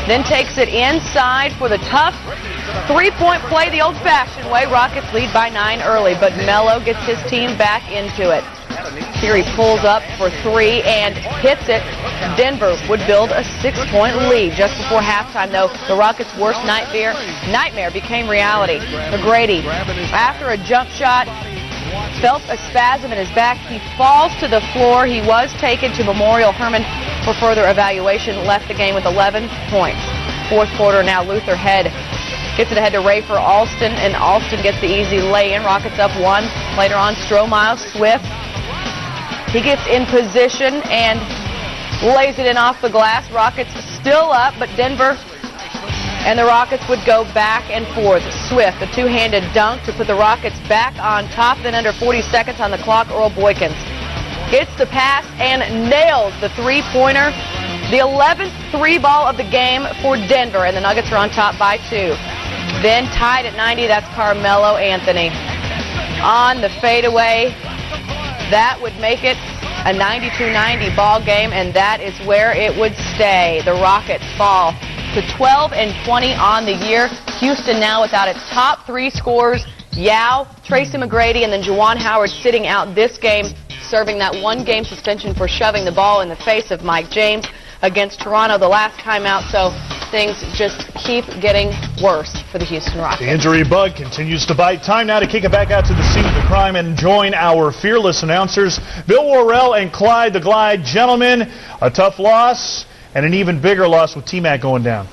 B: then takes it inside for the tough three-point play the old-fashioned way. Rockets lead by 9 early, but Melo gets his team back into it. Here he pulls up for 3 and hits it. Denver would build a 6-point lead. Just before halftime, though, the Rockets' worst nightmare became reality. McGrady, after a jump shot, felt a spasm in his back. He falls to the floor. He was taken to Memorial Hermann for further evaluation. Left the game with 11 points. Fourth quarter now, Luther Head gets it ahead to Ray for Alston, and Alston gets the easy lay-in. Rockets up 1. Later on, Strohmeyer, Swift. He gets in position and lays it in off the glass. Rockets still up, but Denver and the Rockets would go back and forth. Swift, a two-handed dunk to put the Rockets back on top. Then under 40 seconds on the clock, Earl Boykins gets the pass and nails the three-pointer. The 11th three-ball of the game for Denver, and the Nuggets are on top by 2. Then tied at 90, that's Carmelo Anthony. On the fadeaway, that would make it a 92-90 ball game, and that is where it would stay. The Rockets fall to 12-20 on the year. Houston now without its top 3 scorers, Yao, Tracy McGrady, and then Juwan Howard sitting out this game, serving that 1-game suspension for shoving the ball in the face of Mike James against Toronto the last time out. So things just keep getting worse for the Houston Rockets.
A: The injury bug continues to bite. Time now to kick it back out to the scene of the crime and join our fearless announcers, Bill Worrell and Clyde the Glide. Gentlemen, a tough loss and an even bigger loss with T-Mac going down.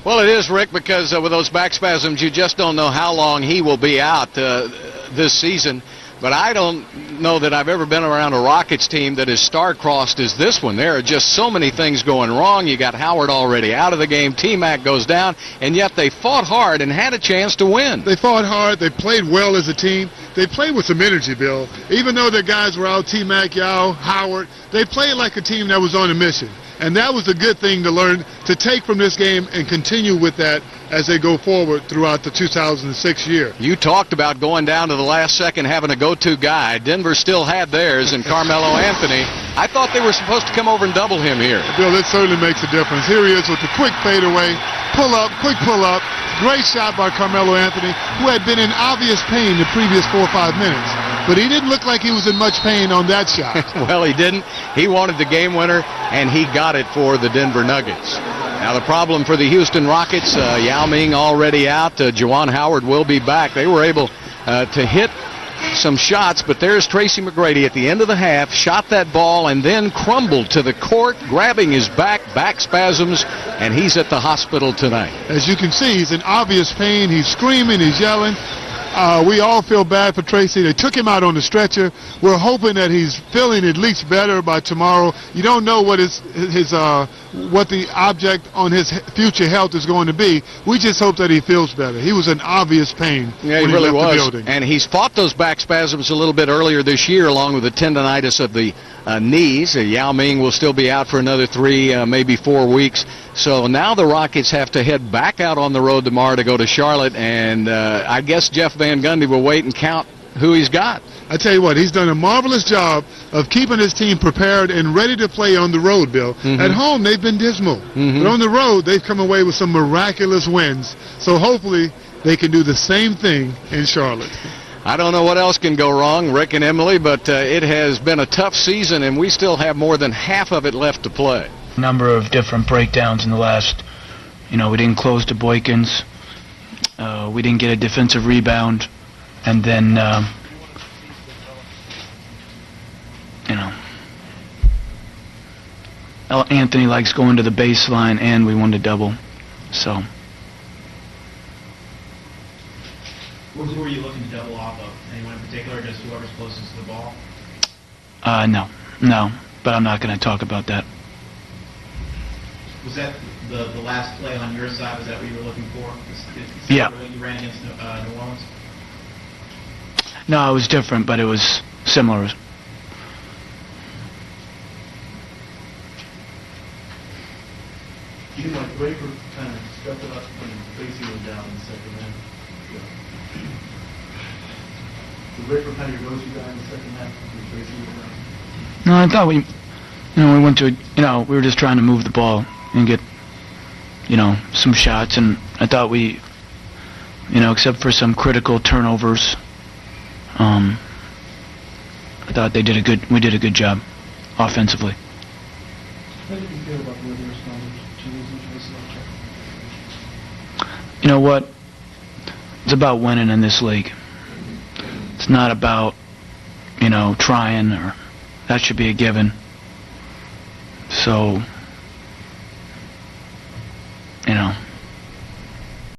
D: Well, it is, Rick, because with those back spasms, you just don't know how long he will be out this season. But I don't know that I've ever been around a Rockets team that is star-crossed as this one. There are just so many things going wrong. You got Howard already out of the game. T-Mac goes down, and yet they fought hard and had a chance to win.
E: They fought hard. They played well as a team. They played with some energy, Bill. Even though their guys were out, T-Mac, Yao, Howard, they played like a team that was on a mission. And that was a good thing to learn, to take from this game and continue with that as they go forward throughout the 2006 year.
D: You talked about going down to the last second, having a go-to guy. Denver still had theirs, and Carmelo Anthony, I thought they were supposed to come over and double him here.
E: Bill, it certainly makes a difference. Here he is with the quick fadeaway, quick pull-up. Great shot by Carmelo Anthony, who had been in obvious pain the previous 4 or 5 minutes. But he didn't look like he was in much pain on that shot.
D: Well, he didn't. He wanted the game winner, and he got it for the Denver Nuggets. Now, the problem for the Houston Rockets, Yao Ming already out. Juwan Howard will be back. They were able to hit some shots, but there's Tracy McGrady at the end of the half, shot that ball, and then crumbled to the court, grabbing his back spasms, and he's at the hospital tonight.
E: As you can see, he's in obvious pain. He's screaming, he's yelling. We all feel bad for Tracy. They took him out on the stretcher. We're hoping that he's feeling at least better by tomorrow. You don't know what what the object on his future health is going to be. We just hope that he feels better. He was in obvious pain when he left the building.
D: And he's fought those back spasms a little bit earlier this year, along with the tendonitis of the knees. Yao Ming will still be out for another 3, maybe 4 weeks. So now the Rockets have to head back out on the road tomorrow to go to Charlotte, and I guess Jeff Van Gundy will wait and count who he's got.
E: I tell you what, he's done a marvelous job of keeping his team prepared and ready to play on the road, Bill. At home, they've been dismal. But on the road, they've come away with some miraculous wins. So hopefully they can do the same thing in Charlotte.
D: I don't know what else can go wrong, Rick and Emily, but it has been a tough season, and we still have more than half of it left to play.
M: A number of different breakdowns in the last, we didn't close to Boykins. We didn't get a defensive rebound. And then, Anthony likes going to the baseline, and we won the double. So.
N: Who are you looking to double off of? Anyone in particular, or just whoever's closest to the ball?
M: No, but I'm not going to talk about that.
N: Was that the last play on your side? Was that what you were looking for?
M: Yeah.
N: What you ran against New Orleans?
M: No, it was different, but it was similar.
A: You know, Draper kind of stepped it up when Tracy was down in the second half. The Draper kind of your go-to guy in the second half when Tracy was down.
M: No, I thought we went to, we were just trying to move the ball and get, some shots, and I thought we, except for some critical turnovers, I thought we did a good job offensively.
A: How did you feel about the way they responded to losing Tracy?
M: You know what? It's about winning in this league. It's not about, trying, or that should be a given. So